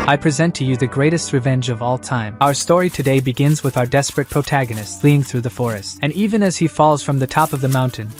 I present to you the greatest revenge of all time. Our story today begins with our desperate protagonist fleeing through the forest. And even as he falls from the top of the mountain,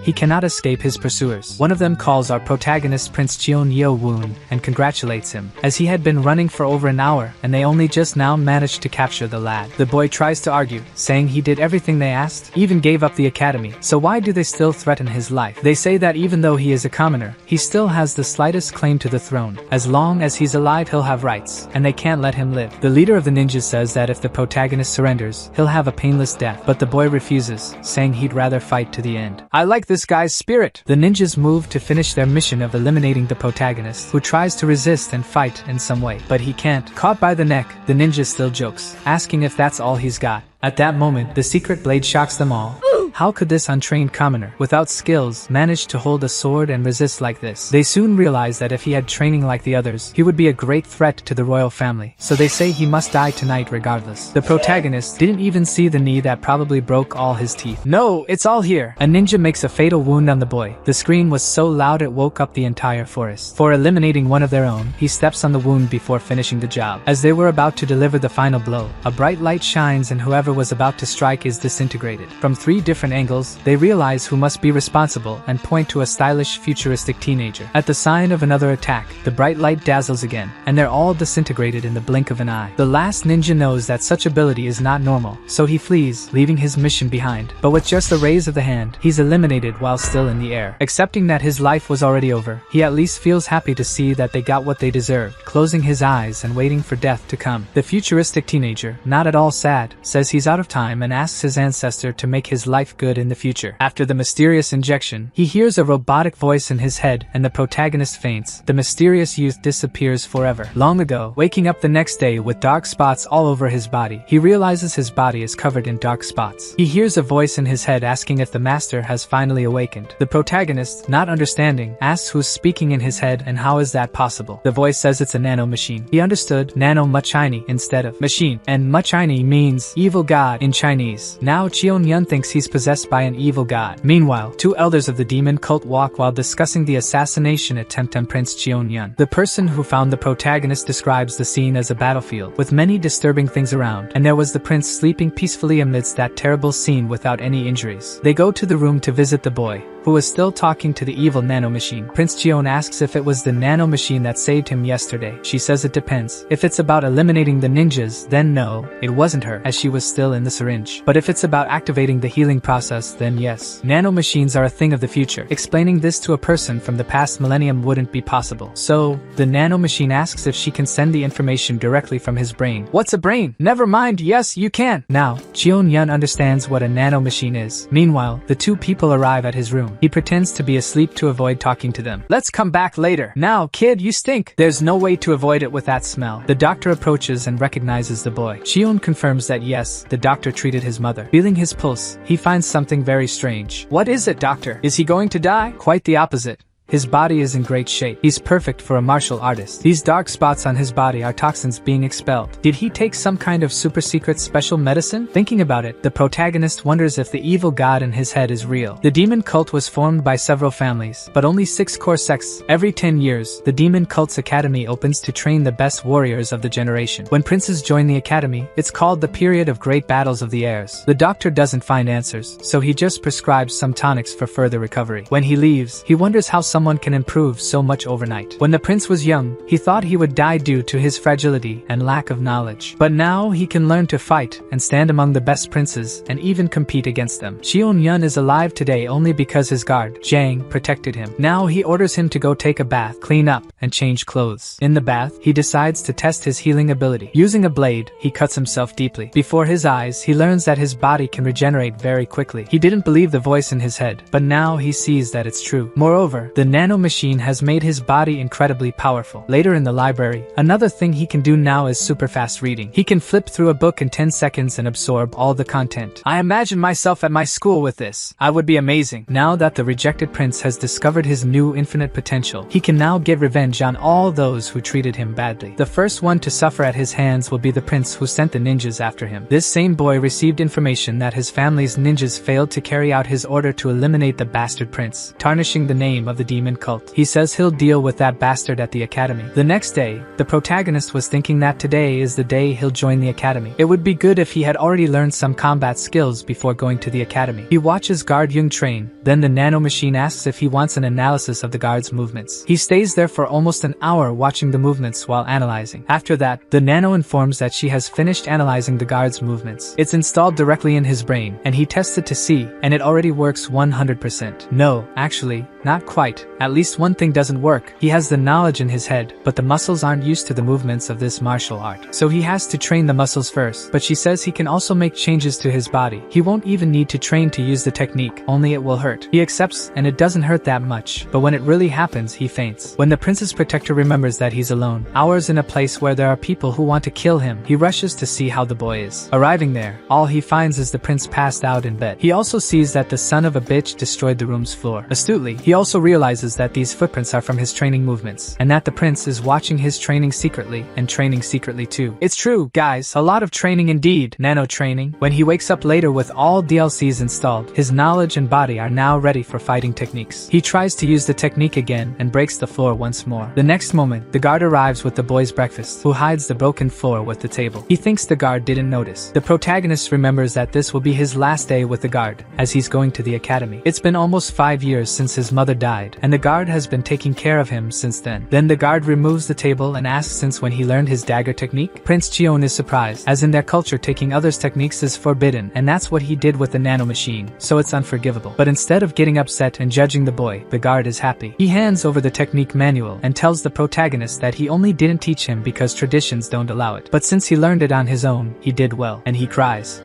he cannot escape his pursuers. One of them calls our protagonist Prince Cheon Yeo Woon and congratulates him, as he had been running for over an hour and they only just now managed to capture the lad. The boy tries to argue, saying he did everything they asked, even gave up the academy, so why do they still threaten his life? They say that even though he is a commoner, he still has the slightest claim to the throne. As long as he's alive he'll have rights, and they can't let him live. The leader of the ninjas says that if the protagonist surrenders, he'll have a painless death, but the boy refuses, saying he'd rather fight to the end. I like this guy's spirit. The ninjas move to finish their mission of eliminating the protagonist, who tries to resist and fight in some way, but he can't. Caught by the neck, the ninja still jokes, asking if that's all he's got. At that moment, the secret blade shocks them all. How could this untrained commoner, without skills, manage to hold a sword and resist like this? They soon realize that if he had training like the others, he would be a great threat to the royal family, so they say he must die tonight regardless. The protagonist didn't even see the knee that probably broke all his teeth. No, it's all here! A ninja makes a fatal wound on the boy. The scream was so loud it woke up the entire forest. For eliminating one of their own, he steps on the wound before finishing the job. As they were about to deliver the final blow, a bright light shines and whoever was about to strike is disintegrated. From 3 different angles, they realize who must be responsible and point to a stylish, futuristic teenager. At the sign of another attack, the bright light dazzles again, and they're all disintegrated in the blink of an eye. The last ninja knows that such ability is not normal, so he flees, leaving his mission behind. But with just a raise of the hand, he's eliminated while still in the air. Accepting that his life was already over, he at least feels happy to see that they got what they deserved, closing his eyes and waiting for death to come. The futuristic teenager, not at all sad, says he's out of time and asks his ancestor to make his life good in the future. After the mysterious injection, he hears a robotic voice in his head and the protagonist faints. The mysterious youth disappears forever. Long ago, waking up the next day with dark spots all over his body, he realizes his body is covered in dark spots. He hears a voice in his head asking if the master has finally awakened. The protagonist, not understanding, asks who's speaking in his head and how is that possible. The voice says it's a nano machine. He understood nano machine instead of machine, and machine means evil god in Chinese. Now Cheon Yun thinks he's possessed by an evil god. Meanwhile, 2 elders of the demon cult walk while discussing the assassination attempt on Prince Cheon Yun. The person who found the protagonist describes the scene as a battlefield, with many disturbing things around, and there was the prince sleeping peacefully amidst that terrible scene without any injuries. They go to the room to visit the boy, who was still talking to the evil nano machine. Prince Cheon asks if it was the nano machine that saved him yesterday. She says it depends. If it's about eliminating the ninjas, then no, it wasn't her, as she was still in the syringe. But if it's about activating the healing process, then yes. Nano machines are a thing of the future. Explaining this to a person from the past millennium wouldn't be possible. So, the nano machine asks if she can send the information directly from his brain. What's a brain? Never mind, yes, you can. Now, Cheon Yun understands what a nano machine is. Meanwhile, the 2 people arrive at his room. He pretends to be asleep to avoid talking to them. Let's come back later. Now, kid, you stink. There's no way to avoid it with that smell. The doctor approaches and recognizes the boy. Cheon confirms that yes, the doctor treated his mother. Feeling his pulse, he finds something very strange. What is it, doctor? Is he going to die? Quite the opposite. His body is in great shape. He's perfect for a martial artist. These dark spots on his body are toxins being expelled. Did he take some kind of super secret special medicine? Thinking about it, the protagonist wonders if the evil god in his head is real. The demon cult was formed by several families, but only 6 core sects. Every 10 years, the demon cult's academy opens to train the best warriors of the generation. When princes join the academy, it's called the period of great battles of the heirs. The doctor doesn't find answers, so he just prescribes some tonics for further recovery. When he leaves, he wonders how someone can improve so much overnight. When the prince was young, he thought he would die due to his fragility and lack of knowledge. But now he can learn to fight and stand among the best princes and even compete against them. Cheon Yun is alive today only because his guard, Jang, protected him. Now he orders him to go take a bath, clean up, and change clothes. In the bath, he decides to test his healing ability. Using a blade, he cuts himself deeply. Before his eyes, he learns that his body can regenerate very quickly. He didn't believe the voice in his head, but now he sees that it's true. Moreover, the nano machine has made his body incredibly powerful. Later in the library, another thing he can do now is super fast reading. He can flip through a book in 10 seconds and absorb all the content. I imagine myself at my school with this. I would be amazing. Now that the rejected prince has discovered his new infinite potential, he can now get revenge on all those who treated him badly. The first one to suffer at his hands will be the prince who sent the ninjas after him. This same boy received information that his family's ninjas failed to carry out his order to eliminate the bastard prince, tarnishing the name of the demon demon cult. He says he'll deal with that bastard at the academy. The next day, the protagonist was thinking that today is the day he'll join the academy. It would be good if he had already learned some combat skills before going to the academy. He watches guard Young train, then the nano machine asks if he wants an analysis of the guard's movements. He stays there for almost an hour watching the movements while analyzing. After that, the nano informs that she has finished analyzing the guard's movements. It's installed directly in his brain, and he tests it to see, and it already works 100%. No, actually, not quite. At least one thing doesn't work. He has the knowledge in his head, but the muscles aren't used to the movements of this martial art. So he has to train the muscles first, but she says he can also make changes to his body. He won't even need to train to use the technique, only it will hurt. He accepts, and it doesn't hurt that much, but when it really happens, he faints. When the prince's protector remembers that he's alone, hours in a place where there are people who want to kill him, he rushes to see how the boy is. Arriving there, all he finds is the prince passed out in bed. He also sees that the son of a bitch destroyed the room's floor. Astutely, he also realizes that these footprints are from his training movements, and that the prince is watching his training secretly, and training secretly too. It's true, guys, a lot of training indeed. Nano training. When he wakes up later with all DLCs installed, his knowledge and body are now ready for fighting techniques. He tries to use the technique again and breaks the floor once more. The next moment, the guard arrives with the boy's breakfast, who hides the broken floor with the table. He thinks the guard didn't notice. The protagonist remembers that this will be his last day with the guard, as he's going to the academy. It's been almost 5 years since his mother died, and the guard has been taking care of him since then. Then the guard removes the table and asks since when he learned his dagger technique. Prince Cheon is surprised, as in their culture taking others' techniques is forbidden, and that's what he did with the nano machine, so it's unforgivable. But instead of getting upset and judging the boy, the guard is happy. He hands over the technique manual and tells the protagonist that he only didn't teach him because traditions don't allow it. But since he learned it on his own, he did well, and he cries.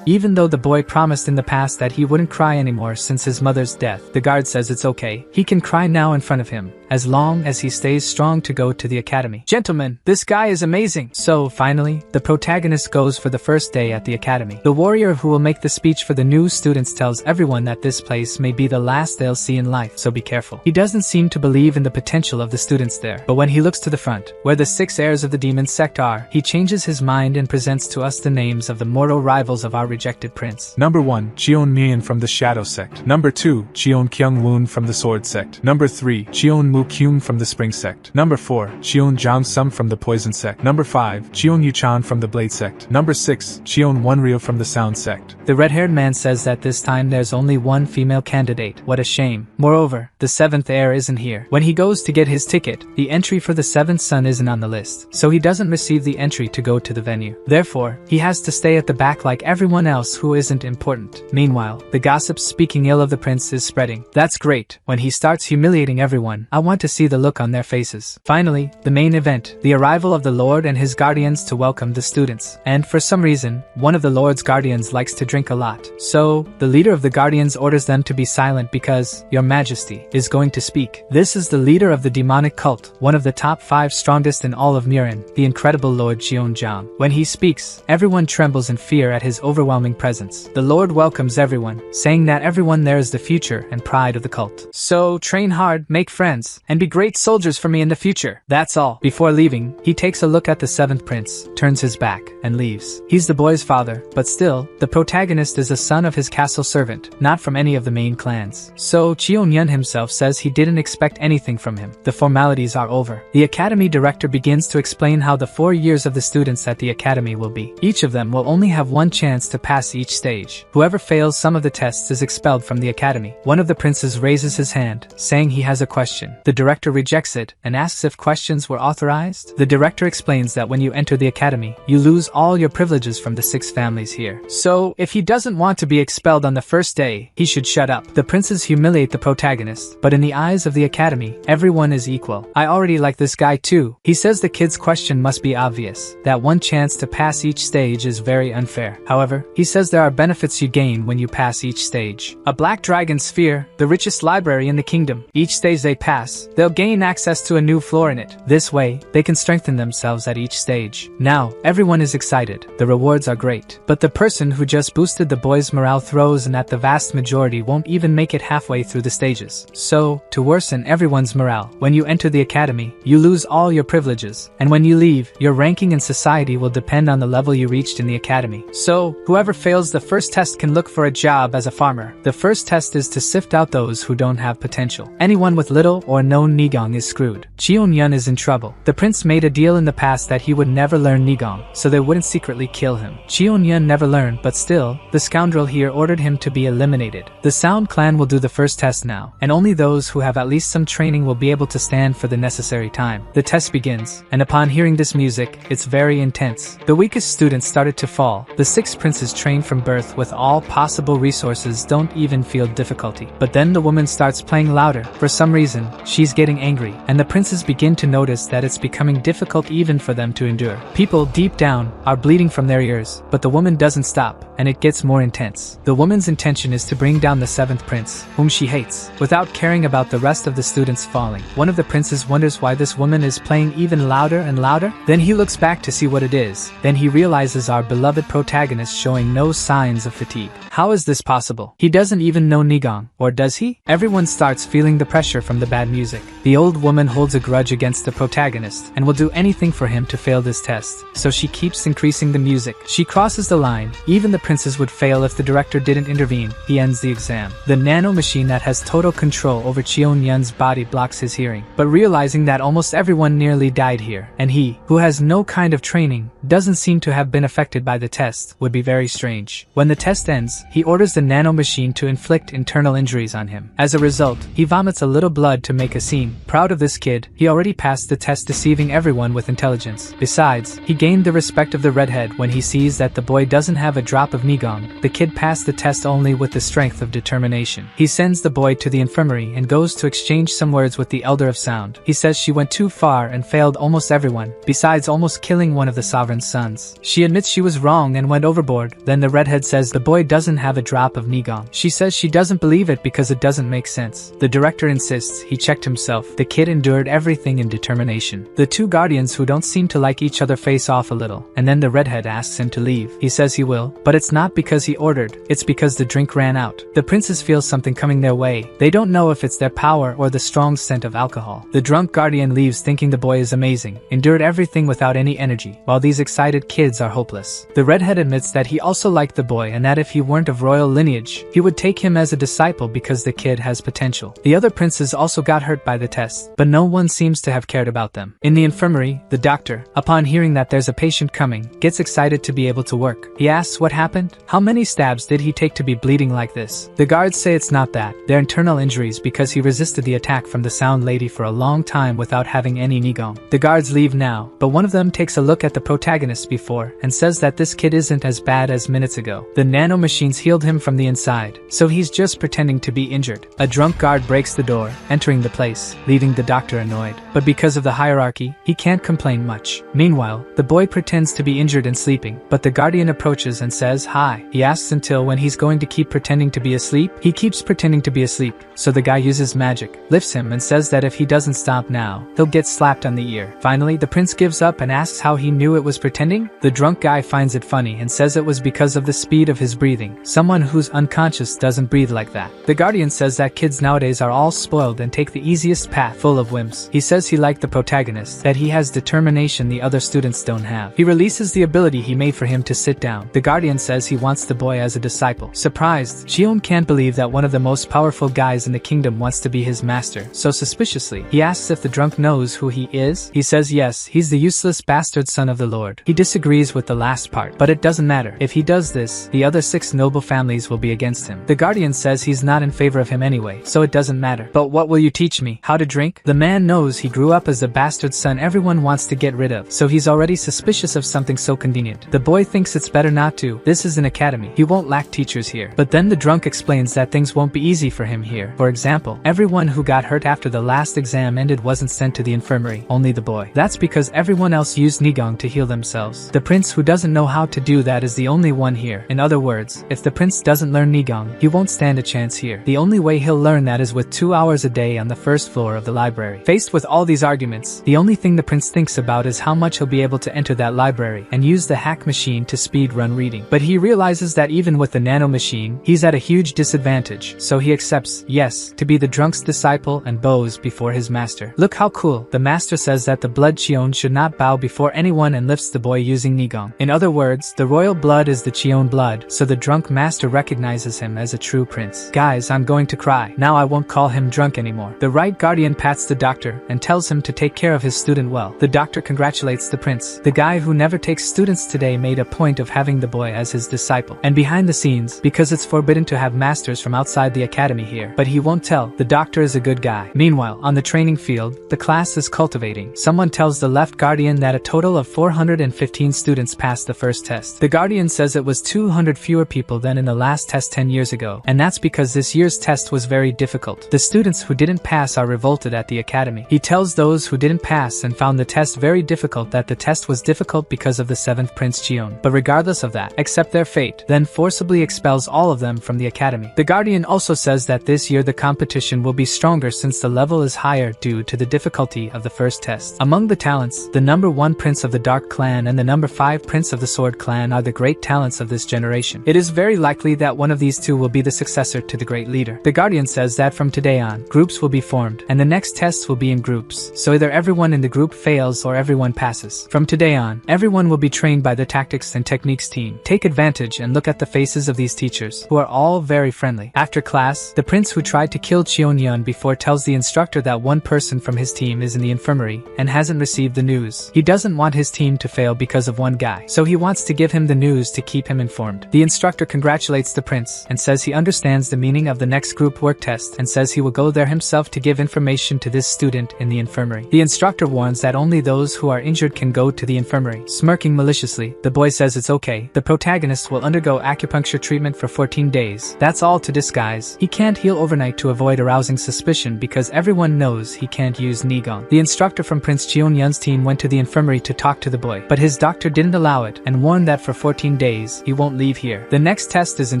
Even though the boy promised in the past that he wouldn't cry anymore since his mother's death, the guard says it's okay. He can cry now in front of him, as long as he stays strong to go to the academy. Gentlemen, this guy is amazing! So, finally, the protagonist goes for the first day at the academy. The warrior who will make the speech for the new students tells everyone that this place may be the last they'll see in life, so be careful. He doesn't seem to believe in the potential of the students there, but when he looks to the front, where the 6 heirs of the demon sect are, he changes his mind and presents to us the names of the mortal rivals of our rejected prince. Number 1, Cheon Yeo from the Shadow Sect. Number 2, Cheon Yeo Woon from the Sword Sect. Number 3, Cheon Moo Kyung from the Spring Sect. Number 4, Cheon Jang Sum from the Poison Sect. Number 5, Cheon Yu Chan from the Blade Sect. Number 6, Cheon Wonryo from the Sound Sect. The red-haired man says that this time there's only one female candidate. What a shame. Moreover, the 7th heir isn't here. When he goes to get his ticket, the entry for the 7th son isn't on the list, so he doesn't receive the entry to go to the venue. Therefore, he has to stay at the back like everyone else who isn't important. Meanwhile, the gossip speaking ill of the prince is spreading. That's great. When he starts humiliating everyone, I want to see the look on their faces. Finally, the main event, the arrival of the Lord and his guardians to welcome the students. And for some reason, one of the Lord's guardians likes to drink a lot. So, the leader of the guardians orders them to be silent because, Your Majesty, is going to speak. This is the leader of the demonic cult, one of the top 5 strongest in all of Murin, the incredible Lord Jeon Jang. When he speaks, everyone trembles in fear at his overwhelming presence. The Lord welcomes everyone, saying that everyone there is the future and pride of the cult. So, train hard, make friends, and be great soldiers for me in the future. That's all. Before leaving, he takes a look at the 7th prince, turns his back, and leaves. He's the boy's father, but still, the protagonist is a son of his castle servant, not from any of the main clans. So, Cheon Yun himself says he didn't expect anything from him. The formalities are over. The academy director begins to explain how the 4 years of the students at the academy will be. Each of them will only have one chance to pass each stage. Whoever fails some of the tests is expelled from the academy. One of the princes raises his hand, saying he has a question. The director rejects it and asks if questions were authorized. The director explains that when you enter the academy, you lose all your privileges from the 6 families here. So, if he doesn't want to be expelled on the first day, he should shut up. The princes humiliate the protagonist, but in the eyes of the academy, everyone is equal. I already like this guy too. He says the kid's question must be obvious, that one chance to pass each stage is very unfair. However, he says there are benefits you gain when you pass each stage. A black dragon sphere, the richest library in the kingdom. Each stage they pass, they'll gain access to a new floor in it. This way, they can strengthen themselves at each stage. Now, everyone is excited. The rewards are great. But the person who just boosted the boys' morale throws and at the vast majority won't even make it halfway through the stages. So, to worsen everyone's morale, when you enter the academy, you lose all your privileges. And when you leave, your ranking in society will depend on the level you reached in the academy. So, whoever Whoever fails the first test can look for a job as a farmer. The first test is to sift out those who don't have potential. Anyone with little or no Nigong is screwed. Cheon Yun is in trouble. The prince made a deal in the past that he would never learn Nigong, so they wouldn't secretly kill him. Cheon Yun never learned, but still, the scoundrel here ordered him to be eliminated. The Sound clan will do the first test now, and only those who have at least some training will be able to stand for the necessary time. The test begins, and upon hearing this music, it's very intense. The weakest students started to fall. The 6 princes trained from birth with all possible resources don't even feel difficulty. But then the woman starts playing louder. For some reason, she's getting angry, and the princes begin to notice that it's becoming difficult even for them to endure. People deep down are bleeding from their ears, but the woman doesn't stop, and it gets more intense. The woman's intention is to bring down the 7th prince, whom she hates, without caring about the rest of the students falling. One of the princes wonders why this woman is playing even louder and louder. Then he looks back to see what it is. Then he realizes our beloved protagonist showing no signs of fatigue. How is this possible? He doesn't even know Nigong, or does he? Everyone starts feeling the pressure from the bad music. The old woman holds a grudge against the protagonist, and will do anything for him to fail this test, so she keeps increasing the music. She crosses the line. Even the princes would fail if the director didn't intervene. He ends the exam. The nano machine that has total control over Cheon Yun's body blocks his hearing, but realizing that almost everyone nearly died here, and he, who has no kind of training, doesn't seem to have been affected by the test, would be very strange. When the test ends, he orders the nano machine to inflict internal injuries on him. As a result, he vomits a little blood to make a scene. Proud of this kid, he already passed the test, deceiving everyone with intelligence. Besides, he gained the respect of the redhead when he sees that the boy doesn't have a drop of Nigong. The kid passed the test only with the strength of determination. He sends the boy to the infirmary and goes to exchange some words with the Elder of Sound. He says she went too far and failed almost everyone, besides almost killing one of the sovereign's sons. She admits she was wrong and went overboard. Then the redhead says the boy doesn't have a drop of Nigong. She says she doesn't believe it because it doesn't make sense. The director insists he checked himself. The kid endured everything in determination. The 2 guardians who don't seem to like each other face off a little, and then the redhead asks him to leave. He says he will, but it's not because he ordered, it's because the drink ran out. The princes feel something coming their way. They don't know if it's their power or the strong scent of alcohol. The drunk guardian leaves thinking the boy is amazing, endured everything without any energy, while these excited kids are hopeless. The redhead admits that he also liked the boy and that if he weren't of royal lineage, he would take him as a disciple because the kid has potential. The other princes also got hurt by the test, but no one seems to have cared about them. In the infirmary, the doctor, upon hearing that there's a patient coming, gets excited to be able to work. He asks what happened. How many stabs did he take to be bleeding like this? The guards say it's not that. They're internal injuries because he resisted the attack from the sound lady for a long time without having any Nigong. The guards leave now, but one of them takes a look at the protagonist before and says that this kid isn't as bad as minutes ago. The nano machines healed him from the inside, so he's just pretending to be injured. A drunk guard breaks the door, entering the place, leaving the doctor annoyed. But because of the hierarchy, he can't complain much. Meanwhile, the boy pretends to be injured and sleeping, but the guardian approaches and says hi. He asks until when he's going to keep pretending to be asleep. He keeps pretending to be asleep, so the guy uses magic, lifts him and says that if he doesn't stop now, he'll get slapped on the ear. Finally, the prince gives up and asks how he knew it was pretending. The drunk guy finds it funny and says it was because of the speed of his breathing. Someone who's unconscious doesn't breathe like that. The guardian says that kids nowadays are all spoiled and take the easiest path, full of whims. He says he liked the protagonist, that he has determination the other students don't have. He releases the ability he made for him to sit down. The guardian says he wants the boy as a disciple. Surprised, Cheon can't believe that one of the most powerful guys in the kingdom wants to be his master, so suspiciously, he asks if the drunk knows who he is. He says yes, he's the useless bastard son of the Lord. He disagrees with the last part, but it doesn't matter. If he does this, the other 6 noble families will be against him. The guardian says he's not in favor of him anyway, so it doesn't matter. But what will you teach me? How to drink? The man knows he grew up as the bastard son everyone wants to get rid of, so he's already suspicious of something so convenient. The boy thinks it's better not to. This is an academy. He won't lack teachers here. But then the drunk explains that things won't be easy for him here. For example, everyone who got hurt after the last exam ended wasn't sent to the infirmary, only the boy. That's because everyone else used Nigong to heal themselves. The prince who doesn't know how to do that is the only one here. In other words, if the prince doesn't learn Nigong, he won't stand a chance here. The only way he'll learn that is with 2 hours a day on the first floor of the library. Faced with all these arguments, the only thing the prince thinks about is how much he'll be able to enter that library and use the hack machine to speed run reading. But he realizes that even with the nano machine, he's at a huge disadvantage, so he accepts, yes, to be the drunk's disciple and bows before his master. Look how cool. The master says that the blood Cheon should not bow before anyone and lifts the boy using Nigong. In other words, the royal blood blood is the Cheon blood, so the drunk master recognizes him as a true prince. Guys, I'm going to cry. Now I won't call him drunk anymore. The right guardian pats the doctor and tells him to take care of his student well. The doctor congratulates the prince. The guy who never takes students today made a point of having the boy as his disciple. And behind the scenes, because it's forbidden to have masters from outside the academy here, but he won't tell, the doctor is a good guy. Meanwhile, on the training field, the class is cultivating. Someone tells the left guardian that a total of 415 students passed the first test. The guardian says it was 200 fewer people than in the last test 10 years ago, and that's because this year's test was very difficult. The students who didn't pass are revolted at the academy. He tells those who didn't pass and found the test very difficult that the test was difficult because of the 7th Prince Cheon. But regardless of that, accept their fate, then forcibly expels all of them from the academy. The guardian also says that this year the competition will be stronger since the level is higher due to the difficulty of the first test. Among the talents, the number 1 prince of the Dark Clan and the number 5 prince of the Sword Clan are the great talents of this generation. It is very likely that one of these two will be the successor to the great leader. The guardian says that from today on, groups will be formed, and the next tests will be in groups, so either everyone in the group fails or everyone passes. From today on, everyone will be trained by the tactics and techniques team. Take advantage and look at the faces of these teachers, who are all very friendly. After class, the prince who tried to kill Cheon Yun before tells the instructor that one person from his team is in the infirmary and hasn't received the news. He doesn't want his team to fail because of one guy, so he wants to give him the news to keep him informed. The instructor congratulates the prince and says he understands the meaning of the next group work test and says he will go there himself to give information to this student in the infirmary. The instructor warns that only those who are injured can go to the infirmary. Smirking maliciously, the boy says it's okay. The protagonist will undergo acupuncture treatment for 14 days. That's all to disguise. He can't heal overnight to avoid arousing suspicion because everyone knows he can't use Nigong. The instructor from Prince Cheon Yun's team went to the infirmary to talk to the boy, but his doctor didn't allow it and warned that for 14 days, he won't leave here. The next test is in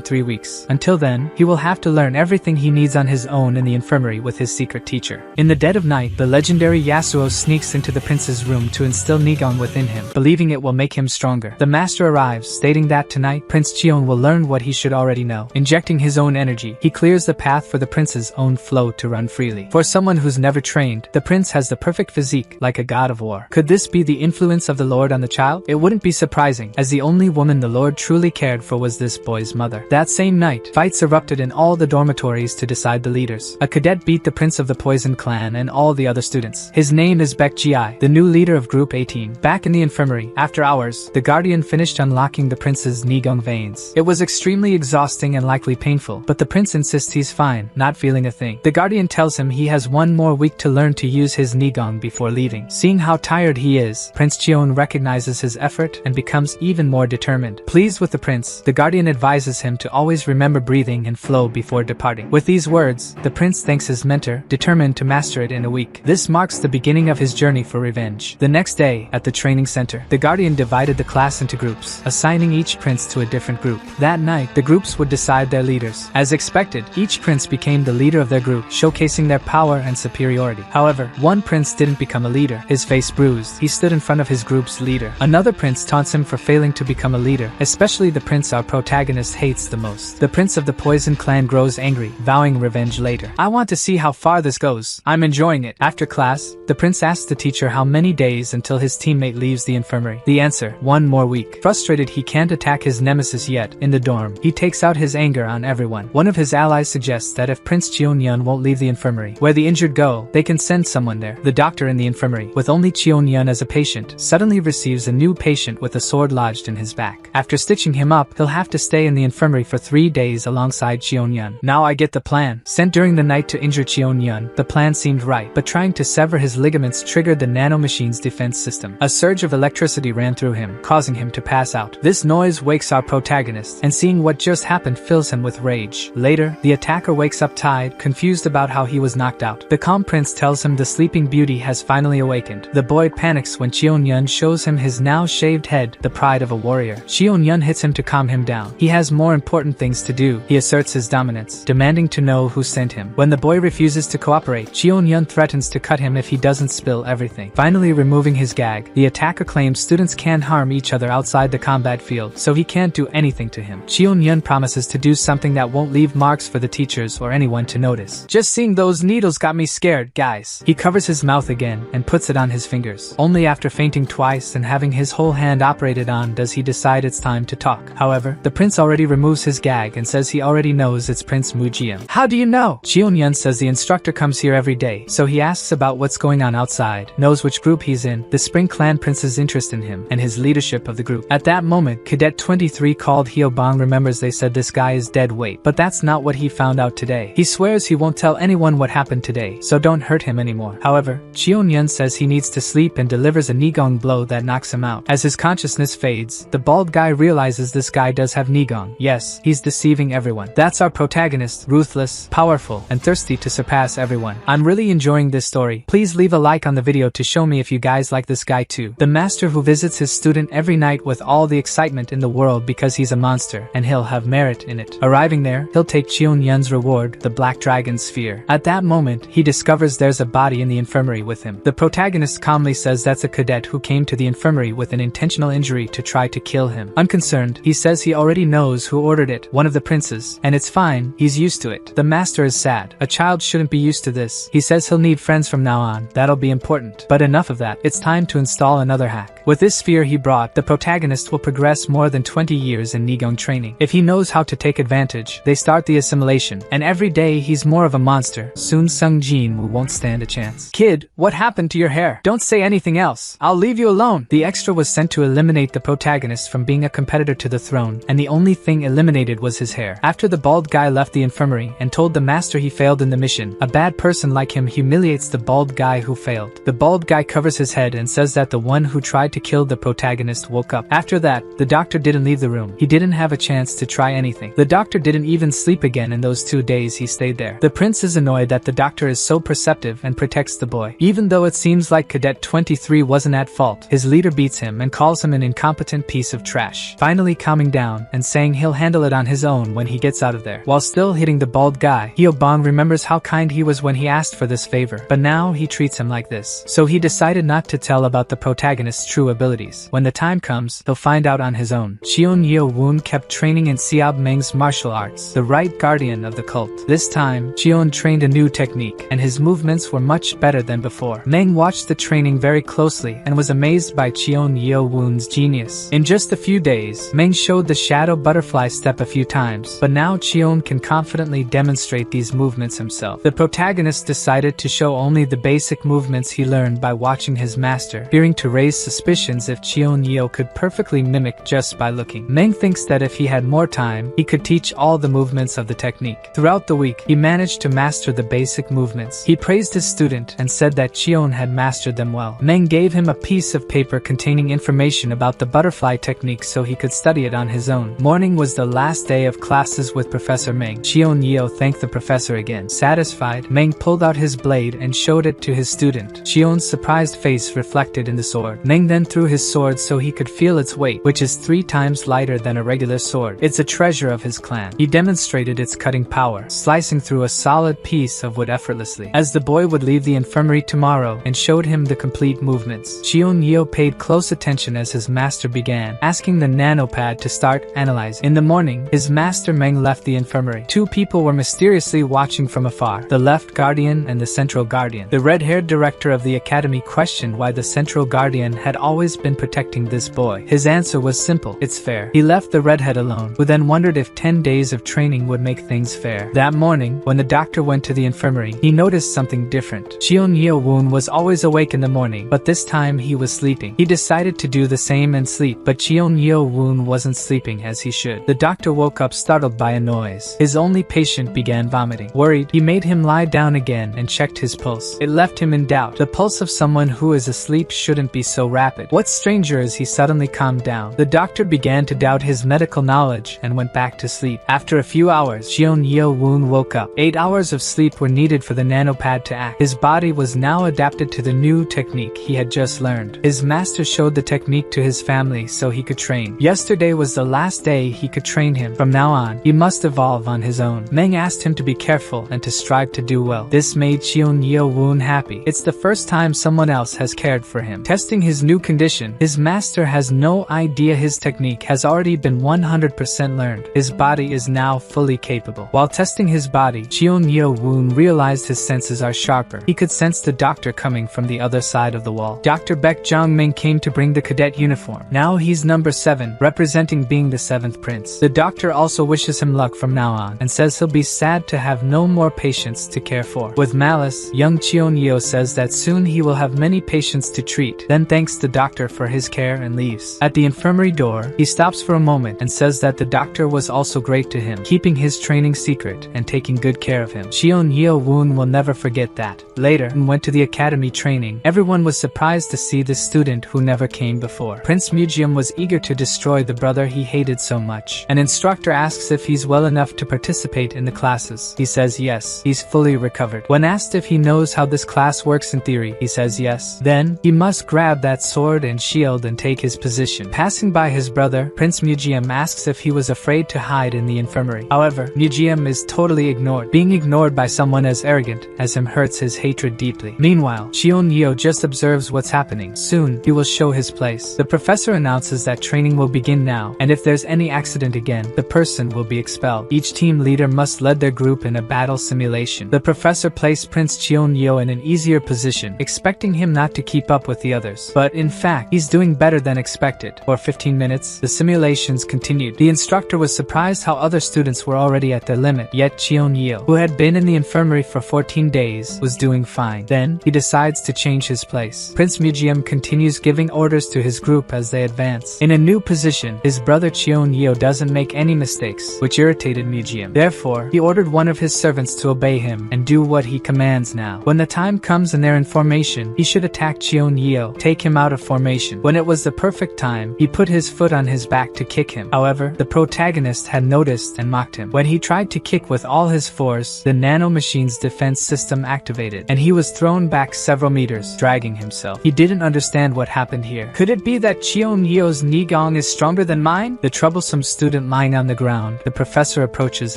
3 weeks. Until then, he will have to learn everything he needs on his own in the infirmary with his secret teacher. In the dead of night, the legendary Yasuo sneaks into the prince's room to instill Nigong within him, believing it will make him stronger. The master arrives, stating that tonight, Prince Cheon will learn what he should already know. Injecting his own energy, he clears the path for the prince's own flow to run freely. For someone who's never trained, the prince has the perfect physique, like a god of war. Could this be the influence of the Lord on the child? It wouldn't be surprising, as the only woman the Lord truly cared for was this boy's mother. That same night, fights erupted in all the dormitories to decide the leaders. A cadet beat the prince of the Poison Clan and all the other students. His name is Baek Ji, the new leader of Group 18. Back in the infirmary, after hours, the guardian finished unlocking the prince's Nigong veins. It was extremely exhausting and likely painful, but the prince insists he's fine, not feeling a thing. The guardian tells him he has 1 more week to learn to use his Nigong before leaving. Seeing how tired he is, Prince Cheon recognizes his effort and becomes even more determined. Pleased with the prince, the guardian advises him to always remember breathing and flow before departing. With these words, the prince thanks his mentor, determined to master it in a week. This marks the beginning of his journey for revenge. The next day, at the training center, the guardian divided the class into groups, assigning each prince to a different group. That night, the groups would decide their leaders. As expected, each prince became the leader of their group, showcasing their power and superiority. However, one prince didn't become a leader. His face bruised. He stood in front of his group's leader. Another prince taunts him for failing to become a leader, especially the prince our protagonist hates the most. The prince of the Poison Clan grows angry, vowing revenge later. I want to see how far this goes. I'm enjoying it. After class, the prince asks the teacher how many days until his teammate leaves the infirmary. The answer, 1 more week. Frustrated he can't attack his nemesis yet, in the dorm, he takes out his anger on everyone. One of his allies suggests that if Prince Cheon Yun won't leave the infirmary, where the injured go, they can send someone there. The doctor in the infirmary, with only Cheon Yun as a patient, suddenly receives a new patient with a sword lodged in his back. After stitching him up, he'll have to stay in the infirmary for 3 days alongside Cheon Yun. Now I get the plan. Sent during the night to injure Cheon Yun, the plan seemed right, but trying to sever his ligaments triggered the Nano machine's defense system. A surge of electricity ran through him, causing him to pass out. This noise wakes our protagonist, and seeing what just happened fills him with rage. Later, the attacker wakes up tired, confused about how he was knocked out. The calm prince tells him the sleeping beauty has finally awakened. The boy panics when Cheon Yun shows him his now shaved head, the pride of a warrior. Cheon Yun hits him to calm him down. He has more important things to do. He asserts his dominance, demanding to know who sent him. When the boy refuses to cooperate, Cheon Yun threatens to cut him if he doesn't spill everything. Finally removing his gag, the attacker claims students can harm each other outside the combat field, so he can't do anything to him. Cheon Yun promises to do something that won't leave marks for the teachers or anyone to notice. Just seeing those needles got me scared, guys. He covers his mouth again and puts it on his fingers. Only after fainting twice and having his whole hand operated on does he decide it's it's time to talk. However, the prince already removes his gag and says he already knows it's Prince Mujian. How do you know? Cheon Yun says the instructor comes here every day, so he asks about what's going on outside, knows which group he's in, the Spring Clan Prince's interest in him, and his leadership of the group. At that moment, Cadet 23 called Hyobang remembers they said this guy is dead weight, but that's not what he found out today. He swears he won't tell anyone what happened today, so don't hurt him anymore. However, Cheon Yun says he needs to sleep and delivers a Nigong blow that knocks him out. As his consciousness fades, the bald guy realizes this guy does have Nigong. Yes, he's deceiving everyone. That's our protagonist, ruthless, powerful, and thirsty to surpass everyone. I'm really enjoying this story. Please leave a like on the video to show me if you guys like this guy too. The master who visits his student every night with all the excitement in the world because he's a monster, and he'll have merit in it. Arriving there, he'll take Cheon Yun's reward, the Black Dragon Sphere. At that moment, he discovers there's a body in the infirmary with him. The protagonist calmly says that's a cadet who came to the infirmary with an intentional injury to try to kill him. Unconcerned, he says he already knows who ordered it, one of the princes, and it's fine, he's used to it. The master is sad. A child shouldn't be used to this. He says he'll need friends from now on, that'll be important. But enough of that, it's time to install another hack. With this sphere he brought, the protagonist will progress more than 20 years in Nigong training. If he knows how to take advantage, they start the assimilation, and every day he's more of a monster. Soon Sung Jin won't stand a chance. Kid, what happened to your hair? Don't say anything else. I'll leave you alone. The extra was sent to eliminate the protagonist from being a competitor to the throne, and the only thing eliminated was his hair. After the bald guy left the infirmary and told the master he failed in the mission, a bad person like him humiliates the bald guy who failed. The bald guy covers his head and says that the one who tried to kill the protagonist woke up. After that, the doctor didn't leave the room. He didn't have a chance to try anything. The doctor didn't even sleep again in those 2 days he stayed there. The prince is annoyed that the doctor is so perceptive and protects the boy. Even though it seems like Cadet 23 wasn't at fault, his leader beats him and calls him an incompetent piece of trash. Finally calming down and saying he'll handle it on his own when he gets out of there. While still hitting the bald guy, Hyobang remembers how kind he was when he asked for this favor, but now he treats him like this. So he decided not to tell about the protagonist's true abilities. When the time comes, he'll find out on his own. Cheon Yeo Woon kept training in Xiao Meng's martial arts, the right guardian of the cult. This time, Cheon trained a new technique, and his movements were much better than before. Meng watched the training very closely and was amazed by Cheon Yeo Woon's genius. In just a few days, Meng showed the shadow butterfly step a few times, but now Cheon can confidently demonstrate these movements himself. The protagonist decided to show only the basic movements he learned by watching his master, fearing to raise suspicions if Cheon Yeo could perfectly mimic just by looking. Meng thinks that if he had more time, he could teach all the movements of the technique. Throughout the week, he managed to master the basic movements. He praised his student and said that Cheon had mastered them well. Meng gave him a piece of paper containing information about the butterfly technique so he could study it on his own. Morning was the last day of classes with Professor Meng. Cheon Yeo thanked the professor again. Satisfied, Meng pulled out his blade and showed it to his student. Cheon's surprised face reflected in the sword. Meng then threw his sword so he could feel its weight, which is 3 times lighter than a regular sword. It's a treasure of his clan. He demonstrated its cutting power, slicing through a solid piece of wood effortlessly. As the boy would leave the infirmary tomorrow and showed him the complete movements, Cheon Yeo paid close attention as his master began, asking the nanopad to start analyzing. In the morning, his master Meng left the infirmary. 2 people were mysteriously watching from afar, the left guardian and the central guardian. The red-haired director of the academy questioned why the central guardian had always been protecting this boy. His answer was simple: it's fair. He left the redhead alone, who then wondered if 10 days of training would make things fair. That morning, when the doctor went to the infirmary, he noticed something different. Cheon Yeo Woon was always awake in the morning, but this time he was sleeping. He decided to do the same and sleep, but Cheon Yeo Woon wasn't sleeping as he should. The doctor woke up startled by a noise. His only patient began vomiting. Worried, he made him lie down again and checked his pulse. It left him in doubt. The pulse of someone who is asleep shouldn't be so rapid. What's stranger is he suddenly calmed down. The doctor began to doubt his medical knowledge and went back to sleep. After a few hours, Cheon Yeo Woon woke up. 8 hours of sleep were needed for the nanopad to act. His body was now adapted to the new technique he had just learned. His master showed the technique to his family so he could train. Yesterday was the last day he could train him. From now on, he must evolve on his own. Meng asked him to be careful and to strive to do well. This made Cheon Yeo Woon happy. It's the first time someone else has cared for him. Testing his new condition, his master has no idea his technique has already been 100% learned. His body is now fully capable. While testing his body, Cheon Yeo Woon realized his senses are sharper. He could sense the doctor coming from the other side of the wall. Dr. Baek Jong-min came to bring the cadet uniform. Now he's number 7, representing being the 7th prince. The doctor also wishes him luck from now on, and says he'll be sad to have no more patients to care for. With malice, young Cheon Yeo says that soon he will have many patients to treat, then thanks the doctor for his care and leaves. At the infirmary door, he stops for a moment and says that the doctor was also great to him, keeping his training secret and taking good care of him. Cheon Yeo Woon will never forget that. Later, when went to the academy training, everyone was surprised to see this student who never came before. Prince Mugium was eager to destroy the brother he hated so much. An instructor asks if he's well enough to participate in the classes. He says yes, he's fully recovered. When asked if he knows how this class works in theory, he says yes. Then, he must grab that sword and shield and take his position. Passing by his brother, Prince Mugium asks if he was afraid to hide in the infirmary. However, Mugium is totally ignored. Being ignored by someone as arrogant as him hurts his hatred deeply. Meanwhile, Cheon Yeo just observes what's happening. Soon, he will show his place. The professor announces that training will begin now, and if there's any accident again, the person will be expelled. Each team leader must lead their group in a battle simulation. The professor placed Prince Cheon Yeo in an easier position, expecting him not to keep up with the others. But in fact, he's doing better than expected. For 15 minutes, the simulations continued. The instructor was surprised how other students were already at their limit, yet Cheon Yeo, who had been in the infirmary for 14 days, was doing fine. Then, he decides to change his place. Prince Mugium continues giving orders to his group as they advance. In a new position, his brother Cheon Yeo doesn't make any mistakes, which irritated Mugium. Therefore, he ordered one of his servants to obey him and do what he commands now. When the time comes and they're in formation, he should attack Cheon Yeo, take him out of formation. When it was the perfect time, he put his foot on his back to kick him. However, the protagonist had noticed and mocked him. When he tried to kick with all his force, the Nano machine's defense system activated, and he was thrown back several meters, dragging himself. He didn't understand what happened here. Could it be that Cheon Yeo's Nigong is stronger than mine? The troublesome student lying on the ground, the professor approaches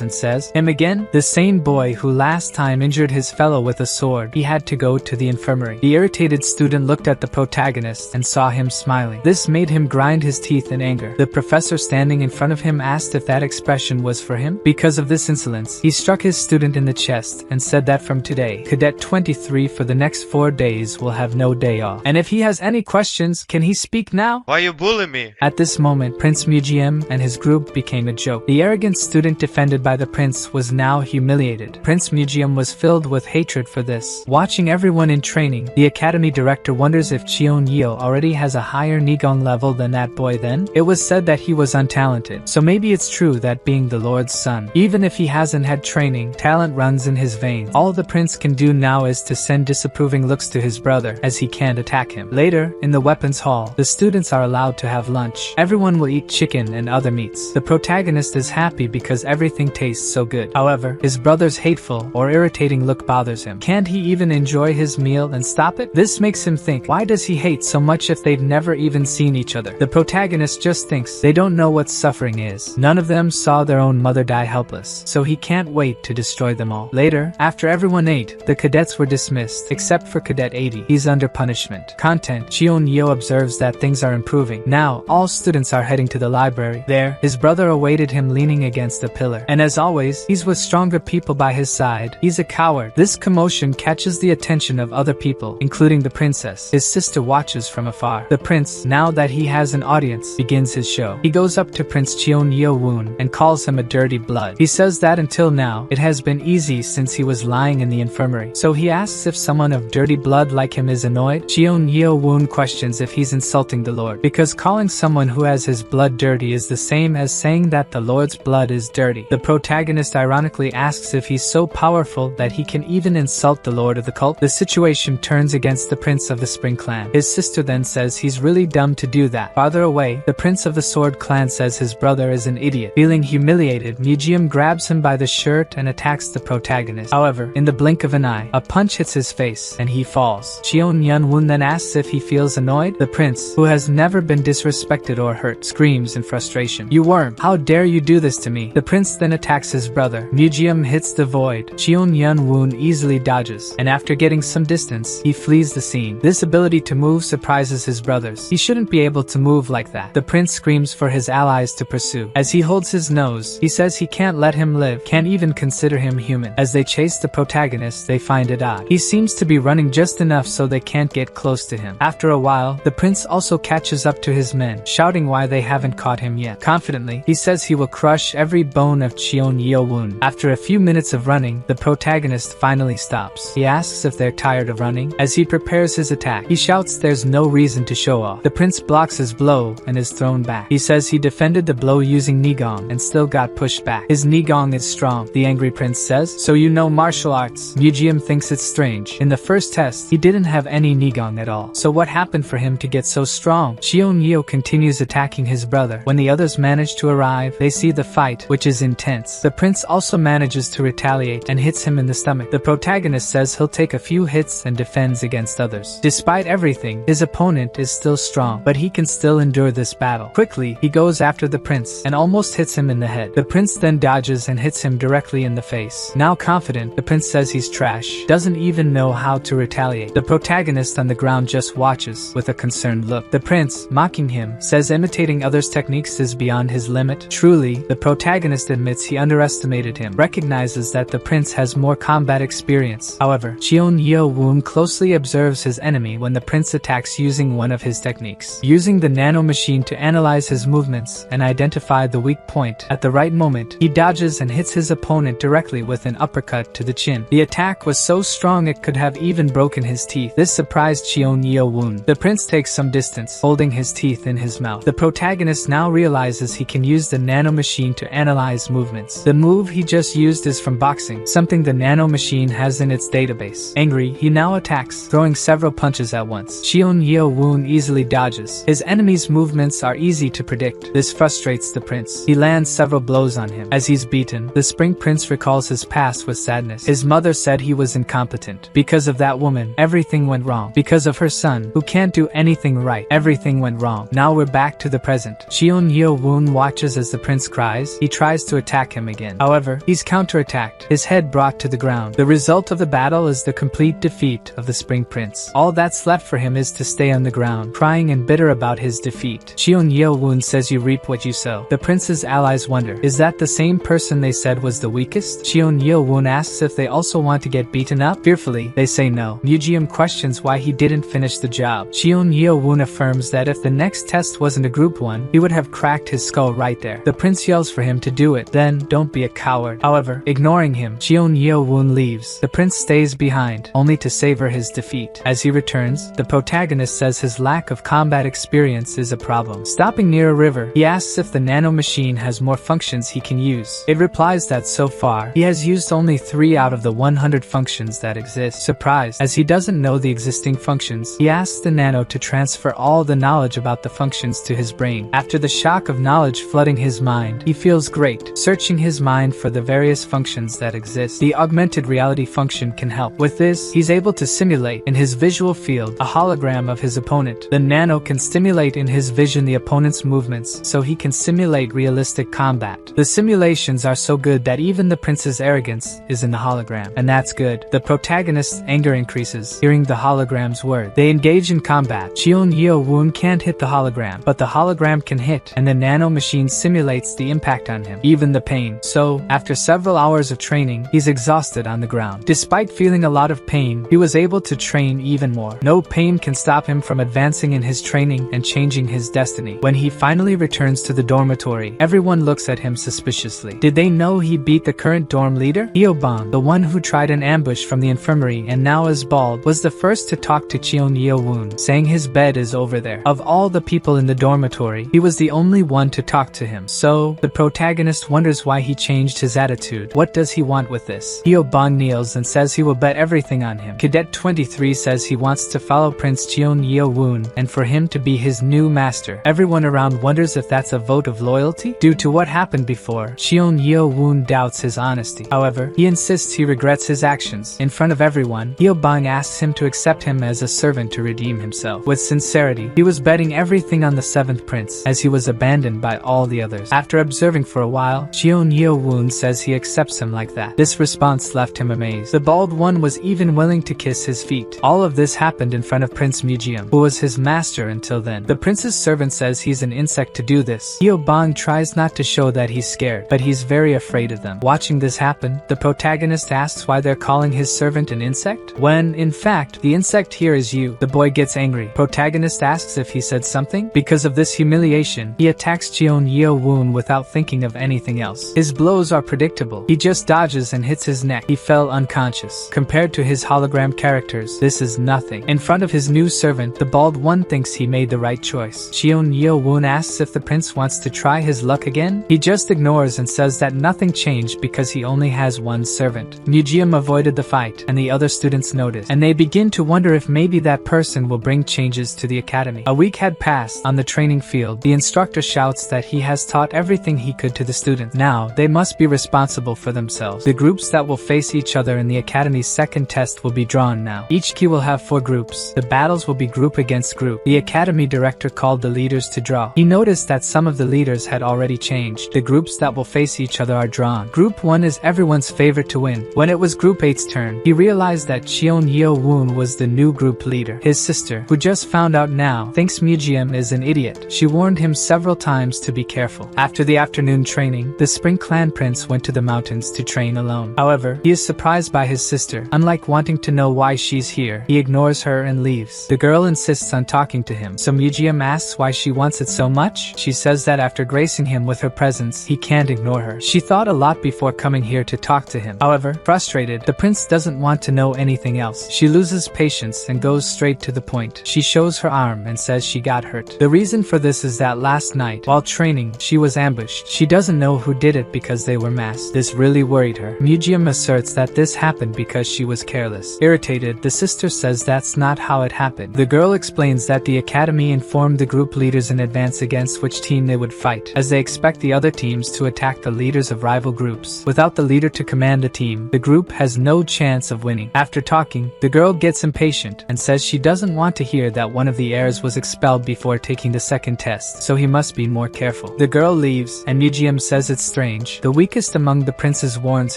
and says, "Him again? The same boy who last time injured his fellow with a sword. He had to go to the infirmary." The irritated student looked at the protagonist and saw him smiling. This made him grind his teeth in anger. The professor standing in front of him asked if that expression was for him. Because of this insolence, he struck his student in the chest and said that from today, Cadet 23 for the next 4 days will have no day off. And if he has any questions, can he speak now? Why you bully me? At this moment, Prince Mugium and his group became a joke. The arrogant student defended by the prince was now humiliated. Prince Mugium was filled with hatred for this. Watching everyone in training, the academy director wonders if Cheon Yeo already has a higher Nigong level than that boy then. It was said that he was untalented, so maybe it's true that being the Lord's son, even if he hasn't had training, talent runs in his veins. All the prince can do now is to send disapproving looks to his brother, as he can't attack him. Later, in the weapons hall, the students are allowed to have lunch. Everyone will eat chicken and other meats. The protagonist is happy because everything tastes so good. However, his brother's hateful or irritating look bothers him. Can't he even enjoy his meal and stop it? This makes him think, why does he hate so much if they've never even seen each other? The protagonist just thinks they don't know what suffering is. None of them saw their own mother die helpless, so he can't wait to destroy them all. Later, after everyone ate, the cadets were dismissed, except for Cadet 80. He's under punishment. Content: Cheon Yeo observes that things are improving. Now, all students are heading to the library. There, his brother awaited him leaning against a pillar. And as always, he's with stronger people by his side. He's a coward. This commotion catches the attention of other people, including the princess. His sister watches from afar. The prince, now that he has an audience, begins his show. He goes up to Prince Cheon Yeo Woon and calls him a dirty blood. He says that until now, it has been easy since he was lying in the infirmary. So he asks if someone of dirty blood like him is annoyed. Cheon Yeo Woon questions if he's insulting the Lord, because calling someone who has his blood dirty is the same as saying that the Lord's blood is dirty. The protagonist ironically asks if he's so powerful that he can even insult the Lord of the cult. The situation turns against the prince of the Spring clan. His sister then says he's really dumb to do that. Farther away, the prince of the Sword clan says his brother is an idiot. Feeling humiliated, Mugium grabs him by the shirt and attacks the protagonist. However, in the blink of an eye, a punch hits his face and he falls. Cheon Yeo Woon then asks if he feels annoyed. The prince, who has never been disrespected or hurt, screams in frustration, "You worm! How dare you do this to me?" The prince then attacks his brother. Mugium hits the void. Cheon Yeo Woon easily dodges, and after getting some distance, he flees the scene. This ability to move surprises his brothers. He shouldn't be able to move like that. The prince screams for his allies to pursue. As he holds his nose, he says he can't let him live, can't even consider him human. As they chase the protagonist, they find it odd. He seems to be running just enough so they can't get close to him. After a while, the prince also catches up to his men. Shocked shouting why they haven't caught him yet. Confidently, he says he will crush every bone of Cheon Yeo Woon. After a few minutes of running, the protagonist finally stops. He asks if they're tired of running. As he prepares his attack, he shouts there's no reason to show off. The prince blocks his blow and is thrown back. He says he defended the blow using Nigong and still got pushed back. His Nigong is strong, the angry prince says. So you know martial arts. Museum thinks it's strange. In the first test, he didn't have any Nigong at all. So what happened for him to get so strong? Cheon Yeo continues attacking his brother. When the others manage to arrive, they see the fight, which is intense. The prince also manages to retaliate and hits him in the stomach. The protagonist says he'll take a few hits and defends against others. Despite everything, his opponent is still strong, but he can still endure this battle. Quickly, he goes after the prince and almost hits him in the head. The prince then dodges and hits him directly in the face. Now confident, the prince says he's trash, doesn't even know how to retaliate. The protagonist on the ground just watches with a concerned look. The prince, mocking him, says imitating others' techniques is beyond his limit. Truly, the protagonist admits he underestimated him, recognizes that the prince has more combat experience. However, Cheon Yeo Woon closely observes his enemy when the prince attacks using one of his techniques. Using the nano machine to analyze his movements and identify the weak point, at the right moment, he dodges and hits his opponent directly with an uppercut to the chin. The attack was so strong it could have even broken his teeth. This surprised Cheon Yeo Woon. The prince takes some distance, holding his teeth in his mouth. The protagonist now realizes he can use the nano machine to analyze movements. The move he just used is from boxing, something the nano machine has in its database. Angry, he now attacks, throwing several punches at once. Cheon Yeo Woon easily dodges. His enemy's movements are easy to predict. This frustrates the prince. He lands several blows on him. As he's beaten, the spring prince recalls his past with sadness. His mother said he was incompetent. Because of that woman, everything went wrong. Because of her son, who can't do anything right, everything went wrong. Now we're back to the present. Cheon Yeo Woon watches as the prince cries. He tries to attack him again. However, he's counterattacked, his head brought to the ground. The result of the battle is the complete defeat of the spring prince. All that's left for him is to stay on the ground, crying and bitter about his defeat. Cheon Yeo Woon says you reap what you sow. The prince's allies wonder, is that the same person they said was the weakest? Cheon Yeo Woon asks if they also want to get beaten up. Fearfully, they say no. Museum questions why he didn't finish the job. Cheon Yeo Woon affirms that if the next test wasn't a group one, he would have cracked his skull right there. The prince yells for him to do it, then don't be a coward. However, ignoring him, Cheon Yeo Woon leaves. The prince stays behind, only to savor his defeat. As he returns, the protagonist says his lack of combat experience is a problem. Stopping near a river, he asks if the nano machine has more functions he can use. It replies that so far, he has used only 3 out of the 100 functions that exist. Surprised, as he doesn't know the existing functions, he asks the nano to transfer all the knowledge about the functions to his brain. After the shock of knowledge flooding his mind, he feels great. Searching his mind for the various functions that exist, the augmented reality function can help. With this, he's able to simulate, in his visual field, a hologram of his opponent. The nano can stimulate in his vision the opponent's movements, so he can simulate realistic combat. The simulations are so good that even the prince's arrogance is in the hologram, and that's good. The protagonist's anger increases, hearing the hologram's word. They engage in combat. Cheon Yeo Woon can't hit the hologram, but the hologram can hit, and the nano machine simulates the impact on him, even the pain. So, after several hours of training, he's exhausted on the ground. Despite feeling a lot of pain, he was able to train even more. No pain can stop him from advancing in his training and changing his destiny. When he finally returns to the dormitory, everyone looks at him suspiciously. Did they know he beat the current dorm leader? Hyobang, the one who tried an ambush from the infirmary and now is bald, was the first to talk to Cheon Yeo Woon, saying his bed is over there. Of all the people in the dormitory, he was the only one to talk to him. So, the protagonist wonders why he changed his attitude. What does he want with this? Hyobang kneels and says he will bet everything on him. Cadet 23 says he wants to follow Prince Cheon Yeo Woon and for him to be his new master. Everyone around wonders if that's a vote of loyalty? Due to what happened before, Cheon Yeo Woon doubts his honesty. However, he insists he regrets his actions. In front of everyone, Hyobang asks him to accept him as a servant to redeem himself. With sincerity, he was betting everything on the 7th prince, as he was abandoned by all the others. After observing for a while, Cheon Yeo Woon says he accepts him like that. This response left him amazed. The bald one was even willing to kiss his feet. All of this happened in front of Prince Museum, who was his master until then. The prince's servant says he's an insect to do this. Hyobang tries not to show that he's scared, but he's very afraid of them. Watching this happen, the protagonist asks why they're calling his servant an insect, when, in fact, the insect here is you. The boy gets angry. Protagonist asks if he said something. Because Because of this humiliation, he attacks Cheon Yeo Woon without thinking of anything else. His blows are predictable. He just dodges and hits his neck. He fell unconscious. Compared to his hologram characters, this is nothing. In front of his new servant, the bald one thinks he made the right choice. Cheon Yeo Woon asks if the prince wants to try his luck again. He just ignores and says that nothing changed because he only has one servant. Museum avoided the fight, and the other students notice, and they begin to wonder if maybe that person will bring changes to the academy. A week had passed. On the training field, the instructor shouts that he has taught everything he could to the students. Now, they must be responsible for themselves. The groups that will face each other in the academy's second test will be drawn now. Each key will have 4 groups. The battles will be group against group. The academy director called the leaders to draw. He noticed that some of the leaders had already changed. The groups that will face each other are drawn. Group 1 is everyone's favorite to win. When it was Group 8's turn, he realized that Cheon Yeo Woon was the new group leader. His sister, who just found out now, thinks Museum is an idiot. She warned him several times to be careful. After the afternoon training, the Spring Clan Prince went to the mountains to train alone. However, he is surprised by his sister. Unlike wanting to know why she's here, he ignores her and leaves. The girl insists on talking to him, so Museum asks why she wants it so much. She says that after gracing him with her presence, he can't ignore her. She thought a lot before coming here to talk to him. However, frustrated, the prince doesn't want to know anything else. She loses patience and goes straight to the point. She shows her arm and says she got hurt. The reason for this is that last night, while training, she was ambushed. She doesn't know who did it because they were masked. This really worried her. Museum asserts that this happened because she was careless. Irritated, the sister says that's not how it happened. The girl explains that the academy informed the group leaders in advance against which team they would fight, as they expect the other teams to attack the leaders of rival groups. Without the leader to command a team, the group has no chance of winning. After talking, the girl gets impatient and says she doesn't want to hear that one of the heirs was expelled before taking the second test, so he must be more careful. The girl leaves, and Museum says it's strange. The weakest among the princes warns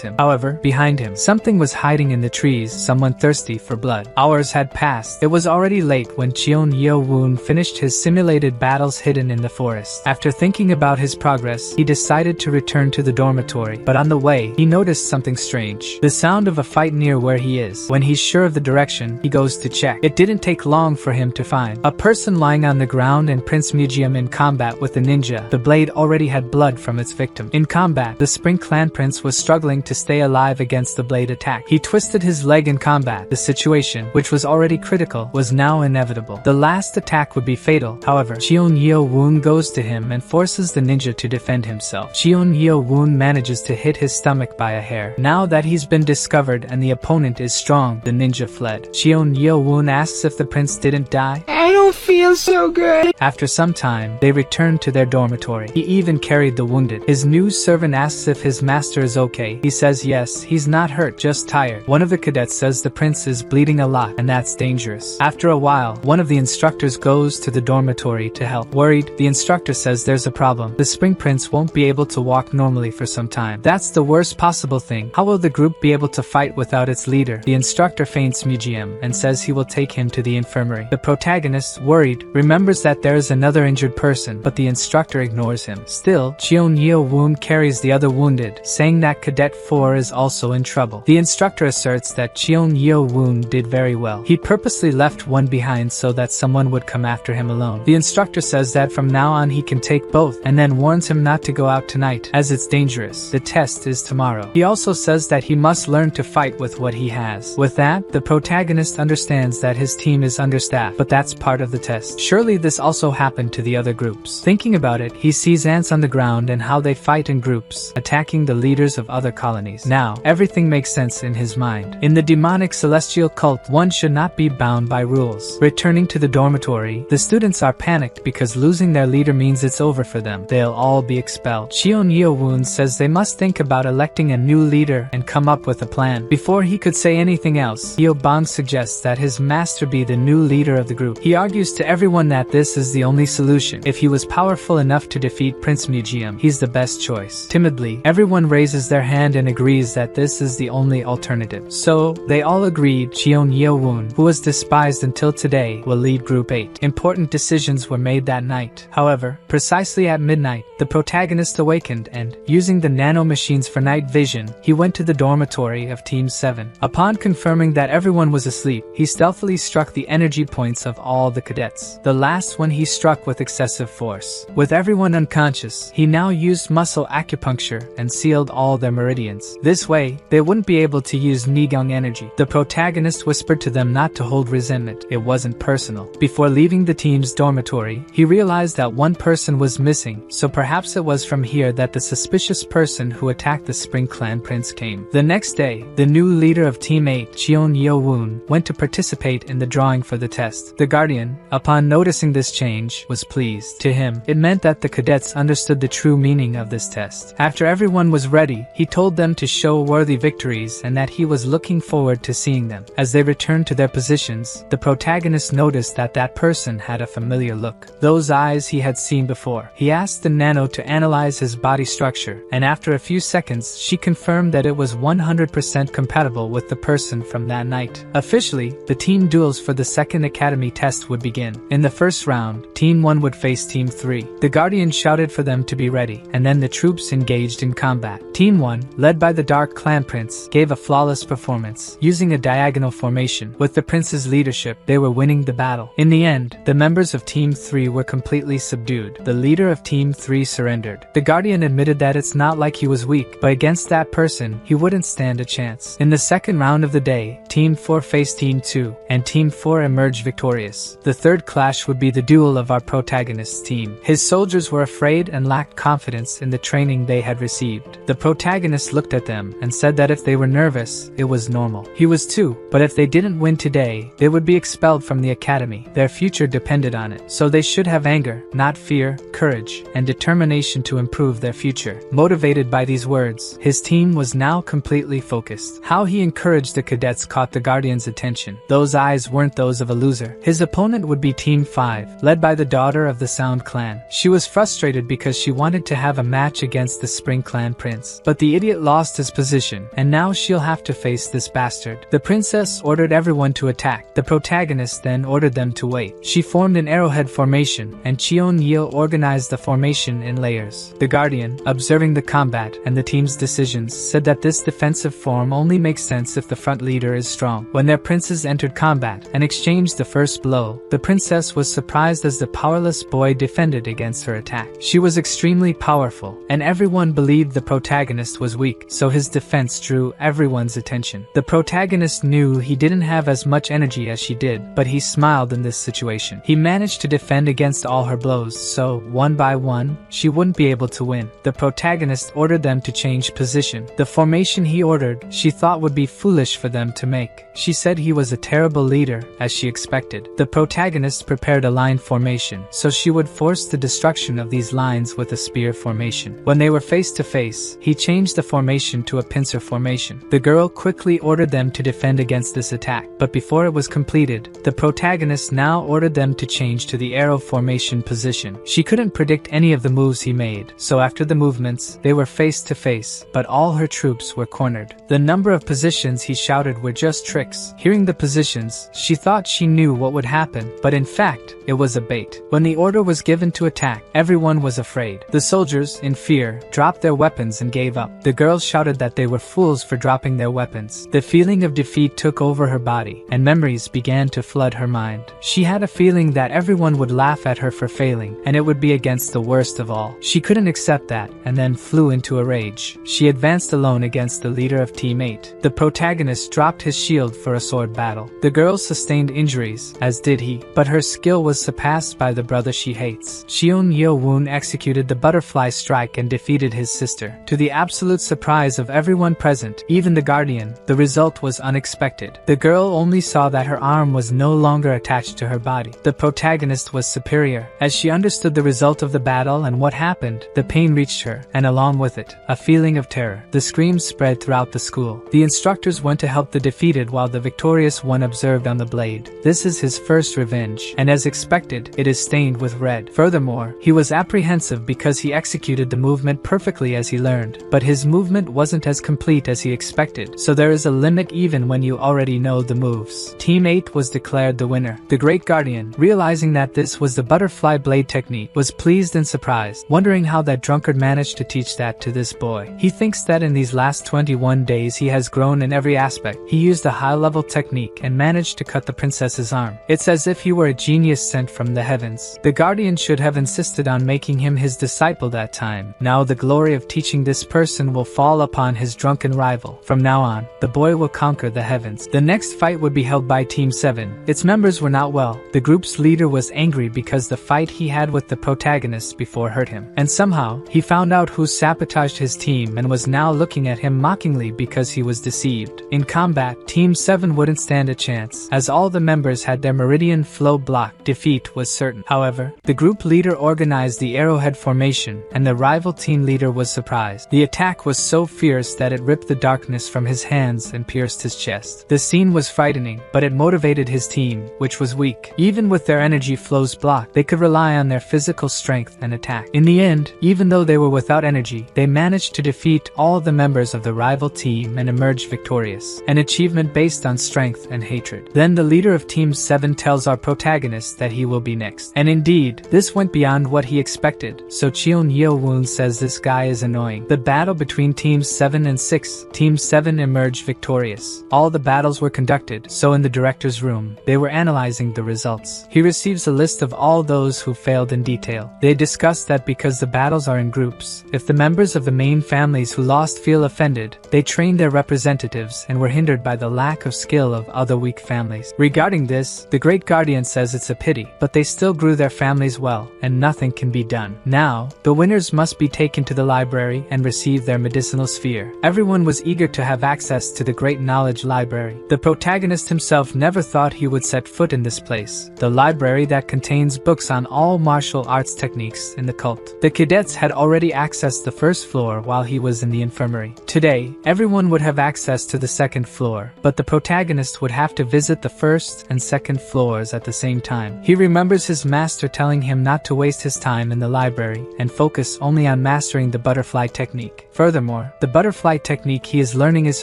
him. However, behind him, something was hiding in the trees, someone thirsty for blood. Hours had passed. It was already late when Cheon Yeo Woon finished his simulated battles hidden in the forest. After thinking about his progress, he decided to return to the dormitory, but on the way, he noticed something strange. The sound of a fight near where he is. When he's sure of the direction, he goes to check. It didn't take long for him to find a person lying on the ground and Prince Museum in combat with the ninja. The blade already had blood from its victim. In combat, the Spring Clan Prince was struggling to stay alive against the blade attack. He twisted his leg in combat. The situation, which was already critical, was now inevitable. The last attack would be fatal. However, Cheon Yeo Woon goes to him and forces the ninja to defend himself. Cheon Yeo Woon manages to hit his stomach by a hair. Now that he's been discovered and the opponent is strong, the ninja fled. Cheon Yeo Woon asks if the prince didn't die. I don't feel so good. After some time, they returned to their dormitory. He even carried the wounded. His new servant asks if his master is okay. He says yes, he's not hurt, just tired. One of the cadets says the prince is bleeding a lot, and that's dangerous. After a while, one of the instructors goes to the dormitory to help. Worried, the instructor says there's a problem. The Spring Prince won't be able to walk normally for some time. That's the worst possible thing. How will the group be able to fight without its leader? The instructor faints Museum and says he will take him to the infirmary. The protagonist, worried, remembers that there is another injured person, but the instructor ignores him. Still, Cheon Yeo Woon carries the other wounded, saying that Cadet 4 is also in trouble. The instructor asserts that Cheon Yeo Woon did very well. He purposely left one behind so that someone would come after him alone. The instructor says that from now on he can take both, and then warns him not to go out tonight, as it's dangerous. The test is tomorrow. He also says that he must learn to fight with what he has. With that, the protagonist understands that his team is understaffed, but that's part of the test. Surely this also happened to the other groups. Thinking about it, he sees ants on the ground and how they fight in groups, attacking the leaders of other colonies. Now, everything makes sense in his mind. In the demonic celestial cult, one should not be bound by rules. Returning to the dormitory, the students are panicked because losing their leader means it's over for them. They'll all be expelled. Cheon Yeo Woon says they must think about electing a new leader and come up with a plan. Before he could say anything else, Yeo Bang suggests that his master be the new leader of the group. He argues to everyone that this is the only solution. If he was powerful enough to defeat Prince Museum, he's the best choice. Timidly, everyone raises their hand and agrees that this is the only alternative. So, they all agreed Cheon Yeo Woon, who was despised until today, will lead Group 8. Important decisions were made that night. However, precisely at midnight, the protagonist awakened and, using the nano machines for night vision, he went to the dormitory of Team 7. Upon confirming that everyone was asleep, he stealthily struck the energy points of all the cadets. The last one he struck with excessive force. With everyone unconscious, he now used muscle acupuncture and sealed all their meridians. This way, they wouldn't be able to use Nigong energy. The protagonist whispered to them not to hold resentment. It wasn't personal. Before leaving the team's dormitory, he realized that one person was missing, so perhaps it was from here that the suspicious person who attacked the Spring Clan Prince came. The next day, the new leader of Team 8, Cheon Yeo Woon, went to participate in the drawing for the test. The Guardian, upon noticing this change, was pleased. To him, it meant that the cadets understood the true meaning of this test. After everyone was ready, he told them to show worthy victories and that he was looking forward to seeing them. As they returned to their positions, the protagonist noticed that that person had a familiar look. Those eyes he had seen before. He asked the Nano to analyze his body structure, and after a few seconds, she confirmed that it was 100% compatible with the person from that night. Officially, the team duels for the second academy test would begin. In the first round, Team 1 would face Team 3. The Guardian shouted for them to be ready, and then the troops engaged in combat. Team 1, led by the Dark Clan Prince, gave a flawless performance, using a diagonal formation. With the prince's leadership, they were winning the battle. In the end, the members of Team 3 were completely subdued. The leader of Team 3 surrendered. The Guardian admitted that it's not like he was weak, but against that person, he wouldn't stand a chance. In the second round of the day, Team 4 faced Team 2, and Team 4 emerged victorious. The third clash would be the duel of our protagonist's team. His soldiers were afraid and lacked confidence in the training they had received. The protagonist looked at them and said that if they were nervous, it was normal. He was too, but if they didn't win today, they would be expelled from the academy. Their future depended on it. So they should have anger, not fear, courage, and determination to improve their future. Motivated by these words, his team was now completely focused. How he encouraged the cadets caught the Guardian's attention. Those eyes weren't those of a loser. His opponent would be Team 5, led by the daughter of the Sound Clan. She was frustrated because she wanted to have a match against the Spring Clan Prince. But the idiot lost his position, and now she'll have to face this bastard. The princess ordered everyone to attack. The protagonist then ordered them to wait. She formed an arrowhead formation, and Cheon Yeo organized the formation in layers. The Guardian, observing the combat and the team's decisions, said that this defensive form only makes sense if the front leader is strong. When their princes entered combat and exchanged the first blow, the princess was surprised as the powerless boy defended against her attack. She was extremely powerful, and everyone believed the protagonist was weak, so his defense drew everyone's attention. The protagonist knew he didn't have as much energy as she did, but he smiled in this situation. He managed to defend against all her blows, so, one by one, she wouldn't be able to win. The protagonist ordered them to change position. The formation he ordered, she thought would be foolish for them to make. She said he was a terrible leader, as she expected. The protagonist prepared a line formation, so she would force the destruction of these lines with a spear formation. When they were face to face, he changed the formation to a pincer formation. The girl quickly ordered them to defend against this attack, but before it was completed, the protagonist now ordered them to change to the arrow formation position. She couldn't predict any of the moves he made, so after the movements, they were face to face, but all her troops were cornered. The number of positions he shouted were just tricks. Hearing the positions, she thought she knew what would happen, but in fact, it was a bait. When the order was given to attack, everyone was afraid. The soldiers, in fear, dropped their weapons and gave up. The girls shouted that they were fools for dropping their weapons. The feeling of defeat took over her body, and memories began to flood her mind. She had a feeling that everyone would laugh at her for failing, and it would be against the worst of all. She couldn't accept that, and then flew into a rage. She advanced alone against the leader of Team 8. The protagonist dropped his shield for a sword battle. The girl sustained injuries, as did he, but her skill was surpassed by the brother she hates. Cheon Yeo Woon executed the butterfly strike and defeated his sister. To the absolute surprise of everyone present, even the Guardian, the result was unexpected. The girl only saw that her arm was no longer attached to her body. The protagonist was superior. As she understood the result of the battle and what happened, the pain reached her, and along with it, a feeling of terror. The screams spread throughout the school. The instructors went to help the defeated while the victorious one observed on the blade. This is his first revenge, and as expected, it is stained with red. Furthermore, he was apprehensive because he executed the movement perfectly as he learned, but his movement wasn't as complete as he expected, so there is a limit even when you already know the moves. Team 8 was declared the winner. The Great Guardian, realizing that this was the butterfly blade technique, was pleased and surprised, wondering how that drunkard managed to teach that to this boy. He thinks that in these last 21 days he has grown in every aspect. He used a high-level technique and managed to cut the princess's arm. It's as if if he were a genius sent from the heavens. The guardian should have insisted on making him his disciple that time. Now the glory of teaching this person will fall upon his drunken rival. From now on, the boy will conquer the heavens. The next fight would be held by Team 7. Its members were not well. The group's leader was angry because the fight he had with the protagonist before hurt him. And somehow, he found out who sabotaged his team and was now looking at him mockingly because he was deceived. In combat, Team 7 wouldn't stand a chance, as all the members had their meridian flow blocked. Defeat was certain. However, the group leader organized the arrowhead formation, and the rival team leader was surprised. The attack was so fierce that it ripped the darkness from his hands and pierced his chest. The scene was frightening, but it motivated his team, which was weak. Even with their energy flows blocked, they could rely on their physical strength and attack. In the end, even though they were without energy, they managed to defeat all the members of the rival team and emerge victorious. An achievement based on strength and hatred. Then the leader of Team 7 tells our protagonist that he will be next. And indeed, this went beyond what he expected, so Cheon Yeo Woon says this guy is annoying. The battle between Teams 7 and 6, Team 7 emerged victorious. All the battles were conducted, so in the director's room, they were analyzing the results. He receives a list of all those who failed in detail. They discuss that because the battles are in groups, if the members of the main families who lost feel offended, they train their representatives and were hindered by the lack of skill of other weak families. Regarding this, the Great Guardian says it's a pity, but they still grew their families well, and nothing can be done. Now, the winners must be taken to the library and receive their medicinal sphere. Everyone was eager to have access to the great knowledge library. The protagonist himself never thought he would set foot in this place, the library that contains books on all martial arts techniques in the cult. The cadets had already accessed the first floor while he was in the infirmary. Today, everyone would have access to the second floor, but the protagonist would have to visit the first and second floors at the same time. He remembers his master telling him not to waste his time in the library and focus only on mastering the butterfly technique. Furthermore, the butterfly technique he is learning is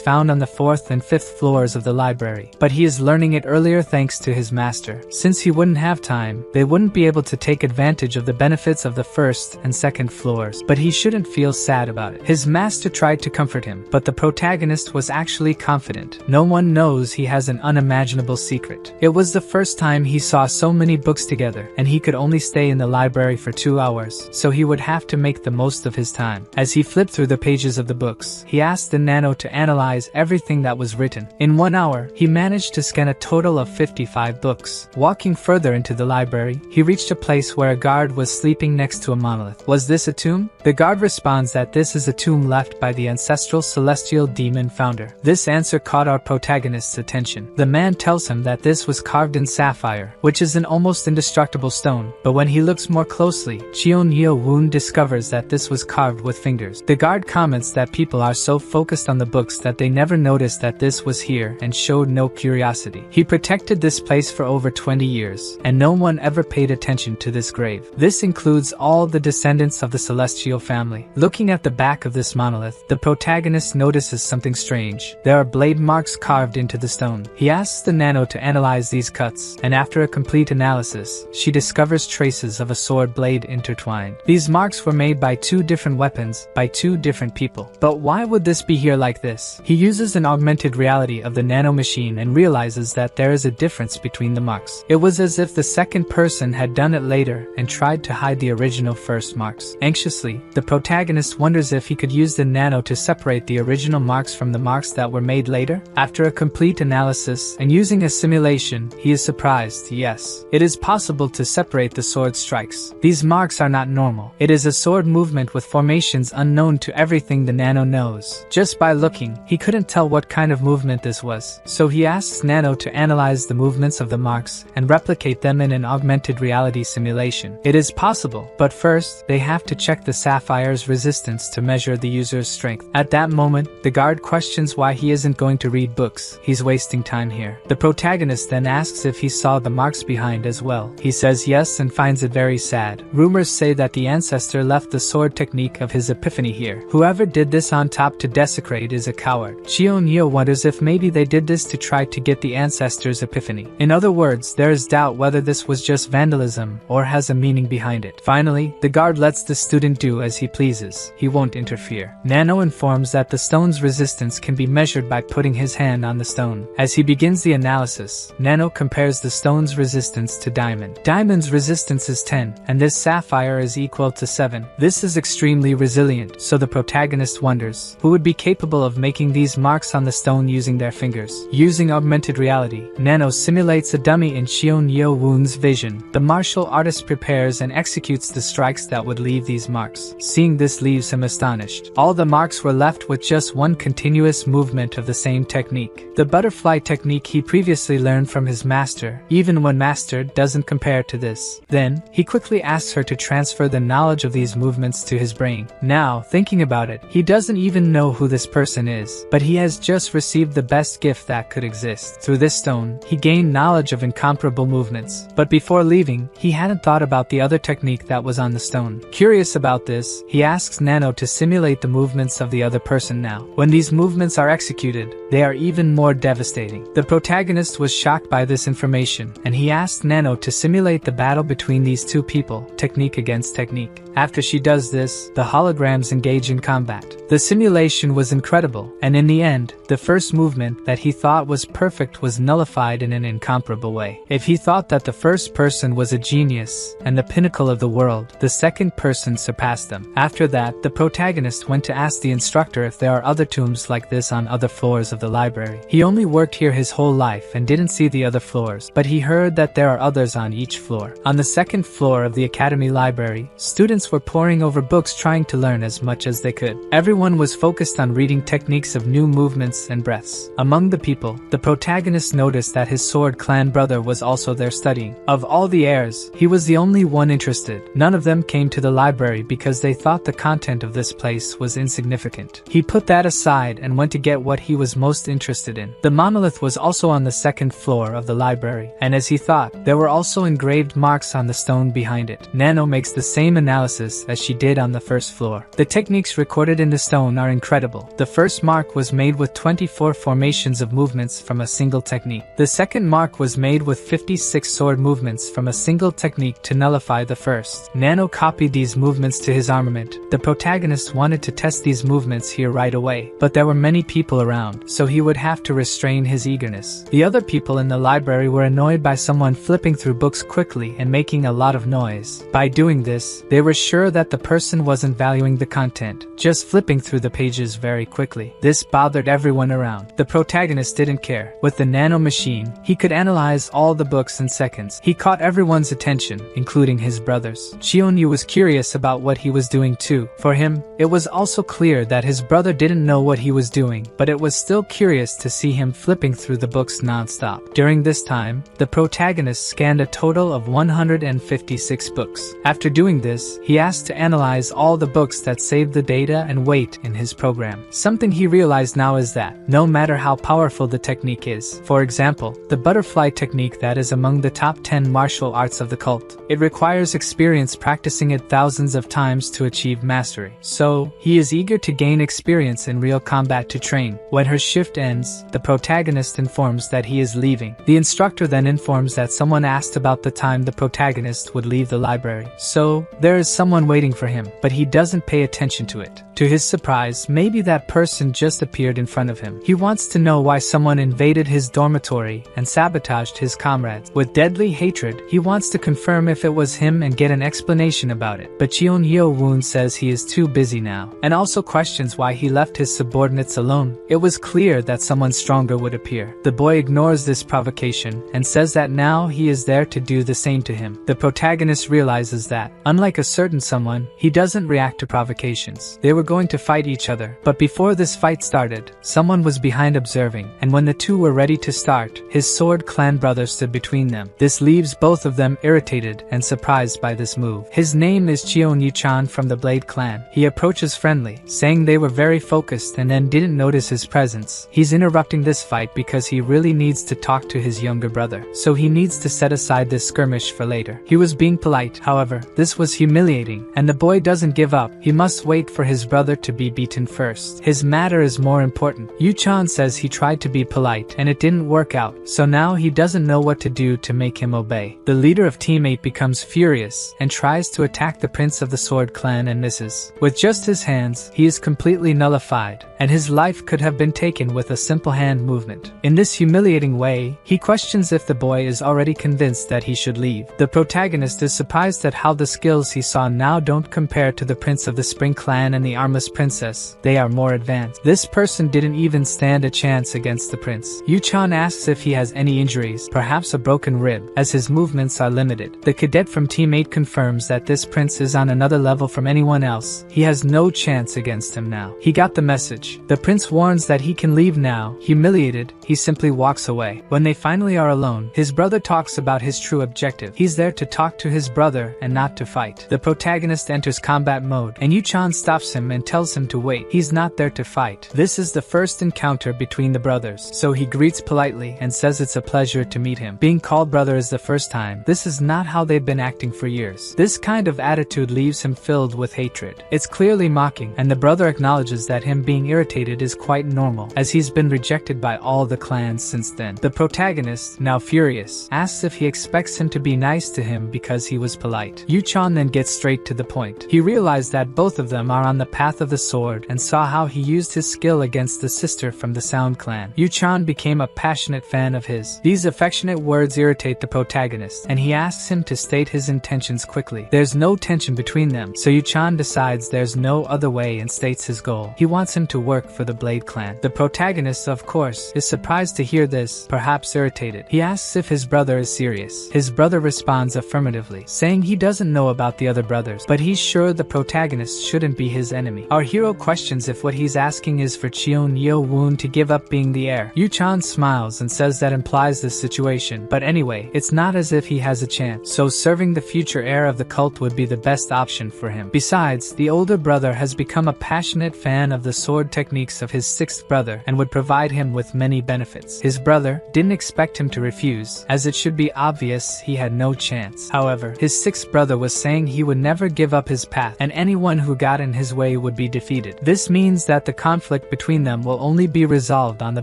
found on the 4th and 5th floors of the library, but he is learning it earlier thanks to his master. Since he wouldn't have time, they wouldn't be able to take advantage of the benefits of the 1st and 2nd floors, but he shouldn't feel sad about it. His master tried to comfort him, but the protagonist was actually confident. No one knows he has an unimaginable secret. It was the first time he saw so many books together, and he could only stay in the library for 2 hours, so he would have to make the most of his time. As he flipped through the pages of the books, he asked the Nano to analyze everything that was written. In 1 hour, he managed to scan a total of 55 books. Walking further into the library, he reached a place where a guard was sleeping next to a monolith. Was this a tomb? The guard responds that this is a tomb left by the ancestral celestial demon founder. This answer caught our protagonist's attention. The man tells him that this was carved in sapphire, which is an almost indestructible stone, but when he looks more closely, Cheon Yeo Woon discovers that this was carved with fingers. The guard comments that people are so focused on the books that they never noticed that this was here and showed no curiosity. He protected this place for over 20 years, and no one ever paid attention to this grave. This includes all the descendants of the celestial family. Looking at the back of this monolith, the protagonist notices something strange. There are blade marks carved into the stone. He asks the Nano to analyze these cuts, and after a complete analysis, she discovers traces of a sword blade intertwined. These marks were made by 2 different weapons, by 2 different people. But why would this be here like this? He uses an augmented reality of the Nano machine and realizes that there is a difference between the marks. It was as if the second person had done it later and tried to hide the original first marks. Anxiously, the protagonist wonders if he could use the Nano to separate the original marks from the marks that were made later. After a complete analysis and using a simulation, he is surprised. Yes, it is possible to separate the sword strikes. These marks are not normal. It is a sword movement with formations unknown to everything the Nano knows. Just by looking, he couldn't tell what kind of movement this was, so he asks Nano to analyze the movements of the marks and replicate them in an augmented reality simulation. It is possible, but first, they have to check the sapphire's resistance to measure the user's strength. At that moment, the guard questions why he isn't going to read books. He's wasting time here. The protagonist then asks if he saw the marks behind as well. He says yes and finds it very sad. Rumors say that the ancestor left the sword technique of his epiphany here. Whoever did this on top to desecrate is a coward. Cheon Yeo wonders if maybe they did this to try to get the ancestors' epiphany. In other words, there is doubt whether this was just vandalism or has a meaning behind it. Finally, the guard lets the student do as he pleases. He won't interfere. Nano informs that the stone's resistance can be measured by putting his hand on the stone. As he begins the analysis, Nano compares the stone's resistance to diamond. Diamond's resistance is 10, and this sapphire is equal to 7. This is extremely resilient, so the protagonist wonders who would be capable of making these marks on the stone using their fingers. Using augmented reality, Nano simulates a dummy in Cheon Yeo Woon's vision. The martial artist prepares and executes the strikes that would leave these marks. Seeing this leaves him astonished. All the marks were left with just one continuous movement of the same technique. The butterfly technique he previously learned from his master, even when mastered, doesn't compare to this. Then, he quickly asks her to transfer the knowledge of these movements to his brain. Now, thinking about it, he doesn't even know who this person is, but he has just received the best gift that could exist. Through this stone, he gained knowledge of incomparable movements. But before leaving, he hadn't thought about the other technique that was on the stone. Curious about this, he asks Nano to simulate the movements of the other person now. When these movements are executed, they are even more devastating. The protagonist was shocked by this information, and he asked Nano to simulate the battle between these two people, technique against technique. After she does this, the holograms engage in combat. The simulation was incredible, and in the end, the first movement that he thought was perfect was nullified in an incomparable way. If he thought that the first person was a genius and the pinnacle of the world, the second person surpassed them. After that, the protagonist went to ask the instructor if there are other tombs like this on other floors of the library. He only worked here his whole life and didn't see the other floors, but he heard that there are others on each floor. On the second floor of the academy library, students were poring over books trying to learn as much as they could. Everyone was focused on reading techniques of new movements and breaths. Among the people, the protagonist noticed that his sword clan brother was also there studying. Of all the heirs, he was the only one interested. None of them came to the library because they thought the content of this place was insignificant. He put that aside and went to get what he was most interested in. The monolith was also on the second floor of the library, and as he thought, there were also engraved marks on the stone behind it. Nano makes the same analysis as she did on the first floor. The techniques recorded in the stone are incredible. The first mark was made with 24 formations of movements from a single technique. The second mark was made with 56 sword movements from a single technique to nullify the first. Nano copied these movements to his armament. The protagonist wanted to test these movements here right away, but there were many people around, so he would have to restrain his eagerness. The other people in the library were annoyed by someone flipping through books quickly and making a lot of noise. By doing this, they were sure that the person wasn't valuing the content, just flipping through the pages very quickly. This bothered everyone around. The protagonist didn't care. With the nano machine, he could analyze all the books in seconds. He caught everyone's attention, including his brothers. Cheon Yeo was curious about what he was doing too. For him, it was also clear that his brother didn't know what he was doing, but it was still curious to see him flipping through the books non-stop. During this time, the protagonist scanned a total of 156 books. After doing this, he asked to analyze all the books that saved the data and weight in his program. Something he realized now is that, no matter how powerful the technique is, for example, the butterfly technique that is among the top 10 martial arts of the cult, it requires experience practicing it thousands of times to achieve mastery. So, he is eager to gain experience in real combat to train. When her shift ends, the protagonist informs that he is leaving. The instructor then informs that someone asked about the time the protagonist would leave the library. So, there is someone waiting for him, but he doesn't pay attention to it. To his surprise, maybe that person just appeared in front of him. He wants to know why someone invaded his dormitory and sabotaged his comrades. With deadly hatred, he wants to confirm if it was him and get an explanation about it. But Cheon Yeo Woon says he is too busy now, and also questions why he left his subordinates alone. It was clear that someone stronger would appear. The boy ignores this provocation and says that now he is there to do the same to him. The protagonist realizes that, unlike a certain someone, he doesn't react to provocations. They were going to fight each other, but before this fight started, someone was behind observing, and when the two were ready to start, his sword clan brother stood between them. This leaves both of them irritated and surprised by this move. His name is Cheon Yeo from the Blade clan. He approaches friendly, saying they were very focused and then didn't notice his presence. He's interrupting this fight because he really needs to talk to his younger brother, so he needs to set aside this skirmish for later. He was being polite, however, this was humiliating, and the boy doesn't give up. He must wait for his his brother to be beaten first. His matter is more important. Yu-chan says he tried to be polite and it didn't work out, so now he doesn't know what to do to make him obey. The leader of Team 8 becomes furious and tries to attack the prince of the Sword Clan and misses. With just his hands, he is completely nullified, and his life could have been taken with a simple hand movement. In this humiliating way, he questions if the boy is already convinced that he should leave. The protagonist is surprised at how the skills he saw now don't compare to the prince of the Spring Clan and the armless princess. They are more advanced. This person didn't even stand a chance against the prince. Yu-chan asks if he has any injuries, perhaps a broken rib, as his movements are limited. The cadet from Team 8 confirms that this prince is on another level from anyone else. He has no chance against him now. He got the message. The prince warns that he can leave now. Humiliated, he simply walks away. When they finally are alone, his brother talks about his true objective. He's there to talk to his brother and not to fight. The protagonist enters combat mode, and Yu-chan stops him and tells him to wait. He's not there to fight. This is the first encounter between the brothers, so he greets politely and says it's a pleasure to meet him. Being called brother is the first time. This is not how they've been acting for years. This kind of attitude leaves him filled with hatred. It's clearly mocking, and the brother acknowledges that him being irritated is quite normal, as he's been rejected by all the clans since then. The protagonist, now furious, asks if he expects him to be nice to him because he was polite. Yu-chan then gets straight to the point. He realized that both of them are on the path of the sword and saw how he used his skill against the sister from the Sound Clan. Yu-chan became a passionate fan of his. These affectionate words irritate the protagonist, and he asks him to state his intentions quickly. There's no tension between them, so Yu-chan decides there's no other way and states his goal. He wants him to work for the Blade Clan. The protagonist, of course, is surprised to hear this, perhaps irritated. He asks if his brother is serious. His brother responds affirmatively, saying he doesn't know about the other brothers, but he's sure the protagonist shouldn't be his enemy. Our hero questions if what he's asking is for Cheon Yeo Woon to give up being the heir. Yu-chan smiles and says that implies this situation, but anyway, it's not as if he has a chance, so serving the future heir of the cult would be the best option for him. Besides, the older brother has become a passionate fan of the sword techniques of his sixth brother and would provide him with many benefits. His brother didn't expect him to refuse, as it should be obvious he had no chance. However, his sixth brother was saying he would never give up his path, and anyone who got in his way would be defeated. This means that the conflict between them will only be resolved on the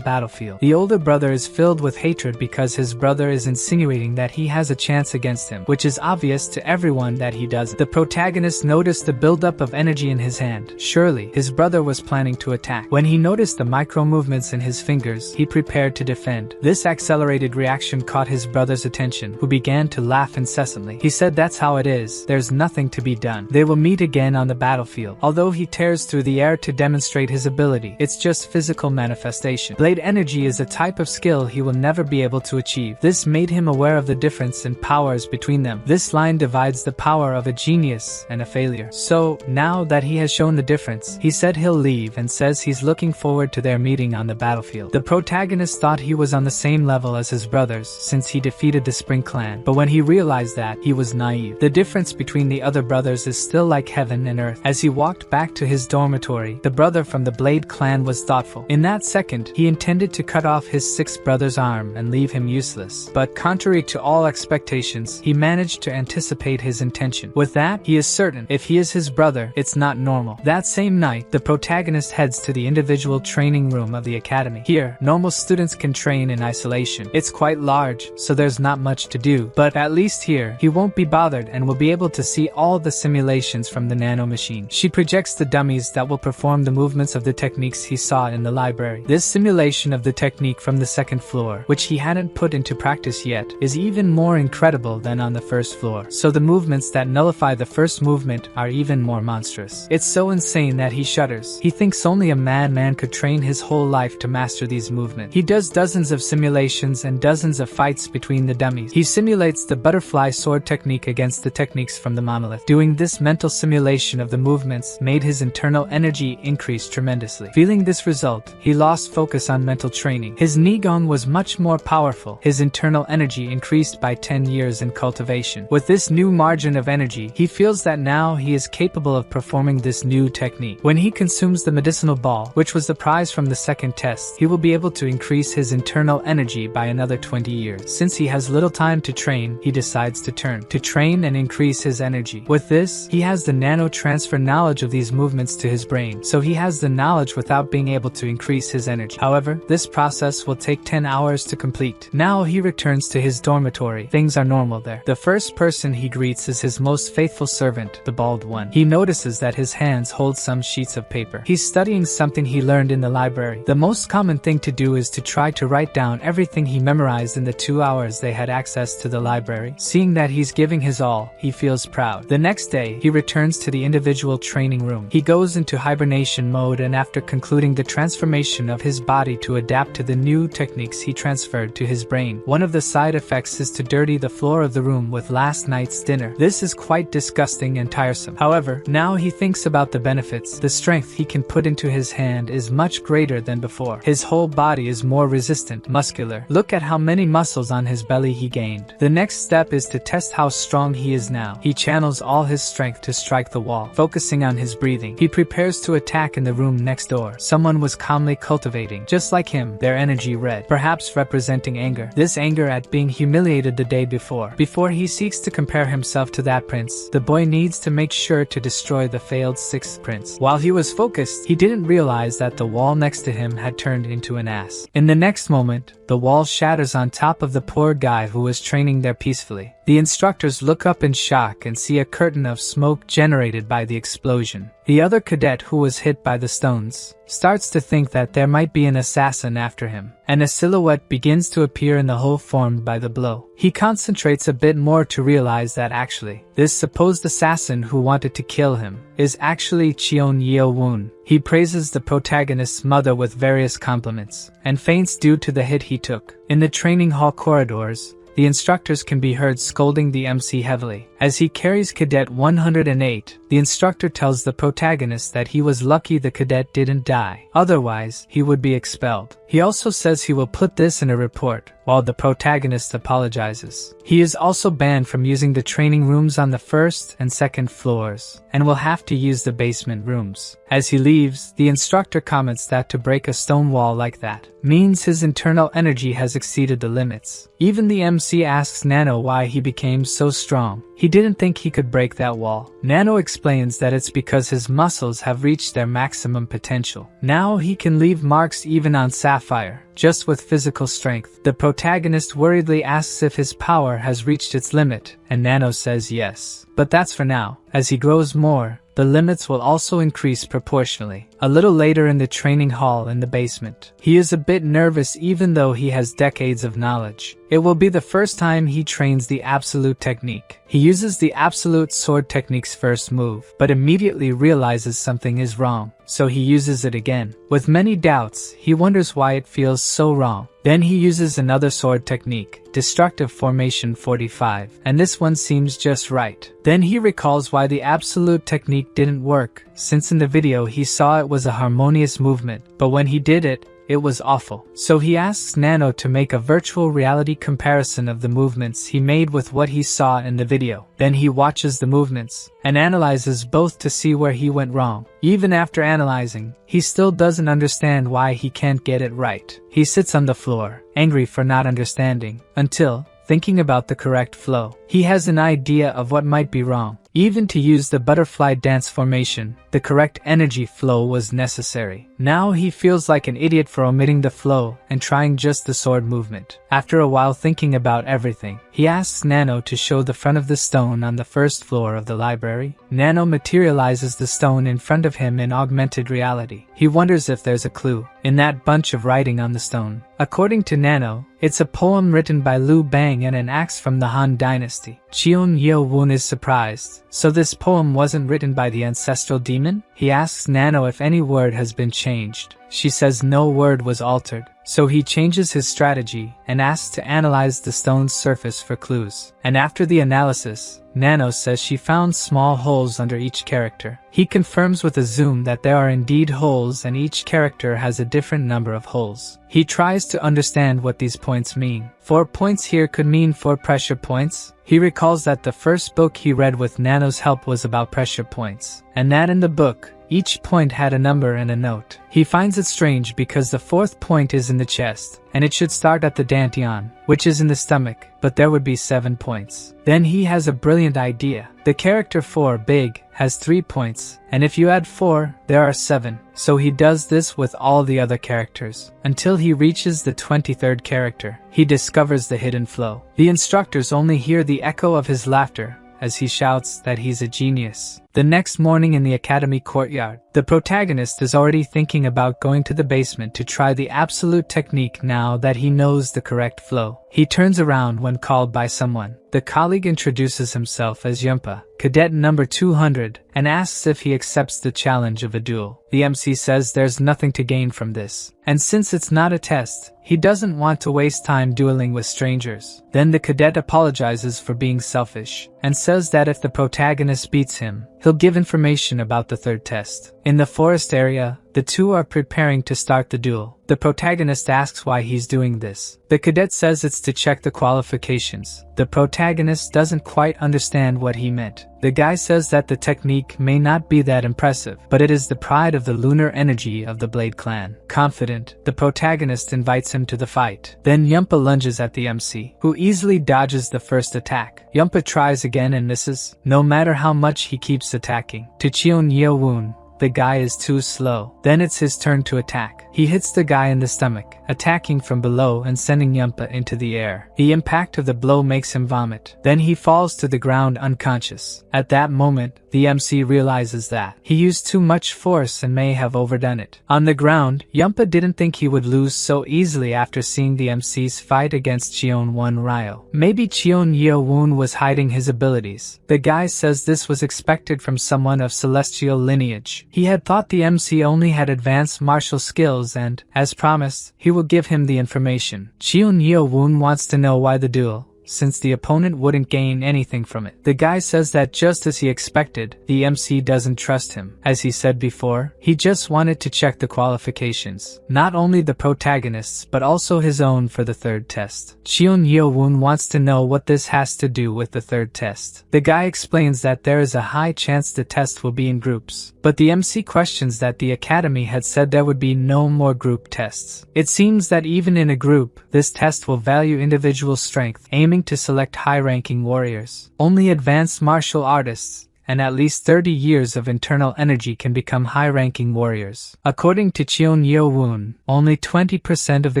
battlefield. The older brother is filled with hatred because his brother is insinuating that he has a chance against him, which is obvious to everyone that he doesn't. The protagonist noticed the buildup of energy in his hand. Surely, his brother was planning to attack. When he noticed the micro movements in his fingers, he prepared to defend. This accelerated reaction caught his brother's attention, who began to laugh incessantly. He said that's how it is. There's nothing to be done. They will meet again on the battlefield. Although he tears through the air to demonstrate his ability, it's just physical manifestation. Blade energy is a type of skill he will never be able to achieve. This made him aware of the difference in powers between them. This line divides the power of a genius and a failure. So, now that he has shown the difference, he said he'll leave and says he's looking forward to their meeting on the battlefield. The protagonist thought he was on the same level as his brothers since he defeated the Spring Clan, but when he realized that, he was naive. The difference between the other brothers is still like heaven and earth. As he walked back to his dormitory, the brother from the Blade Clan was thoughtful. In that second, he intended to cut off his sixth brother's arm and leave him useless. But contrary to all expectations, he managed to anticipate his intention. With that, he is certain if he is his brother, it's not normal. That same night, the protagonist heads to the individual training room of the academy. Here, normal students can train in isolation. It's quite large, so there's not much to do, but at least here, he won't be bothered and will be able to see all the simulations from the Nano machine. She projects the dummies that will perform the movements of the techniques he saw in the library. This simulation of the technique from the second floor, which he hadn't put into practice yet, is even more incredible than on the first floor. So the movements that nullify the first movement are even more monstrous. It's so insane that he shudders. He thinks only a madman could train his whole life to master these movements. He does dozens of simulations and dozens of fights between the dummies. He simulates the butterfly sword technique against the techniques from the monolith. Doing this mental simulation of the movements made his internal energy increase tremendously. Feeling this result, he lost focus on mental training. His Nigong was much more powerful. His internal energy increased by 10 years in cultivation. With this new margin of energy, he feels that now he is capable of performing this new technique. When he consumes the medicinal ball, which was the prize from the second test, he will be able to increase his internal energy by another 20 years. Since he has little time to train, he decides to train and increase his energy. With this, he has the nano transfer knowledge of these these movements to his brain, so he has the knowledge without being able to increase his energy. However, this process will take 10 hours to complete. Now he returns to his dormitory. Things are normal there. The first person he greets is his most faithful servant, the bald one. He notices that his hands hold some sheets of paper. He's studying something he learned in the library. The most common thing to do is to try to write down everything he memorized in the 2 hours they had access to the library. Seeing that he's giving his all, he feels proud. The next day, he returns to the individual training room. He goes into hibernation mode, and after concluding the transformation of his body to adapt to the new techniques he transferred to his brain, one of the side effects is to dirty the floor of the room with last night's dinner. This is quite disgusting and tiresome. However, now he thinks about the benefits. The strength he can put into his hand is much greater than before. His whole body is more resistant, muscular. Look at how many muscles on his belly he gained. The next step is to test how strong he is now. He channels all his strength to strike the wall, focusing on his breathing. He prepares to attack in the room next door. Someone was calmly cultivating, just like him, their energy red, perhaps representing anger. This anger at being humiliated the day before. Before he seeks to compare himself to that prince, the boy needs to make sure to destroy the failed 6th prince. While he was focused, he didn't realize that the wall next to him had turned into an ass. In the next moment, the wall shatters on top of the poor guy who was training there peacefully. The instructors look up in shock and see a curtain of smoke generated by the explosion. The other cadet who was hit by the stones starts to think that there might be an assassin after him, and a silhouette begins to appear in the hole formed by the blow. He concentrates a bit more to realize that actually, this supposed assassin who wanted to kill him is actually Cheon Yeo Woon. He praises the protagonist's mother with various compliments, and faints due to the hit he took. In the training hall corridors, the instructors can be heard scolding the MC heavily. As he carries Cadet 108, the instructor tells the protagonist that he was lucky the cadet didn't die. Otherwise, he would be expelled. He also says he will put this in a report, while the protagonist apologizes. He is also banned from using the training rooms on the 1st and 2nd floors, and will have to use the basement rooms. As he leaves, the instructor comments that to break a stone wall like that means his internal energy has exceeded the limits. Even the MC asks Nano why he became so strong. He didn't think he could break that wall. Nano explains that it's because his muscles have reached their maximum potential. Now he can leave marks even on Sapphire, just with physical strength. The protagonist worriedly asks if his power has reached its limit, and Nano says yes. But that's for now. As he grows more, the limits will also increase proportionally. A little later in the training hall in the basement, he is a bit nervous even though he has decades of knowledge. It will be the first time he trains the absolute technique. He uses the absolute sword technique's first move, but immediately realizes something is wrong, so he uses it again. With many doubts, he wonders why it feels so wrong. Then he uses another sword technique, Destructive Formation 45, and this one seems just right. Then he recalls why the absolute technique didn't work, since in the video he saw it was a harmonious movement, but when he did it, it was awful. So he asks Nano to make a virtual reality comparison of the movements he made with what he saw in the video. Then he watches the movements and analyzes both to see where he went wrong. Even after analyzing, he still doesn't understand why he can't get it right. He sits on the floor, angry for not understanding, until, thinking about the correct flow, he has an idea of what might be wrong. Even to use the butterfly dance formation, the correct energy flow was necessary. Now he feels like an idiot for omitting the flow and trying just the sword movement. After a while thinking about everything, he asks Nano to show the front of the stone on the 1st floor of the library. Nano materializes the stone in front of him in augmented reality. He wonders if there's a clue in that bunch of writing on the stone. According to Nano, it's a poem written by Liu Bang and an axe from the Han Dynasty. Cheon Yeo Woon is surprised. So this poem wasn't written by the ancestral demon? He asks Nano if any word has been changed. She says no word was altered. So he changes his strategy and asks to analyze the stone's surface for clues. And after the analysis, Nano says she found small holes under each character. He confirms with a zoom that there are indeed holes and each character has a different number of holes. He tries to understand what these points mean. 4 points here could mean 4 pressure points. He recalls that the first book he read with Nano's help was about pressure points, and that in the book, each point had a number and a note. He finds it strange because the 4th point is in the chest, and it should start at the dantian, which is in the stomach, but there would be 7 points. Then he has a brilliant idea. The character 4, Big, has 3 points, and if you add 4, there are 7. So he does this with all the other characters, until he reaches the 23rd character. He discovers the hidden flow. The instructors only hear the echo of his laughter as he shouts that he's a genius. The next morning in the academy courtyard, the protagonist is already thinking about going to the basement to try the absolute technique now that he knows the correct flow. He turns around when called by someone. The colleague introduces himself as Yumpa, cadet number 200, and asks if he accepts the challenge of a duel. The MC says there's nothing to gain from this, and since it's not a test, he doesn't want to waste time dueling with strangers. Then the cadet apologizes for being selfish, and says that if the protagonist beats him, he'll give information about the third test. In the forest area, the two are preparing to start the duel. The protagonist asks why he's doing this. The cadet says it's to check the qualifications. The protagonist doesn't quite understand what he meant. The guy says that the technique may not be that impressive, but it is the pride of the lunar energy of the Blade clan. Confident, the protagonist invites him to the fight. Then Yumpa lunges at the MC, who easily dodges the first attack. Yumpa tries again and misses, no matter how much he keeps attacking. To Cheon Yeo Woon, the guy is too slow. Then it's his turn to attack. He hits the guy in the stomach, attacking from below and sending Yumpa into the air. The impact of the blow makes him vomit. Then he falls to the ground unconscious. At that moment, the MC realizes that he used too much force and may have overdone it. On the ground, Yumpa didn't think he would lose so easily after seeing the MC's fight against Cheon Woon Ryo. Maybe Cheon Yeo Woon was hiding his abilities. The guy says this was expected from someone of celestial lineage. He had thought the MC only had advanced martial skills and, as promised, he will give him the information. Cheon Yeo Woon wants to know why the duel, since the opponent wouldn't gain anything from it. The guy says that just as he expected, the MC doesn't trust him. As he said before, he just wanted to check the qualifications. Not only the protagonist's, but also his own for the third test. Cheon Yeo Woon wants to know what this has to do with the third test. The guy explains that there is a high chance the test will be in groups, but the MC questions that the academy had said there would be no more group tests. It seems that even in a group, this test will value individual strength, aiming to select high-ranking warriors. Only advanced martial artists and at least 30 years of internal energy can become high-ranking warriors. According to Cheon Yeo Woon, only 20% of the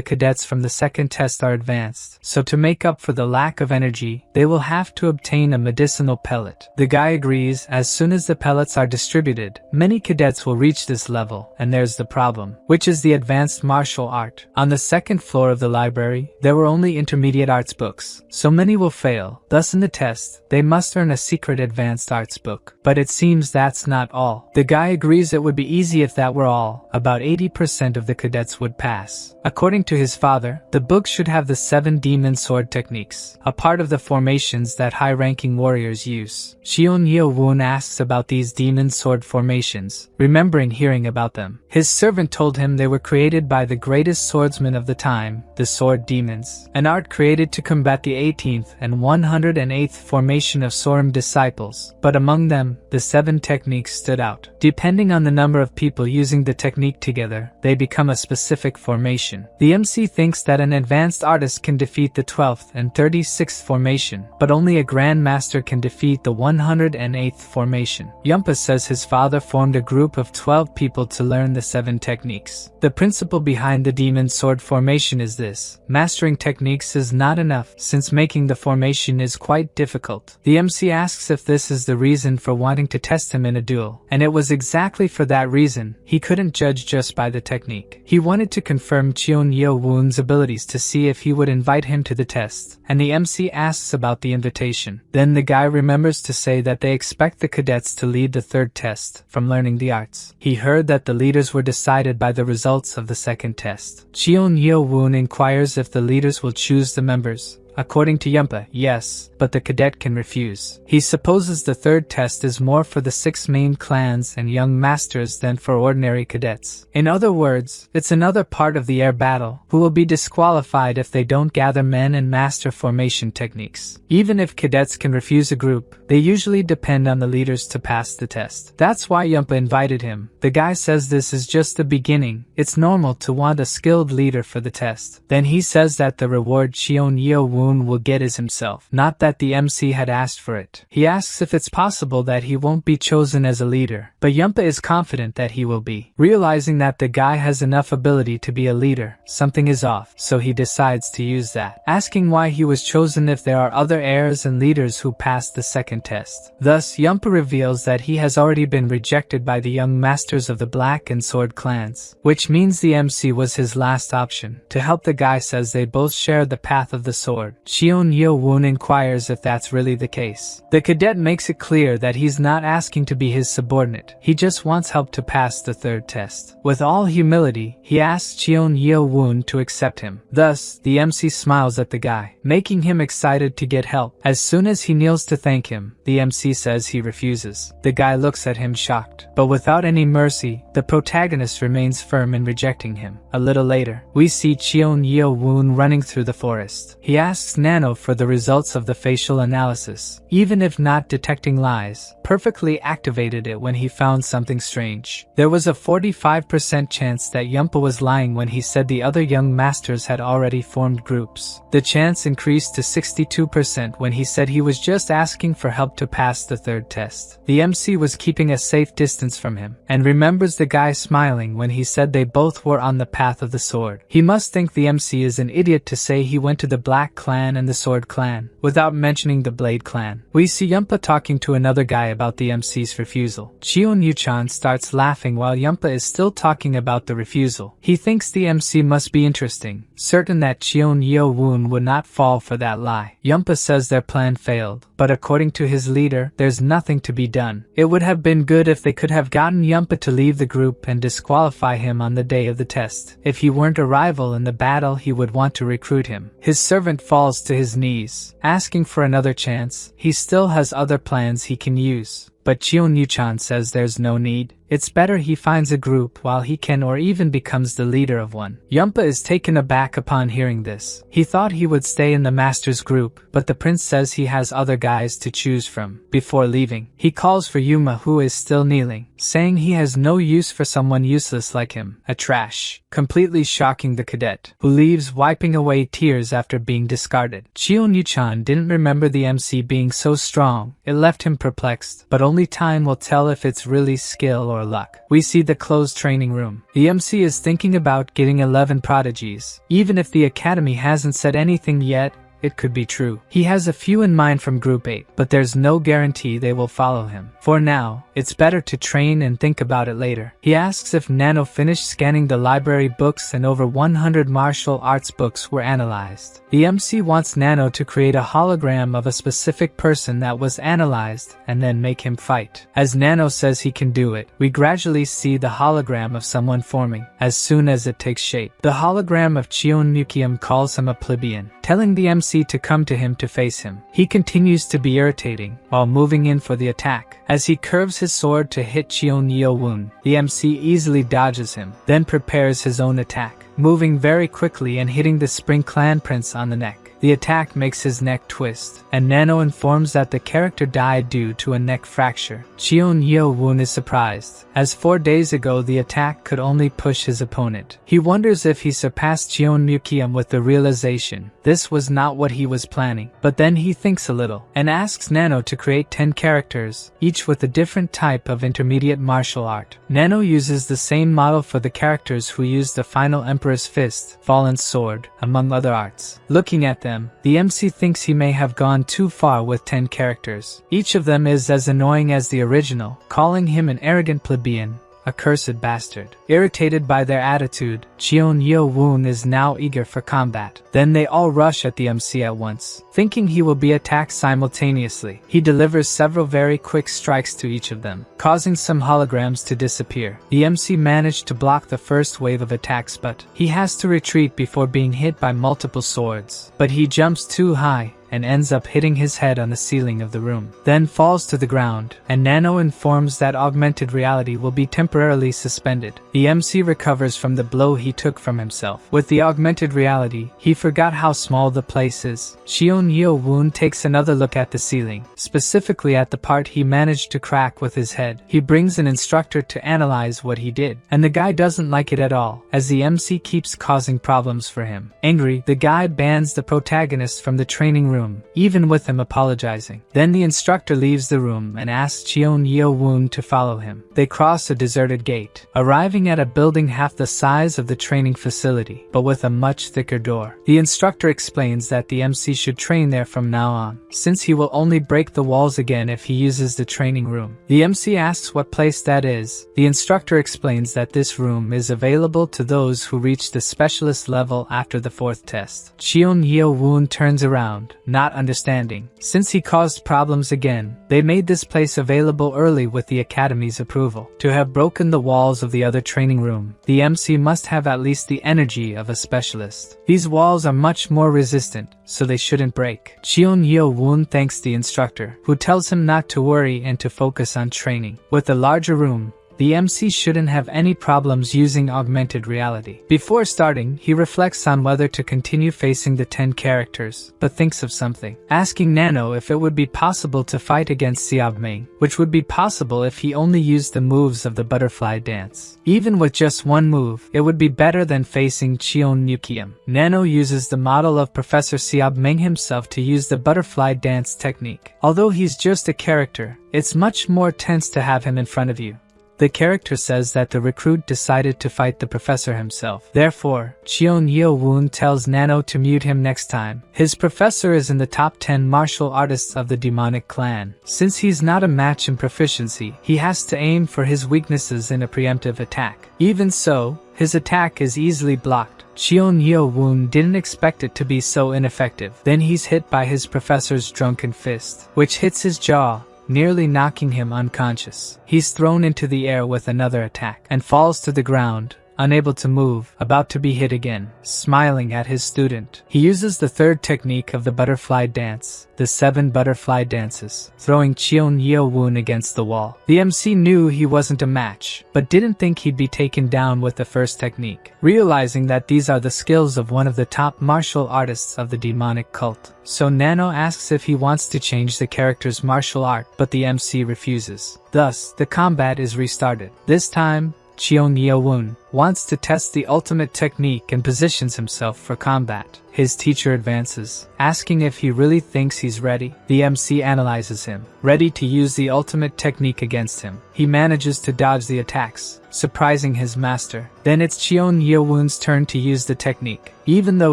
cadets from the second test are advanced, so to make up for the lack of energy, they will have to obtain a medicinal pellet. The guy agrees. As soon as the pellets are distributed, many cadets will reach this level, and there's the problem, which is the advanced martial art. On the second floor of the library, there were only intermediate arts books, so many will fail. Thus in the test, they must earn a secret advanced arts book. But it seems that's not all. The guy agrees it would be easy if that were all. About 80% of the cadets would pass. According to his father, the book should have the 7 demon sword techniques, a part of the formations that high-ranking warriors use. Cheon Yeo Woon asks about these demon sword formations, remembering hearing about them. His servant told him they were created by the greatest swordsmen of the time, the sword demons, an art created to combat the 18th and 108th formation of Sorim disciples, but among them, the 7 techniques stood out. Depending on the number of people using the technique together, they become a specific formation. The MC thinks that an advanced artist can defeat the 12th and 36th formation, but only a grandmaster can defeat the 108th formation. Yumpa says his father formed a group of 12 people to learn the 7 techniques. The principle behind the demon sword formation is this: mastering techniques is not enough, since making the formation is quite difficult. The MC asks if this is the reason for wanting to test him in a duel, and it was exactly for that reason. He couldn't judge just by the technique. He wanted to confirm Cheon Yeo Woon's abilities to see if he would invite him to the test, and the MC asks about the invitation. Then the guy remembers to say that they expect the cadets to lead the third test from learning the arts. He heard that the leaders were decided by the results of the second test. Cheon Yeo Woon inquires if the leaders will choose the members. According to Yumpa, yes, but the cadet can refuse. He supposes the third test is more for the 6 main clans and young masters than for ordinary cadets. In other words, it's another part of the air battle, who will be disqualified if they don't gather men and master formation techniques. Even if cadets can refuse a group, they usually depend on the leaders to pass the test. That's why Yumpa invited him. The guy says this is just the beginning. It's normal to want a skilled leader for the test. Then he says that the reward Cheon Yeo Woon Woon will get is himself, not that the MC had asked for it. He asks if it's possible that he won't be chosen as a leader, but Yunpa is confident that he will be. Realizing that the guy has enough ability to be a leader, something is off, so he decides to use that, asking why he was chosen if there are other heirs and leaders who passed the second test. Thus, Yunpa reveals that he has already been rejected by the young masters of the Black and Sword clans, which means the MC was his last option. To help, the guy says they both share the path of the sword. Cheon Yeo Woon inquires if that's really the case. The cadet makes it clear that he's not asking to be his subordinate, he just wants help to pass the third test. With all humility, he asks Cheon Yeo Woon to accept him. Thus, the MC smiles at the guy, making him excited to get help. As soon as he kneels to thank him, the MC says he refuses. The guy looks at him shocked, but without any mercy, the protagonist remains firm in rejecting him. A little later, we see Cheon Yeo Woon running through the forest. He asks Nano for the results of the facial analysis. Even if not detecting lies, perfectly activated it when he found something strange. There was a 45% chance that Yunpa was lying when he said the other young masters had already formed groups. The chance increased to 62% when he said he was just asking for help to pass the third test. The MC was keeping a safe distance from him, and remembers the guy smiling when he said they both were on the path of the sword. He must think the MC is an idiot to say he went to the Black clan and the Sword clan, without mentioning the Blade clan. We see Yunpa talking to another guy about the MC's refusal. Cheon Yeo starts laughing while Yunpa is still talking about the refusal. He thinks the MC must be interesting, certain that Cheon Yeo Woon would not fall for that lie. Yunpa says their plan failed, but according to his leader, there's nothing to be done. It would have been good if they could have gotten Yunpa to leave the group and disqualify him on the day of the test. If he weren't a rival in the battle, he would want to recruit him. His servant falls to his knees, asking for another chance. He still has other plans he can use, but Cheon Yeo says there's no need. It's better he finds a group while he can, or even becomes the leader of one. Yunpa is taken aback upon hearing this. He thought he would stay in the master's group, but the prince says he has other guys to choose from. Before leaving, he calls for Yuma, who is still kneeling, saying he has no use for someone useless like him, a trash, completely shocking the cadet, who leaves wiping away tears after being discarded. Cheon Yeo didn't remember the MC being so strong. It left him perplexed, but only time will tell if it's really skill or luck. We see the closed training room. The MC is thinking about getting 11 prodigies. Even if the academy hasn't said anything yet, it could be true. He has a few in mind from Group 8, but there's no guarantee they will follow him. For now, it's better to train and think about it later. He asks if Nano finished scanning the library books and over 100 martial arts books were analyzed. The MC wants Nano to create a hologram of a specific person that was analyzed and then make him fight. As Nano says he can do it, we gradually see the hologram of someone forming. As soon as it takes shape, the hologram of Cheon Yeo calls him a plebeian, telling the MC to come to him to face him. He continues to be irritating while moving in for the attack. As he curves his sword to hit Cheon Yeo Woon, the MC easily dodges him, then prepares his own attack, moving very quickly and hitting the Spring Clan Prince on the neck. The attack makes his neck twist, and Nano informs that the character died due to a neck fracture. Cheon Yeo Woon is surprised, as 4 days ago the attack could only push his opponent. He wonders if he surpassed Cheon Yeo with the realization this was not what he was planning. But then he thinks a little, and asks Nano to create 10 characters, each with a different type of intermediate martial art. Nano uses the same model for the characters who use the final Emperor's Fist, Fallen Sword, among other arts. Looking at them, the MC thinks he may have gone too far with 10 characters. Each of them is as annoying as the original, calling him an arrogant plebeian, a cursed bastard. Irritated by their attitude, Cheon Yeo Woon is now eager for combat. Then they all rush at the MC at once, thinking he will be attacked simultaneously. He delivers several very quick strikes to each of them, causing some holograms to disappear. The MC managed to block the first wave of attacks, but he has to retreat before being hit by multiple swords. But he jumps too high and ends up hitting his head on the ceiling of the room, then falls to the ground, and Nano informs that augmented reality will be temporarily suspended. The MC recovers from the blow he took from himself. With the augmented reality, he forgot how small the place is. Cheon Yeo Woon takes another look at the ceiling, specifically at the part he managed to crack with his head. He brings an instructor to analyze what he did, and the guy doesn't like it at all, as the MC keeps causing problems for him. Angry, the guy bans the protagonist from the training room, even with him apologizing. Then the instructor leaves the room and asks Cheon Yeo Woon to follow him. They cross a deserted gate, arriving at a building half the size of the training facility, but with a much thicker door. The instructor explains that the MC should train there from now on, since he will only break the walls again if he uses the training room. The MC asks what place that is. The instructor explains that this room is available to those who reach the specialist level after the 4th test. Cheon Yeo Woon turns around, not understanding. Since he caused problems again, they made this place available early with the Academy's approval. To have broken the walls of the other training room, the MC must have at least the energy of a specialist. These walls are much more resistant, so they shouldn't break. Cheon Yeo Woon thanks the instructor, who tells him not to worry and to focus on training. With a larger room, the MC shouldn't have any problems using augmented reality. Before starting, he reflects on whether to continue facing the 10 characters, but thinks of something, asking Nano if it would be possible to fight against Siabming, which would be possible if he only used the moves of the butterfly dance. Even with just one move, it would be better than facing Cheon Yukiam. Nano uses the model of Professor Siabming himself to use the butterfly dance technique. Although he's just a character, it's much more tense to have him in front of you. The character says that the recruit decided to fight the professor himself. Therefore, Cheon Yeo Woon tells Nano to mute him next time. His professor is in the top 10 martial artists of the demonic clan. Since he's not a match in proficiency, he has to aim for his weaknesses in a preemptive attack. Even so, his attack is easily blocked. Cheon Yeo Woon didn't expect it to be so ineffective. Then he's hit by his professor's drunken fist, which hits his jaw, nearly knocking him unconscious. He's thrown into the air with another attack, and falls to the ground, unable to move, about to be hit again, smiling at his student. He uses the 3rd technique of the butterfly dance, the 7 butterfly dances, throwing Cheon Yeo Woon against the wall. The MC knew he wasn't a match, but didn't think he'd be taken down with the 1st technique, realizing that these are the skills of one of the top martial artists of the demonic cult. So Nano asks if he wants to change the character's martial art, but the MC refuses. Thus, the combat is restarted. This time, Cheon Yeo Woon wants to test the ultimate technique and positions himself for combat. His teacher advances, asking if he really thinks he's ready. The MC analyzes him, ready to use the ultimate technique against him. He manages to dodge the attacks, surprising his master. Then it's Cheon Yeo Woon's turn to use the technique. Even though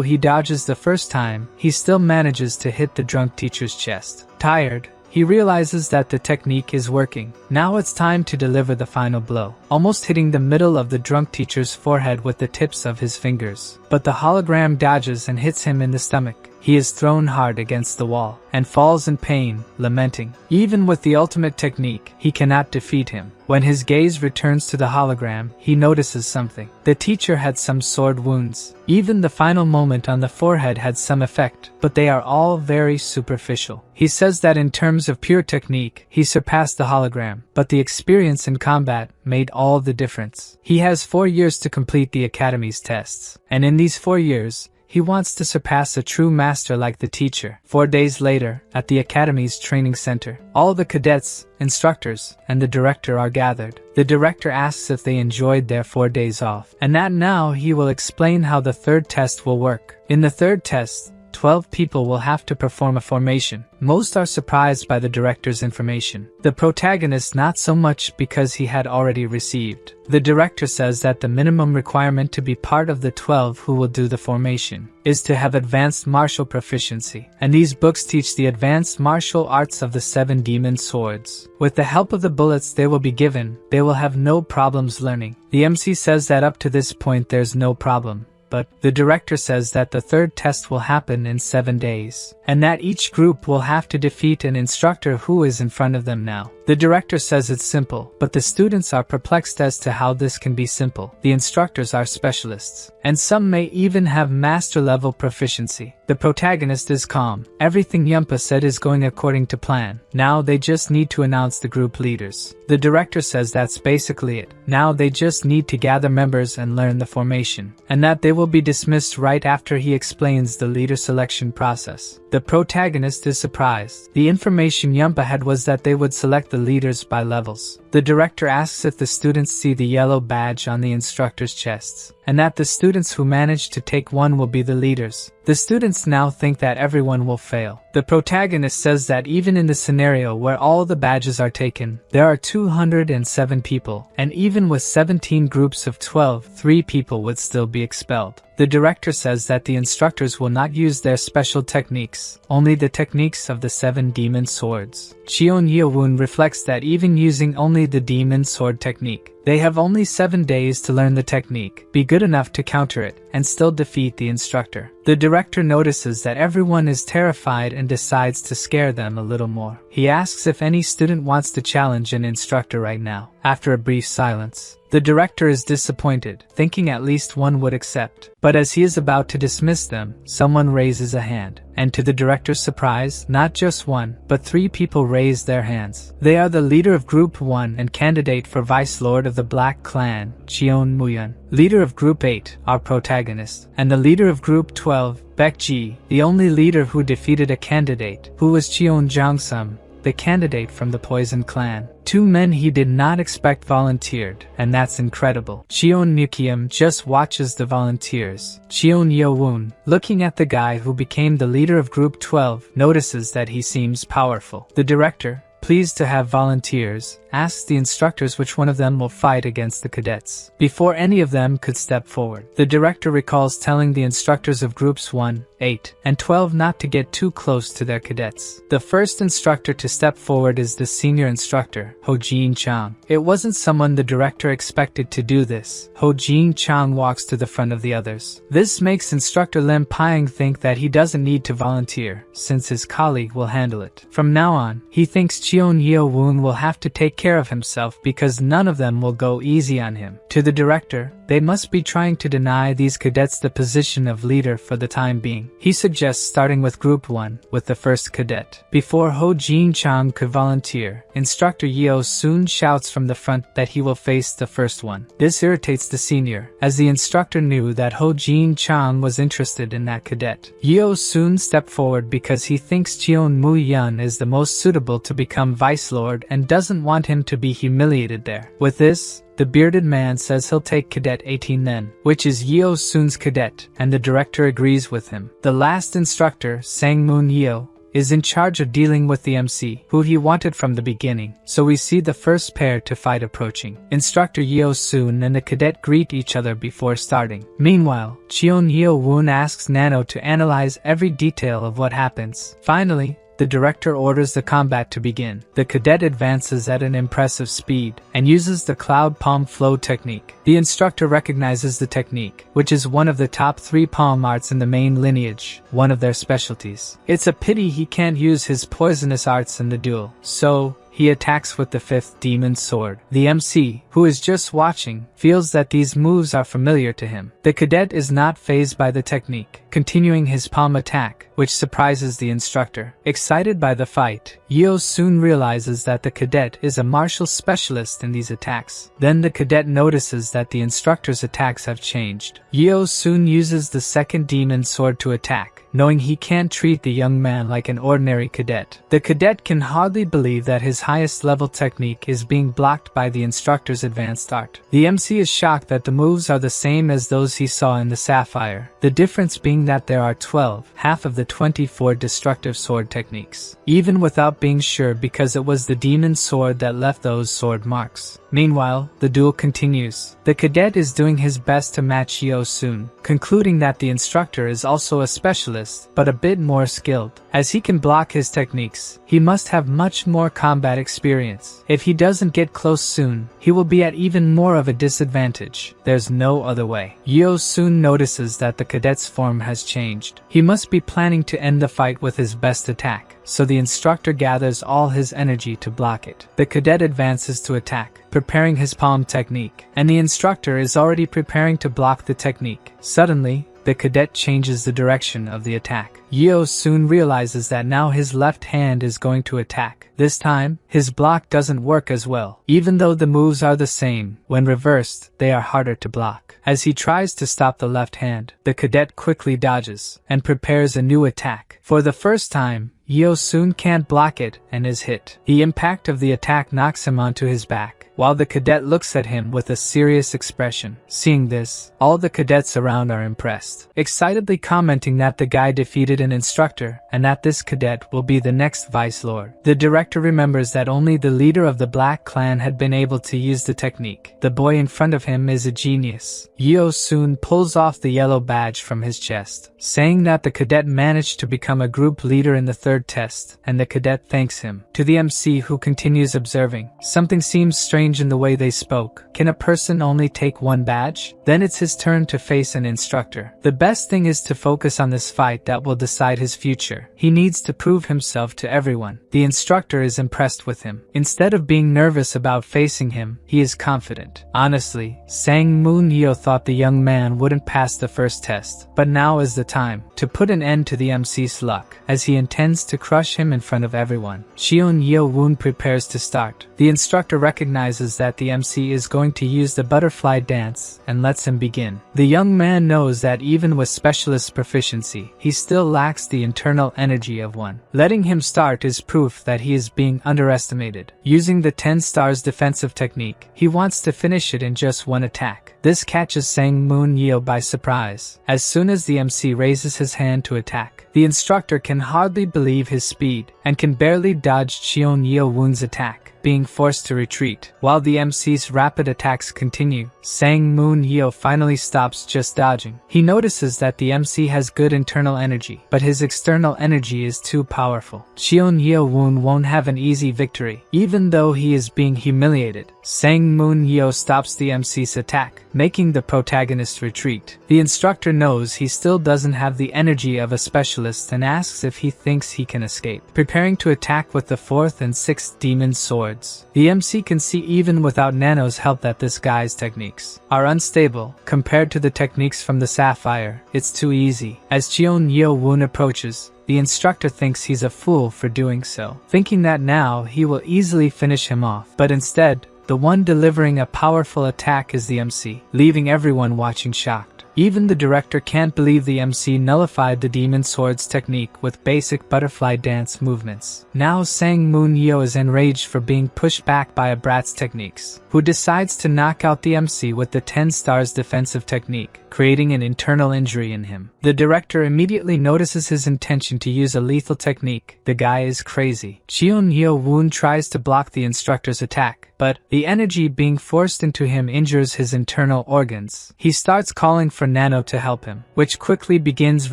he dodges the first time, he still manages to hit the drunk teacher's chest. Tired, he realizes that the technique is working. Now it's time to deliver the final blow, almost hitting the middle of the drunk teacher's forehead with the tips of his fingers. But the hologram dodges and hits him in the stomach. He is thrown hard against the wall, and falls in pain, lamenting. Even with the ultimate technique, he cannot defeat him. When his gaze returns to the hologram, he notices something. The teacher had some sword wounds. Even the final moment on the forehead had some effect, but they are all very superficial. He says that in terms of pure technique, he surpassed the hologram, but the experience in combat made all the difference. He has 4 years to complete the Academy's tests, and in these 4 years, he wants to surpass a true master like the teacher. 4 days later, at the Academy's training center, all the cadets, instructors, and the director are gathered. The director asks if they enjoyed their 4 days off, and that now he will explain how the 3rd test will work. In the 3rd test, 12 people will have to perform a formation. Most are surprised by the director's information. The protagonist not so much, because he had already received. The director says that the minimum requirement to be part of the 12 who will do the formation is to have advanced martial proficiency, and these books teach the advanced martial arts of the 7 demon swords. With the help of the bullets they will be given, they will have no problems learning. The MC says that up to this point there's no problem. But the director says that the 3rd test will happen in 7 days, and that each group will have to defeat an instructor who is in front of them now. The director says it's simple, but the students are perplexed as to how this can be simple. The instructors are specialists, and some may even have master-level proficiency. The protagonist is calm. Everything Yumpa said is going according to plan. Now they just need to announce the group leaders. The director says that's basically it. Now they just need to gather members and learn the formation, and that they will be dismissed right after he explains the leader selection process. The protagonist is surprised. The information Yumpa had was that they would select the leaders by levels. The director asks if the students see the yellow badge on the instructors' chests, and that the students who manage to take one will be the leaders. The students now think that everyone will fail. The protagonist says that even in the scenario where all the badges are taken, there are 207 people, and even with 17 groups of 12, 3 people would still be expelled. The director says that the instructors will not use their special techniques, only the techniques of the 7 demon swords. Cheon Yeo Woon reflects that even using only the demon sword technique, they have only 7 days to learn the technique, be good enough to counter it, and still defeat the instructor. The director notices that everyone is terrified and decides to scare them a little more. He asks if any student wants to challenge an instructor right now. After a brief silence, the director is disappointed, thinking at least one would accept. But as he is about to dismiss them, someone raises a hand. And to the director's surprise, not just one, but 3 people raise their hands. They are the leader of Group 1 and candidate for Vice Lord of the Black Clan, Cheon Yeo, leader of Group 8, our protagonist, and the leader of Group 12, Baekji, the only leader who defeated a candidate, who was Cheon Jangsum, the candidate from the Poison Clan. 2 men he did not expect volunteered, and that's incredible. Cheon Mukyum just watches the volunteers. Cheon Yeo Woon, looking at the guy who became the leader of Group 12, notices that he seems powerful. The director, pleased to have volunteers, asks the instructors which one of them will fight against the cadets. Before any of them could step forward, the director recalls telling the instructors of groups 1, 8, and 12 not to get too close to their cadets. The first instructor to step forward is the senior instructor, Ho Jin Chang. It wasn't someone the director expected to do this. Ho Jin Chang walks to the front of the others. This makes instructor Lim Pying think that he doesn't need to volunteer, since his colleague will handle it. From now on, he thinks Cheon Yeo Woon will have to take care of himself because none of them will go easy on him. To the director, they must be trying to deny these cadets the position of leader for the time being. He suggests starting with Group 1, with the first cadet. Before Ho Jin Chang could volunteer, Instructor Yeo soon shouts from the front that he will face the first one. This irritates the senior, as the instructor knew that Ho Jin Chang was interested in that cadet. Yeo soon stepped forward because he thinks Cheon Moo Yun is the most suitable to become Vice Lord and doesn't want him to be humiliated there. With this, the bearded man says he'll take Cadet 18 then, which is Yeo Soon's cadet, and the director agrees with him. The last instructor, Sang Moon Yeo, is in charge of dealing with the MC, who he wanted from the beginning, so we see the first pair to fight approaching. Instructor Yeo Soon and the cadet greet each other before starting. Meanwhile, Cheon Yeo Woon asks Nano to analyze every detail of what happens. Finally, the director orders the combat to begin. The cadet advances at an impressive speed and uses the cloud palm flow technique. The instructor recognizes the technique, which is one of the top 3 palm arts in the main lineage, one of their specialties. It's a pity he can't use his poisonous arts in the duel, so he attacks with the 5th demon sword. The MC, who is just watching, feels that these moves are familiar to him. The cadet is not fazed by the technique, continuing his palm attack, which surprises the instructor. Excited by the fight, Yeo soon realizes that the cadet is a martial specialist in these attacks. Then the cadet notices that the instructor's attacks have changed. Yeo soon uses the 2nd demon sword to attack, knowing he can't treat the young man like an ordinary cadet. The cadet can hardly believe that his highest level technique is being blocked by the instructor's advanced art. The MC is shocked that the moves are the same as those he saw in the Sapphire, the difference being that there are 12, half of the 24 destructive sword techniques, even without being sure because it was the demon sword that left those sword marks. Meanwhile, the duel continues. The cadet is doing his best to match Yeo Soon, concluding that the instructor is also a specialist specialist, but a bit more skilled. As he can block his techniques, he must have much more combat experience. If he doesn't get close soon, he will be at even more of a disadvantage. There's no other way. Yeo soon notices that the cadet's form has changed. He must be planning to end the fight with his best attack, so the instructor gathers all his energy to block it. The cadet advances to attack, preparing his palm technique, and the instructor is already preparing to block the technique. Suddenly, the cadet changes the direction of the attack. Yeo soon realizes that now his left hand is going to attack. This time, his block doesn't work as well. Even though the moves are the same, when reversed, they are harder to block. As he tries to stop the left hand, the cadet quickly dodges and prepares a new attack. For the first time, Yeo soon can't block it and is hit. The impact of the attack knocks him onto his back, while the cadet looks at him with a serious expression. Seeing this, all the cadets around are impressed, excitedly commenting that the guy defeated an instructor and that this cadet will be the next Vice Lord. The director remembers that only the leader of the Black Clan had been able to use the technique. The boy in front of him is a genius. Yeo soon pulls off the yellow badge from his chest, saying that the cadet managed to become a group leader in the third test, and the cadet thanks him. To the MC, who continues observing, something seems strange in the way they spoke. Can a person only take one badge? Then it's his turn to face an instructor. The best thing is to focus on this fight that will decide his future. He needs to prove himself to everyone. The instructor is impressed with him. Instead of being nervous about facing him, he is confident. Honestly, Sang Moon Yeo thought the young man wouldn't pass the first test, but now is the time to put an end to the MC's luck, as he intends to crush him in front of everyone. Cheon Yeo Woon prepares to start. The instructor recognizes that the MC is going to use the butterfly dance and lets him begin. The young man knows that even with specialist proficiency, he still lacks the internal energy of one. Letting him start is proof that he is being underestimated. Using the 10 stars defensive technique, he wants to finish it in just one attack. This catches Sang Moon Yeo by surprise. As soon as the MC raises his hand to attack, the instructor can hardly believe his speed and can barely dodge Cheon Yeo Woon's attack, being forced to retreat. While the MC's rapid attacks continue, Sang Moon Yeo finally stops just dodging. He notices that the MC has good internal energy, but his external energy is too powerful. Cheon Yeo Woon won't have an easy victory, even though he is being humiliated. Sang Moon Yeo stops the MC's attack, making the protagonist retreat. The instructor knows he still doesn't have the energy of a specialist and asks if he thinks he can escape, preparing to attack with the 4th and 6th demon swords. The MC can see even without Nano's help that this guy's techniques are unstable compared to the techniques from the Sapphire. It's too easy. As Cheon Yeo Woon approaches, the instructor thinks he's a fool for doing so, thinking that now he will easily finish him off. But instead, the one delivering a powerful attack is the MC, leaving everyone watching shocked. Even the director can't believe the MC nullified the Demon Sword's technique with basic butterfly dance movements. Now Sang Moon Yeo is enraged for being pushed back by a brat's techniques, who decides to knock out the MC with the 10 stars defensive technique, creating an internal injury in him. The director immediately notices his intention to use a lethal technique. The guy is crazy. Cheon Yeo Woon tries to block the instructor's attack, but the energy being forced into him injures his internal organs. He starts calling for Nano to help him, which quickly begins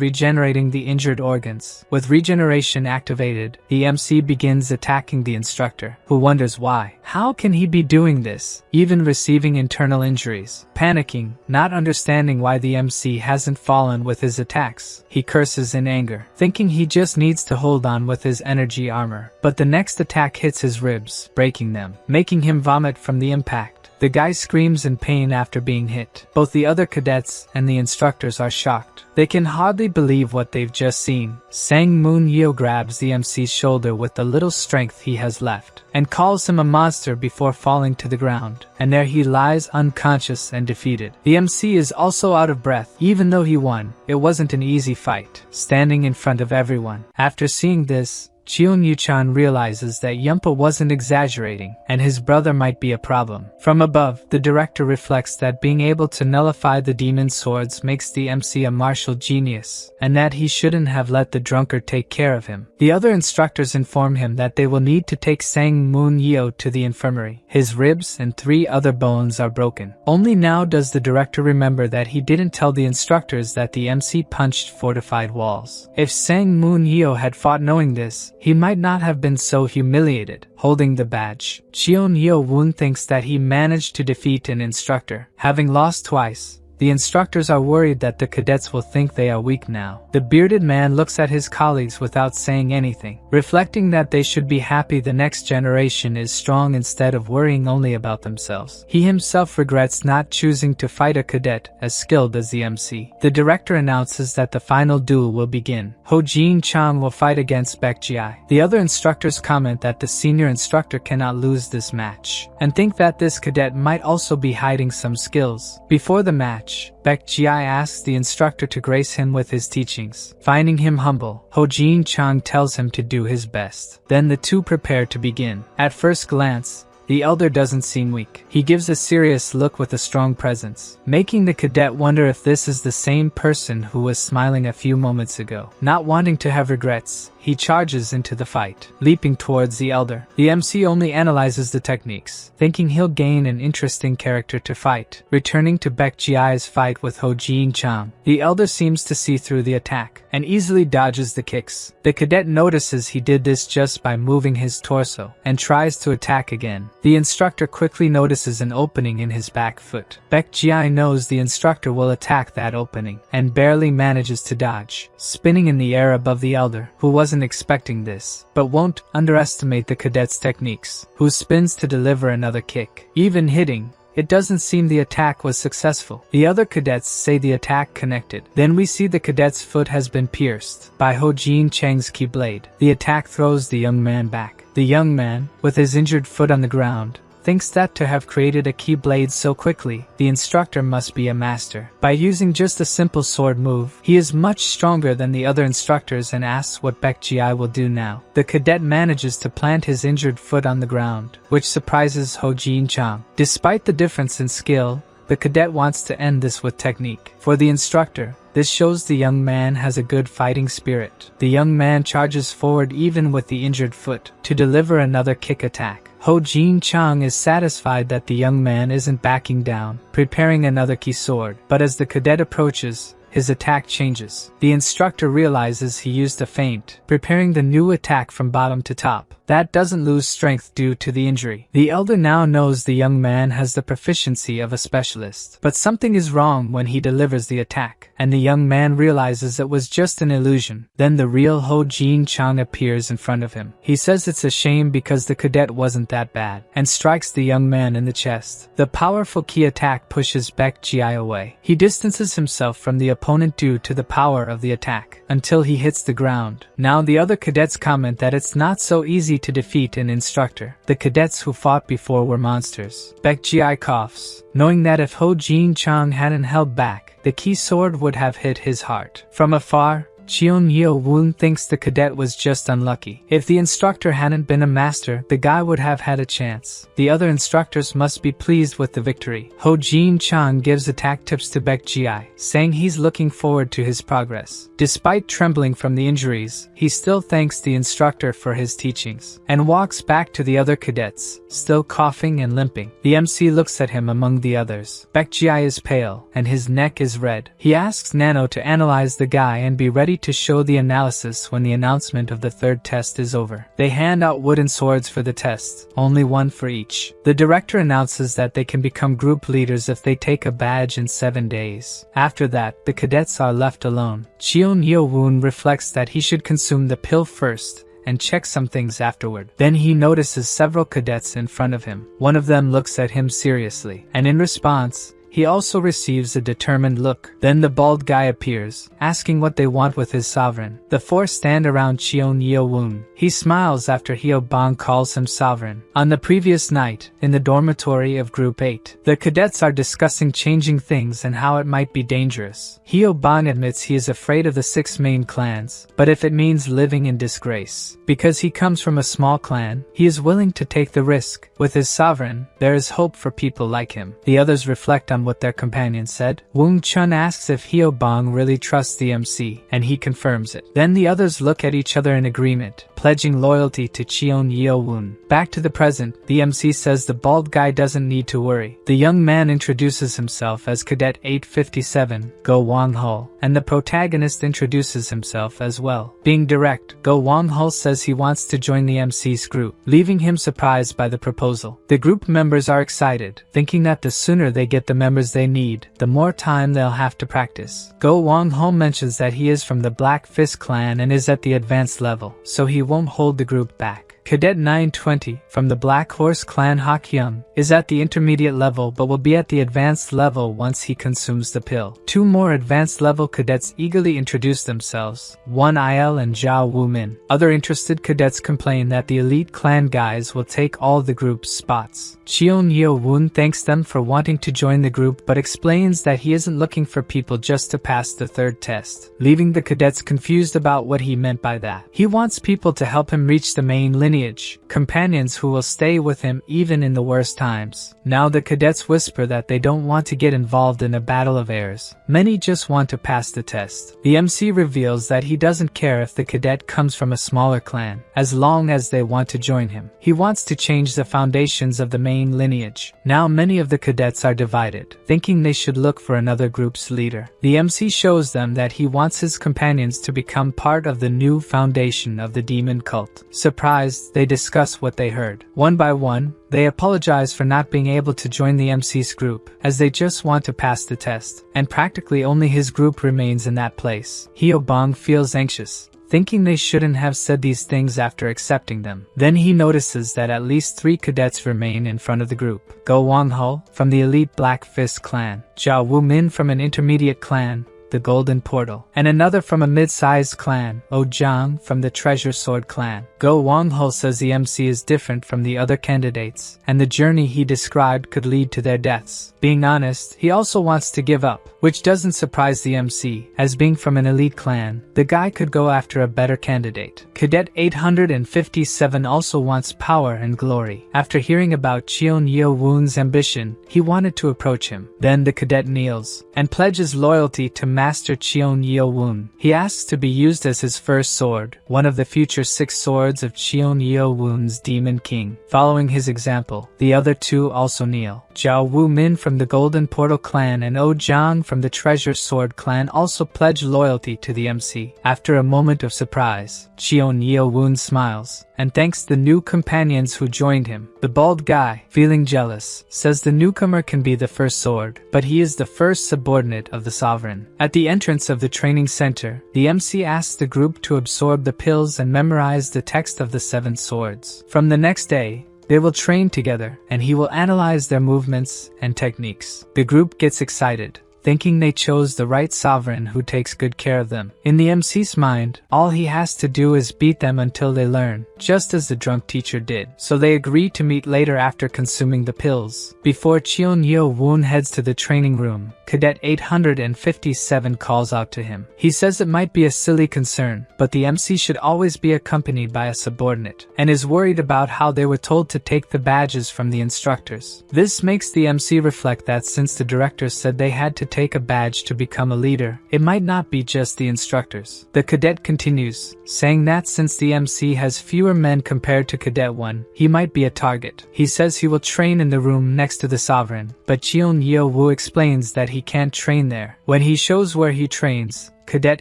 regenerating the injured organs. With regeneration activated, the MC begins attacking the instructor, who wonders why. How can he be doing this, even receiving internal injuries? Panicking, not understanding why the MC hasn't fallen with his attacks, he curses in anger, thinking he just needs to hold on with his energy armor. But the next attack hits his ribs, breaking them, making him vomit from the impact. The guy screams in pain after being hit. Both the other cadets and the instructors are shocked. They can hardly believe what they've just seen. Sang Moon Yeo grabs the MC's shoulder with the little strength he has left, and calls him a monster before falling to the ground. And there he lies unconscious and defeated. The MC is also out of breath. Even though he won, it wasn't an easy fight, standing in front of everyone. After seeing this, Cheon Yeo-chan realizes that Yumpa wasn't exaggerating, and his brother might be a problem. From above, the director reflects that being able to nullify the demon swords makes the MC a martial genius, and that he shouldn't have let the drunkard take care of him. The other instructors inform him that they will need to take Sang Moon Yeo to the infirmary. His ribs and 3 other bones are broken. Only now does the director remember that he didn't tell the instructors that the MC punched fortified walls. If Sang Moon Yeo had fought knowing this, he might not have been so humiliated. Holding the badge, Cheon Yeo Woon thinks that he managed to defeat an instructor. Having lost twice, the instructors are worried that the cadets will think they are weak now. The bearded man looks at his colleagues without saying anything, reflecting that they should be happy the next generation is strong instead of worrying only about themselves. He himself regrets not choosing to fight a cadet as skilled as the MC. The director announces that the final duel will begin. Ho Jin-chang will fight against Baek Ji-ai. The other instructors comment that the senior instructor cannot lose this match, and think that this cadet might also be hiding some skills. Before the match, Baek Ji-ai asks the instructor to grace him with his teachings. Finding him humble, Ho Jin-chang tells him to do his best. Then the two prepare to begin. At first glance, the elder doesn't seem weak. He gives a serious look with a strong presence, making the cadet wonder if this is the same person who was smiling a few moments ago. Not wanting to have regrets, he charges into the fight, leaping towards the elder. The MC only analyzes the techniques, thinking he'll gain an interesting character to fight. Returning to Baek Ji-ai's fight with Ho Jin-chang, the elder seems to see through the attack, and easily dodges the kicks. The cadet notices he did this just by moving his torso, and tries to attack again. The instructor quickly notices an opening in his back foot. Baek Ji-ai knows the instructor will attack that opening, and barely manages to dodge, spinning in the air above the elder, who wasn't expecting this, but won't underestimate the cadet's techniques, who spins to deliver another kick. Even hitting, it doesn't seem the attack was successful. The other cadets say the attack connected. Then we see the cadet's foot has been pierced by Ho Jin-chang's keyblade. The attack throws the young man back. The young man, with his injured foot on the ground, thinks that to have created a keyblade so quickly, the instructor must be a master. By using just a simple sword move, he is much stronger than the other instructors and asks what Baek Ji-ai will do now. The cadet manages to plant his injured foot on the ground, which surprises Ho Jin-chang. Despite the difference in skill, the cadet wants to end this with technique. For the instructor, this shows the young man has a good fighting spirit. The young man charges forward even with the injured foot, to deliver another kick attack. Ho Jin-chang is satisfied that the young man isn't backing down, preparing another key sword. But as the cadet approaches, his attack changes. The instructor realizes he used a feint, preparing the new attack from bottom to top. That doesn't lose strength due to the injury. The elder now knows the young man has the proficiency of a specialist. But something is wrong when he delivers the attack, and the young man realizes it was just an illusion. Then the real Ho Jin-chang appears in front of him. He says it's a shame because the cadet wasn't that bad, and strikes the young man in the chest. The powerful key attack pushes Baek Ji-ai away. He distances himself from the opponent due to the power of the attack, until he hits the ground. Now the other cadets comment that it's not so easy to defeat an instructor. The cadets who fought before were monsters. Baek Ji-ai coughs, knowing that if Ho Jin-chang hadn't held back, the key sword would have hit his heart. From afar, Cheon Yeo Woon thinks the cadet was just unlucky. If the instructor hadn't been a master, the guy would have had a chance. The other instructors must be pleased with the victory. Ho Jin-chang gives attack tips to Baek Ji-ai, saying he's looking forward to his progress. Despite trembling from the injuries, he still thanks the instructor for his teachings, and walks back to the other cadets, still coughing and limping. The MC looks at him among the others. Baek Ji-ai is pale, and his neck is red. He asks Nano to analyze the guy and be ready to show the analysis when the announcement of the third test is over. They hand out wooden swords for the test, only one for each. The director announces that they can become group leaders if they take a badge in 7 days. After that, the cadets are left alone. Cheon Yeo Woon reflects that he should consume the pill first, and check some things afterward. Then he notices several cadets in front of him. One of them looks at him seriously, and in response, He also receives a determined look. Then the bald guy appears, asking what they want with his sovereign. The four stand around Cheon Yeo Woon. He smiles after Hyo Bang calls him sovereign. On the previous night, in the dormitory of Group 8, the cadets are discussing changing things and how it might be dangerous. Hyo Bang admits he is afraid of the 6 main clans, but if it means living in disgrace. Because he comes from a small clan, he is willing to take the risk. With his sovereign, there is hope for people like him. The others reflect on what their companion said. Woong Chun asks if Hyo Bang really trusts the MC, and he confirms it. Then the others look at each other in agreement, pledging loyalty to Cheon Yeo Woon. Back to the present, the MC says the bald guy doesn't need to worry. The young man introduces himself as Cadet 857, Go Wang Ho, and the protagonist introduces himself as well. Being direct, Go Wang Ho says he wants to join the MC's group, leaving him surprised by the proposal. The group members are excited, thinking that the sooner they get the members they need, the more time they'll have to practice. Go Wang Ho mentions that he is from the Black Fist clan and is at the advanced level, so he won't hold the group back. Cadet 920, from the Black Horse clan Hak Young, is at the intermediate level but will be at the advanced level once he consumes the pill. 2 more advanced level cadets eagerly introduce themselves, One Il and Zhao Wumin. Other interested cadets complain that the elite clan guys will take all the group's spots. Cheon Yeo Woon thanks them for wanting to join the group but explains that he isn't looking for people just to pass the 3rd test, leaving the cadets confused about what he meant by that. He wants people to help him reach the main lineage, companions who will stay with him even in the worst times. Now the cadets whisper that they don't want to get involved in a battle of heirs. Many just want to pass the test. The MC reveals that he doesn't care if the cadet comes from a smaller clan, as long as they want to join him. He wants to change the foundations of the main lineage. Now many of the cadets are divided, thinking they should look for another group's leader. The MC shows them that he wants his companions to become part of the new foundation of the demon cult. Surprised, they discuss what they heard. One by one, they apologize for not being able to join the MC's group, as they just want to pass the test, and practically only his group remains in that place. Hyo Bang feels anxious, thinking they shouldn't have said these things after accepting them. Then he notices that at least 3 cadets remain in front of the group. Go Wang Ho, from the elite Black Fist clan, Zhao Wumin from an intermediate clan, the Golden Portal, and another from a mid-sized clan, Oh Jiang from the Treasure Sword clan. Go Wang Ho says the MC is different from the other candidates, and the journey he described could lead to their deaths. Being honest, he also wants to give up, which doesn't surprise the MC, as being from an elite clan, the guy could go after a better candidate. Cadet 857 also wants power and glory. After hearing about Cheon Yeo Woon's ambition, he wanted to approach him. Then the cadet kneels, and pledges loyalty to Master Cheon Yeo Woon. He asks to be used as his first sword, one of the future 6 swords of Cheon Yeo Woon's Demon King. Following his example, the other 2 also kneel. Zhao Wumin from the Golden Portal clan and Oh Jiang from the Treasure Sword clan also pledge loyalty to the MC. After a moment of surprise, Cheon Yeo Woon smiles and thanks the new companions who joined him. The bald guy, feeling jealous, says the newcomer can be the first sword, but he is the first subordinate of the sovereign. At the entrance of the training center, the MC asks the group to absorb the pills and memorize the text of the 7 swords. From the next day, they will train together, and he will analyze their movements and techniques. The group gets excited, thinking they chose the right sovereign who takes good care of them. In the MC's mind, all he has to do is beat them until they learn, just as the drunk teacher did. So they agree to meet later after consuming the pills. Before Cheon Yeo Woon heads to the training room, Cadet 857 calls out to him. He says it might be a silly concern, but the MC should always be accompanied by a subordinate, and is worried about how they were told to take the badges from the instructors. This makes the MC reflect that since the director said they had to take a badge to become a leader, it might not be just the instructors. The cadet continues, saying that since the MC has fewer men compared to Cadet 1, he might be a target. He says he will train in the room next to the sovereign, but Cheon Yeo Woon explains that he can't train there. When he shows where he trains, Cadet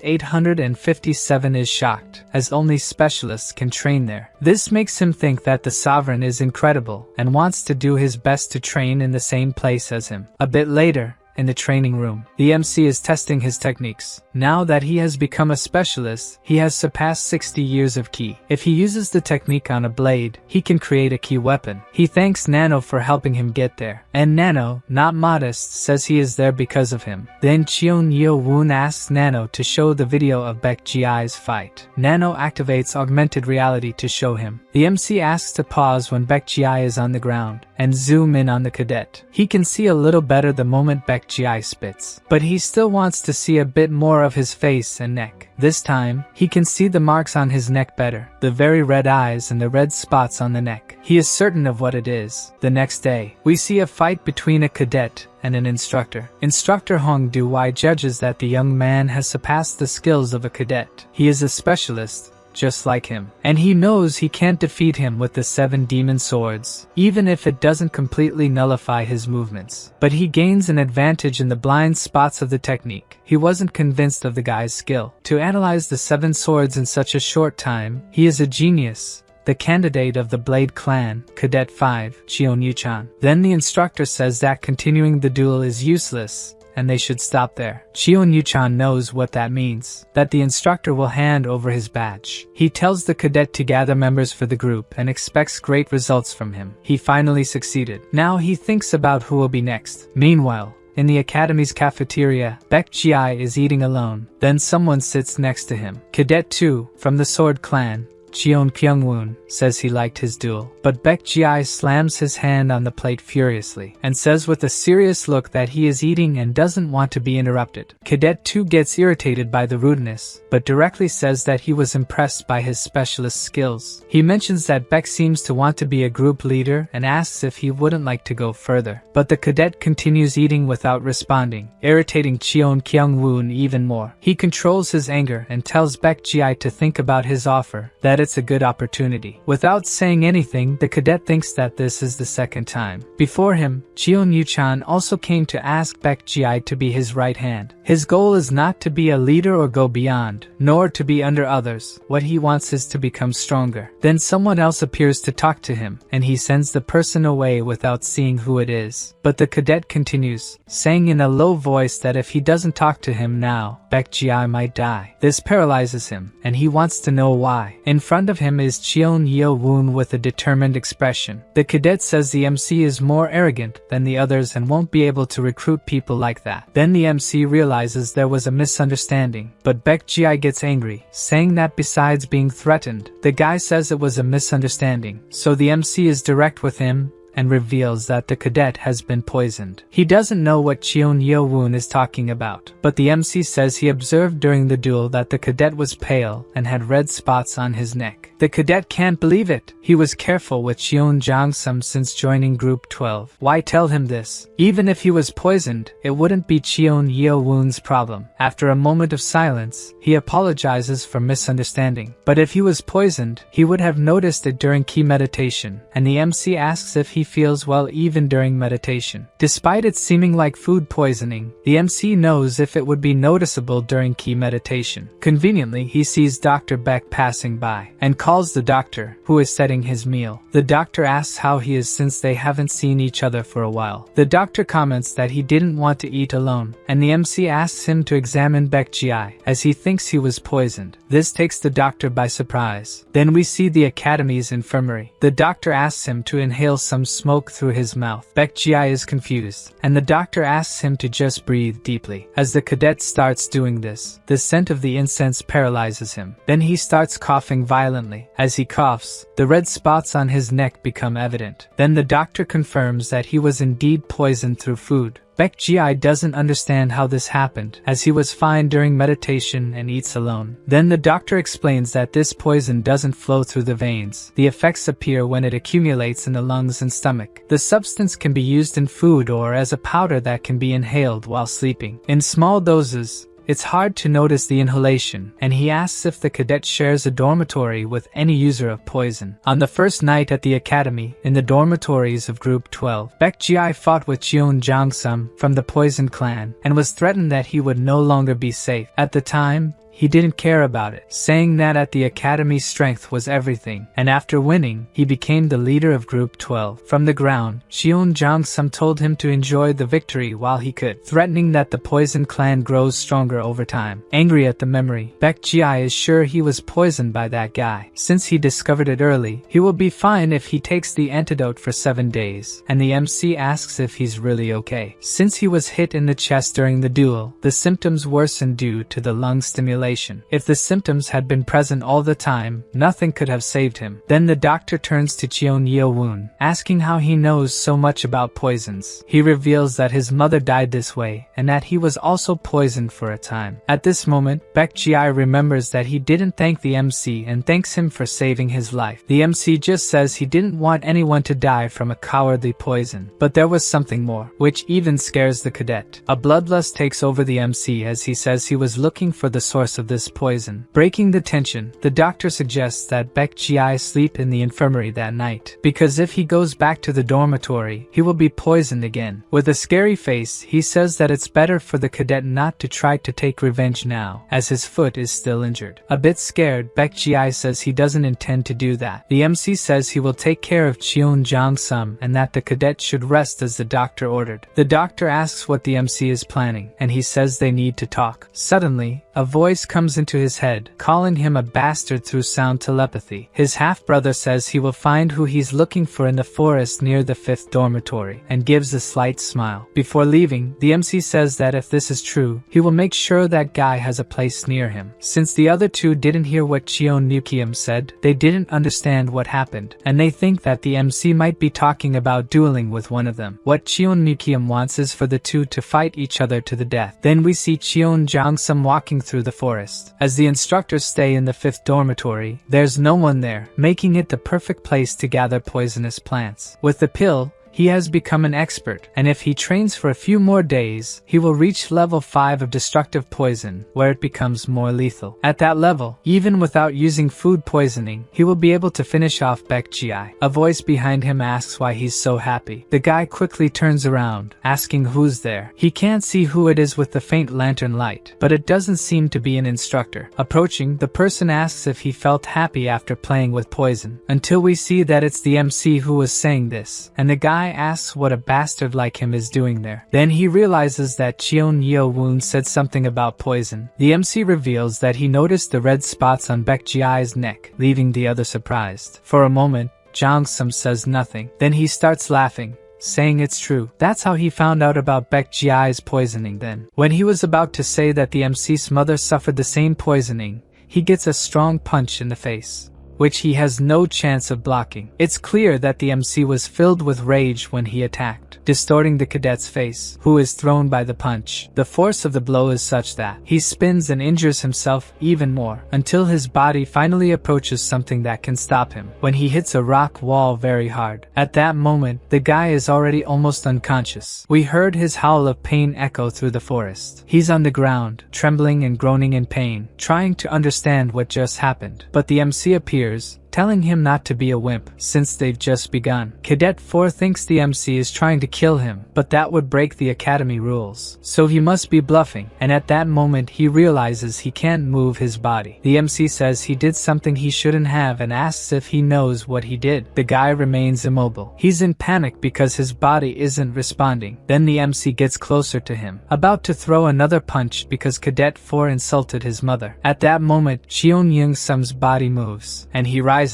857 is shocked, as only specialists can train there. This makes him think that the sovereign is incredible, and wants to do his best to train in the same place as him. A bit later, in the training room. The MC is testing his techniques. Now that he has become a specialist, he has surpassed 60 years of ki. If he uses the technique on a blade, he can create a ki weapon. He thanks Nano for helping him get there. And Nano, not modest, says he is there because of him. Then Cheon Yeo Woon asks Nano to show the video of Baek Ji-ai's fight. Nano activates augmented reality to show him. The MC asks to pause when Baek Ji-ai is on the ground, and zoom in on the cadet. He can see a little better the moment Baek Ji-ai spits, but he still wants to see a bit more of his face and neck. This time, he can see the marks on his neck better, the very red eyes and the red spots on the neck. He is certain of what it is. The next day, we see a fight between a cadet and an instructor. Instructor Hong Du-wai judges that the young man has surpassed the skills of a cadet. He is a specialist, just like him, and he knows he can't defeat him with the 7 demon swords, even if it doesn't completely nullify his movements. But he gains an advantage in the blind spots of the technique. He wasn't convinced of the guy's skill. To analyze the 7 swords in such a short time, he is a genius. The candidate of the Blade Clan, Cadet 5, Cheon Yeo-chan. Then the instructor says that continuing the duel is useless, and they should stop there. Cheon Yeo-chan knows what that means, that the instructor will hand over his badge. He tells the cadet to gather members for the group and expects great results from him. He finally succeeded. Now he thinks about who will be next. Meanwhile, in the academy's cafeteria, Baek Ji-ai is eating alone. Then someone sits next to him. Cadet 2, from the Sword Clan, Cheon Yeo Woon, says he liked his duel, but Baek Ji-ai slams his hand on the plate furiously and says with a serious look that he is eating and doesn't want to be interrupted. Cadet 2 gets irritated by the rudeness, but directly says that he was impressed by his specialist skills. He mentions that Baek seems to want to be a group leader and asks if he wouldn't like to go further, but the cadet continues eating without responding, irritating Cheon Yeo Woon even more. He controls his anger and tells Baek Ji-ai to think about his offer, that it's a good opportunity. Without saying anything, the cadet thinks that this is the second time. Before him, Cheon Yeo-chan also came to ask Baek Ji-ai to be his right hand. His goal is not to be a leader or go beyond, nor to be under others. What he wants is to become stronger. Then someone else appears to talk to him, and he sends the person away without seeing who it is. But the cadet continues, saying in a low voice that if he doesn't talk to him now, Baek Ji-ai might die. This paralyzes him, and he wants to know why. In front of him is Cheon Yeo Woon with a determined expression. The cadet says the MC is more arrogant than the others and won't be able to recruit people like that. Then the MC realizes there was a misunderstanding, but Baek Ji-ai gets angry, saying that besides being threatened, the guy says it was a misunderstanding. So the MC is direct with him and reveals that the cadet has been poisoned. He doesn't know what Cheon Yeo Woon is talking about, but the MC says he observed during the duel that the cadet was pale and had red spots on his neck. The cadet can't believe it. He was careful with Cheon Jong-sum since joining Group 12. Why tell him this? Even if he was poisoned, it wouldn't be Cheon Yeo Woon's problem. After a moment of silence, he apologizes for misunderstanding. But if he was poisoned, he would have noticed it during key meditation, and the MC asks if he feels well even during meditation. Despite it seeming like food poisoning, the MC knows if it would be noticeable during key meditation. Conveniently, he sees Dr. Baek passing by, and calls the doctor, who is setting his meal. The doctor asks how he is since they haven't seen each other for a while. The doctor comments that he didn't want to eat alone, and the MC asks him to examine Baek Ji-ai, as he thinks he was poisoned. This takes the doctor by surprise. Then we see the academy's infirmary. The doctor asks him to inhale some smoke through his mouth. Baek Ji-ai is confused, and the doctor asks him to just breathe deeply. As the cadet starts doing this, the scent of the incense paralyzes him. Then he starts coughing violently. As he coughs, the red spots on his neck become evident. Then the doctor confirms that he was indeed poisoned through food. Baek Ji-ai doesn't understand how this happened, as he was fine during meditation and eats alone. Then the doctor explains that this poison doesn't flow through the veins. The effects appear when it accumulates in the lungs and stomach. The substance can be used in food or as a powder that can be inhaled while sleeping. In small doses, it's hard to notice the inhalation, and he asks if the cadet shares a dormitory with any user of poison. On the first night at the academy, in the dormitories of Group 12, Baek Ji-ai fought with Cheon Jong-sum from the Poison Clan, and was threatened that he would no longer be safe. At the time, he didn't care about it, saying that at the academy strength was everything, and after winning, he became the leader of Group 12. From the ground, Cheon Jong-sum told him to enjoy the victory while he could, threatening that the poison clan grows stronger over time. Angry at the memory, Baek Ji-ai is sure he was poisoned by that guy. Since he discovered it early, he will be fine if he takes the antidote for 7 days, and the MC asks if he's really okay. Since he was hit in the chest during the duel, the symptoms worsened due to the lung stimulation. If the symptoms had been present all the time, nothing could have saved him. Then the doctor turns to Cheon Yeo Woon, asking how he knows so much about poisons. He reveals that his mother died this way, and that he was also poisoned for a time. At this moment, Baek Ji-ai remembers that he didn't thank the MC and thanks him for saving his life. The MC just says he didn't want anyone to die from a cowardly poison. But there was something more, which even scares the cadet. A bloodlust takes over the MC as he says he was looking for the source of this poison. Breaking the tension, the doctor suggests that Baek Ji-ai sleep in the infirmary that night, because if he goes back to the dormitory, he will be poisoned again. With a scary face, he says that it's better for the cadet not to try to take revenge now, as his foot is still injured. A bit scared, Baek Ji-ai says he doesn't intend to do that. The MC says he will take care of Cheon Jong-sum and that the cadet should rest as the doctor ordered. The doctor asks what the MC is planning, and he says they need to talk. Suddenly, a voice comes into his head, calling him a bastard through sound telepathy. His half-brother says he will find who he's looking for in the forest near the 5th dormitory, and gives a slight smile. Before leaving, the MC says that if this is true, he will make sure that guy has a place near him. Since the other two didn't hear what Cheon Yeo-woon said, they didn't understand what happened, and they think that the MC might be talking about dueling with one of them. What Cheon Yeo-woon wants is for the two to fight each other to the death. Then we see Cheon Jong-sum walking through the forest. As the instructors stay in the 5th dormitory, there's no one there, making it the perfect place to gather poisonous plants. With the pill, he has become an expert, and if he trains for a few more days, he will reach level 5 of destructive poison, where it becomes more lethal. At that level, even without using food poisoning, he will be able to finish off Baek Ji-ai. A voice behind him asks why he's so happy. The guy quickly turns around, asking who's there. He can't see who it is with the faint lantern light, but it doesn't seem to be an instructor. Approaching, the person asks if he felt happy after playing with poison, until we see that it's the MC who was saying this, and the guy asks what a bastard like him is doing there. Then he realizes that Cheon Yeo Woon said something about poison. The MC reveals that he noticed the red spots on Baek Ji-ai's neck, leaving the other surprised. For a moment, Jong-sum says nothing. Then he starts laughing, saying it's true. That's how he found out about Baek Ji-ai's poisoning then. When he was about to say that the MC's mother suffered the same poisoning, he gets a strong punch in the face, which he has no chance of blocking. It's clear that the MC was filled with rage when he attacked, distorting the cadet's face, who is thrown by the punch. The force of the blow is such that he spins and injures himself even more, until his body finally approaches something that can stop him, when he hits a rock wall very hard. At that moment, the guy is already almost unconscious. We heard his howl of pain echo through the forest. He's on the ground, trembling and groaning in pain, trying to understand what just happened. But the MC appears, telling him not to be a wimp, since they've just begun. Cadet 4 thinks the MC is trying to kill him, but that would break the academy rules, so he must be bluffing, and at that moment he realizes he can't move his body. The MC says he did something he shouldn't have and asks if he knows what he did. The guy remains immobile. He's in panic because his body isn't responding. Then the MC gets closer to him, about to throw another punch because Cadet 4 insulted his mother. At that moment, Cheon Young-sum's body moves, and he rises,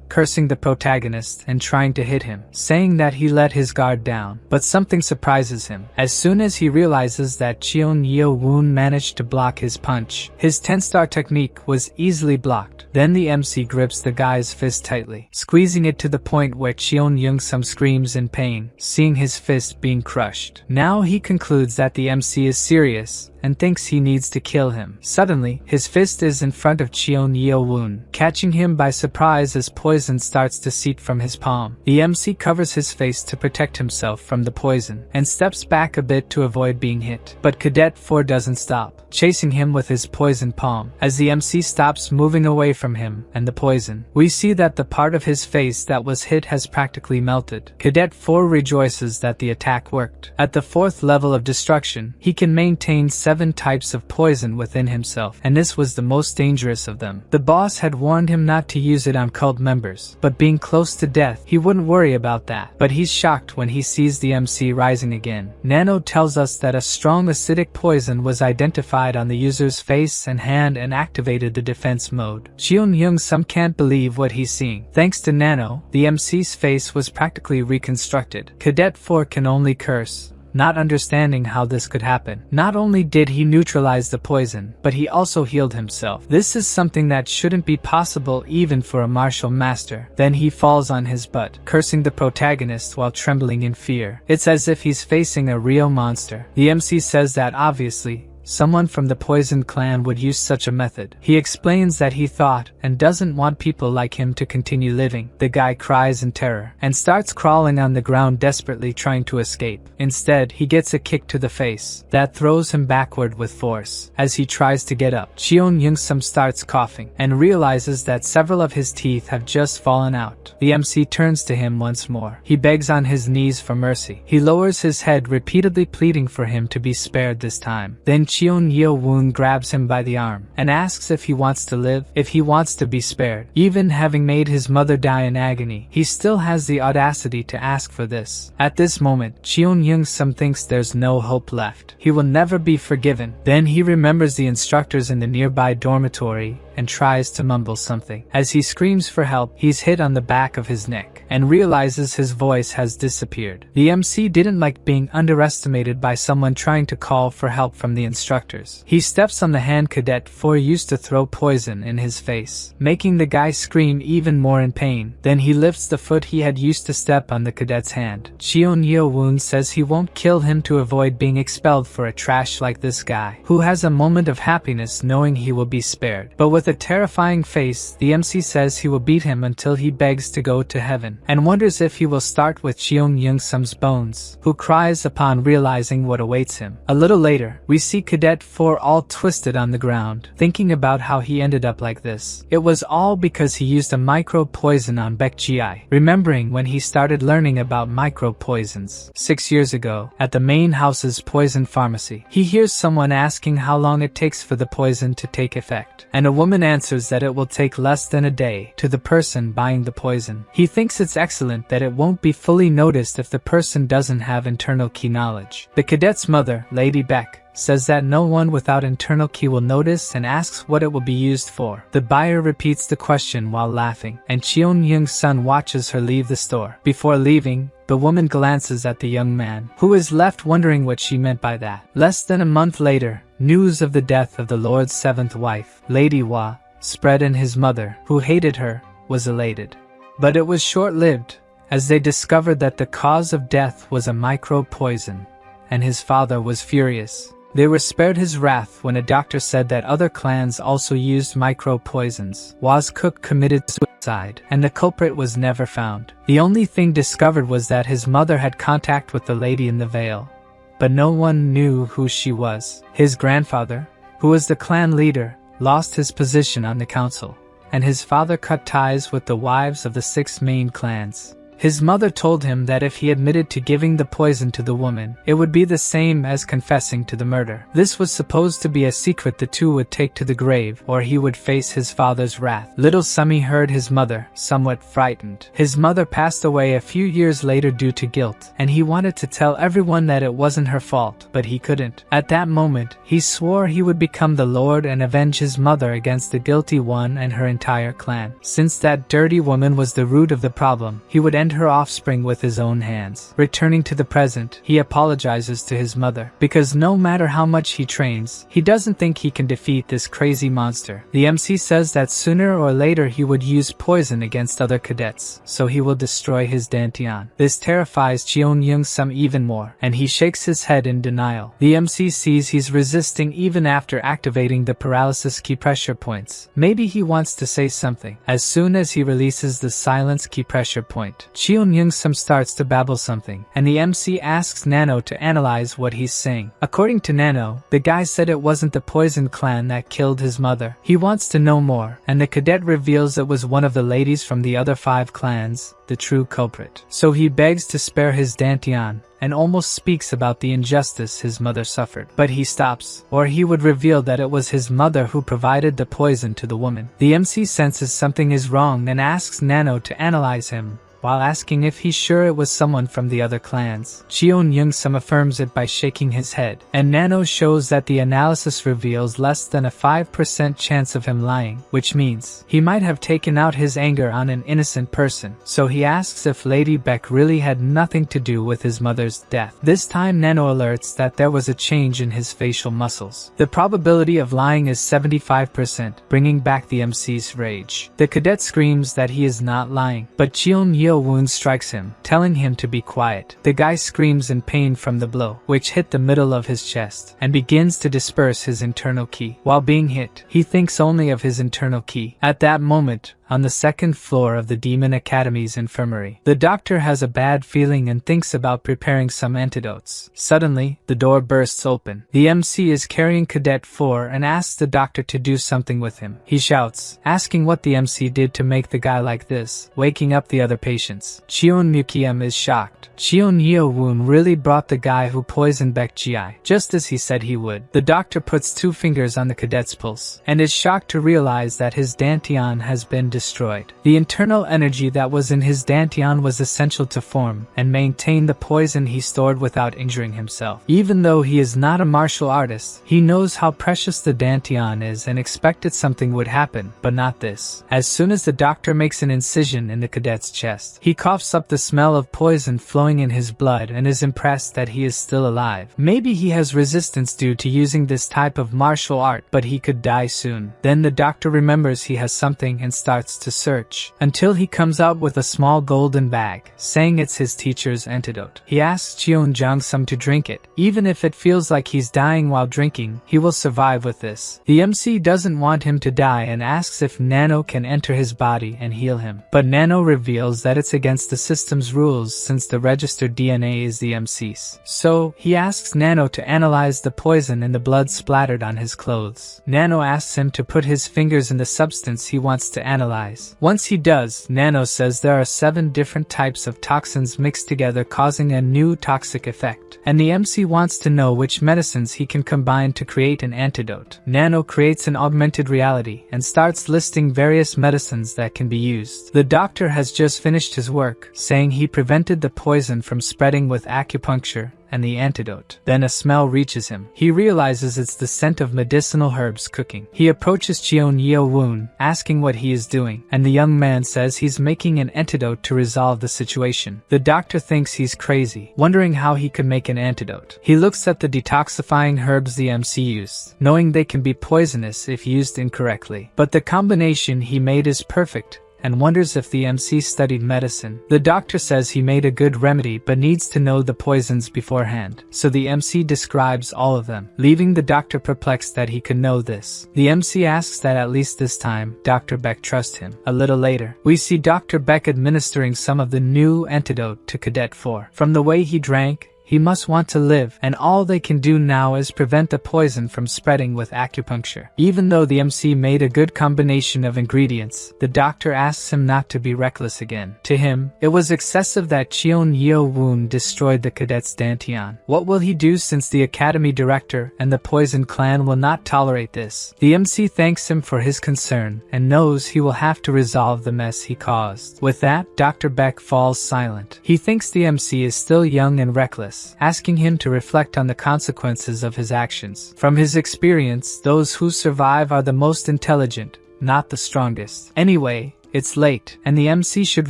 cursing the protagonist and trying to hit him, saying that he let his guard down. But something surprises him. As soon as he realizes that Cheon Yeo Woon managed to block his punch, his 10-star technique was easily blocked. Then the MC grips the guy's fist tightly, squeezing it to the point where Cheon Young-sum screams in pain, seeing his fist being crushed. Now he concludes that the MC is serious and thinks he needs to kill him. Suddenly, his fist is in front of Cheon Yeo Woon, catching him by surprise as poison poison starts to seep from his palm. The MC covers his face to protect himself from the poison, and steps back a bit to avoid being hit. But Cadet 4 doesn't stop, chasing him with his poisoned palm. As the MC stops moving away from him and the poison, we see that the part of his face that was hit has practically melted. Cadet 4 rejoices that the attack worked. At the 4th level of destruction, he can maintain 7 types of poison within himself, and this was the most dangerous of them. The boss had warned him not to use it on cult members, but being close to death, he wouldn't worry about that. But he's shocked when he sees the MC rising again. Nano tells us that a strong acidic poison was identified on the user's face and hand and activated the defense mode. Cheon Yeo Woon can't believe what he's seeing. Thanks to Nano, the MC's face was practically reconstructed. Cadet 4 can only curse, not understanding how this could happen. Not only did he neutralize the poison, but he also healed himself. This is something that shouldn't be possible even for a martial master. Then he falls on his butt, cursing the protagonist while trembling in fear. It's as if he's facing a real monster. The MC says that obviously, someone from the poisoned clan would use such a method. He explains that he thought and doesn't want people like him to continue living. The guy cries in terror and starts crawling on the ground, desperately trying to escape. Instead, he gets a kick to the face that throws him backward with force. As he tries to get up, Cheon Yeo Woon starts coughing and realizes that several of his teeth have just fallen out. The MC turns to him once more. He begs on his knees for mercy. He lowers his head, repeatedly pleading for him to be spared this time. Then Cheon Yeo Woon grabs him by the arm and asks if he wants to live, if he wants to be spared. Even having made his mother die in agony, he still has the audacity to ask for this. At this moment, Cheon Yeo Woon thinks there's no hope left. He will never be forgiven. Then he remembers the instructors in the nearby dormitory and tries to mumble something. As he screams for help, he's hit on the back of his neck and realizes his voice has disappeared. The MC didn't like being underestimated by someone trying to call for help from the instructors. He steps on the hand Cadet 4 used to throw poison in his face, making the guy scream even more in pain. Then he lifts the foot he had used to step on the cadet's hand. Cheon Yeo Woon says he won't kill him to avoid being expelled for a trash like this guy, who has a moment of happiness knowing he will be spared. But with a terrifying face, the MC says he will beat him until he begs to go to heaven, and wonders if he will start with Cheon Yeo Woon's bones, who cries upon realizing what awaits him. A little later, we see Cadet 4 all twisted on the ground, thinking about how he ended up like this. It was all because he used a micro-poison on Baekji, remembering when he started learning about micro-poisons 6 years ago at the main house's poison pharmacy. He hears someone asking how long it takes for the poison to take effect, and a woman answers that it will take less than a day to the person buying the poison. He thinks it's excellent that it won't be fully noticed if the person doesn't have internal key knowledge. The cadet's mother, Lady Beck, says that no one without internal key will notice and asks what it will be used for. The buyer repeats the question while laughing, and Cheon Yeo Woon watches her leave the store. Before leaving, the woman glances at the young man, who is left wondering what she meant by that. Less than a month later, news of the death of the Lord's 7th wife, Lady Hwa, spread, and his mother, who hated her, was elated. But it was short-lived, as they discovered that the cause of death was a micro-poison, and his father was furious. They were spared his wrath when a doctor said that other clans also used micro-poisons. Hwa's cook committed suicide, and the culprit was never found. The only thing discovered was that his mother had contact with the lady in the veil, but no one knew who she was. His grandfather, who was the clan leader, lost his position on the council, and his father cut ties with the wives of the 6 main clans. His mother told him that if he admitted to giving the poison to the woman, it would be the same as confessing to the murder. This was supposed to be a secret the two would take to the grave, or he would face his father's wrath. Little Sumi heard his mother, somewhat frightened. His mother passed away a few years later due to guilt, and he wanted to tell everyone that it wasn't her fault, but he couldn't. At that moment, he swore he would become the Lord and avenge his mother against the guilty one and her entire clan. Since that dirty woman was the root of the problem, he would end end her offspring with his own hands. Returning to the present, he apologizes to his mother, because no matter how much he trains, he doesn't think he can defeat this crazy monster. The MC says that sooner or later he would use poison against other cadets, so he will destroy his dantian. This terrifies Cheon Yeo Woon even more, and he shakes his head in denial. The MC sees he's resisting even after activating the paralysis key pressure points. Maybe he wants to say something. As soon as he releases the silence key pressure point, Cheon Yeo Woon starts to babble something, and the MC asks Nano to analyze what he's saying. According to Nano, the guy said it wasn't the Poison clan that killed his mother. He wants to know more, and the cadet reveals it was one of the ladies from the other 5 clans, the true culprit. So he begs to spare his dantian, and almost speaks about the injustice his mother suffered. But he stops, or he would reveal that it was his mother who provided the poison to the woman. The MC senses something is wrong and asks Nano to analyze him, while asking if he's sure it was someone from the other clans. Cheon Yeo Woon affirms it by shaking his head, and Nano shows that the analysis reveals less than a 5% chance of him lying, which means he might have taken out his anger on an innocent person. So he asks if Lady Beck really had nothing to do with his mother's death. This time Nano alerts that there was a change in his facial muscles. The probability of lying is 75%, bringing back the MC's rage. The cadet screams that he is not lying, but Cheon Yeo Woon strikes him, telling him to be quiet. The guy screams in pain from the blow, which hit the middle of his chest, and begins to disperse his internal ki. While being hit, he thinks only of his internal ki. At that moment, on the 2nd floor of the Demon Academy's infirmary, the doctor has a bad feeling and thinks about preparing some antidotes. Suddenly, the door bursts open. The MC is carrying Cadet 4 and asks the doctor to do something with him. He shouts, asking what the MC did to make the guy like this, waking up the other patients. Cheon Yeo is shocked. Cheon Yeo Woon really brought the guy who poisoned Baek Ji, just as he said he would. The doctor puts 2 fingers on the cadet's pulse, and is shocked to realize that his dantian has been destroyed. The internal energy that was in his dantian was essential to form and maintain the poison he stored without injuring himself. Even though he is not a martial artist, he knows how precious the dantian is and expected something would happen, but not this. As soon as the doctor makes an incision in the cadet's chest, he coughs up the smell of poison flowing in his blood and is impressed that he is still alive. Maybe he has resistance due to using this type of martial art, but he could die soon. Then the doctor remembers he has something and starts to search, until he comes out with a small golden bag, saying it's his teacher's antidote. He asks Cheon Jong-sum to drink it. Even if it feels like he's dying while drinking, he will survive with this. The MC doesn't want him to die and asks if Nano can enter his body and heal him. But Nano reveals that it's against the system's rules since the registered DNA is the MC's. So, he asks Nano to analyze the poison in the blood splattered on his clothes. Nano asks him to put his fingers in the substance he wants to analyze. Once he does, Nano says there are 7 different types of toxins mixed together causing a new toxic effect, and the MC wants to know which medicines he can combine to create an antidote. Nano creates an augmented reality and starts listing various medicines that can be used. The doctor has just finished his work, saying he prevented the poison from spreading with acupuncture and the antidote. Then a smell reaches him. He realizes it's the scent of medicinal herbs cooking. He approaches Cheon Yeo Woon, asking what he is doing, and the young man says he's making an antidote to resolve the situation. The doctor thinks he's crazy, wondering how he could make an antidote. He looks at the detoxifying herbs the MC used, knowing they can be poisonous if used incorrectly. But the combination he made is perfect, and wonders if the MC studied medicine. The doctor says he made a good remedy but needs to know the poisons beforehand, so the MC describes all of them, leaving the doctor perplexed that he could know this. The MC asks that at least this time, Dr. Beck trust him. A little later, we see Dr. Beck administering some of the new antidote to Cadet 4. From the way he drank, he must want to live, and all they can do now is prevent the poison from spreading with acupuncture. Even though the MC made a good combination of ingredients, the doctor asks him not to be reckless again. To him, it was excessive that Cheon Yeo Woon destroyed the cadet's dantian. What will he do since the academy director and the Poison clan will not tolerate this? The MC thanks him for his concern and knows he will have to resolve the mess he caused. With that, Dr. Beck falls silent. He thinks the MC is still young and reckless, asking him to reflect on the consequences of his actions. From his experience, those who survive are the most intelligent, not the strongest. Anyway, It's late, and the MC should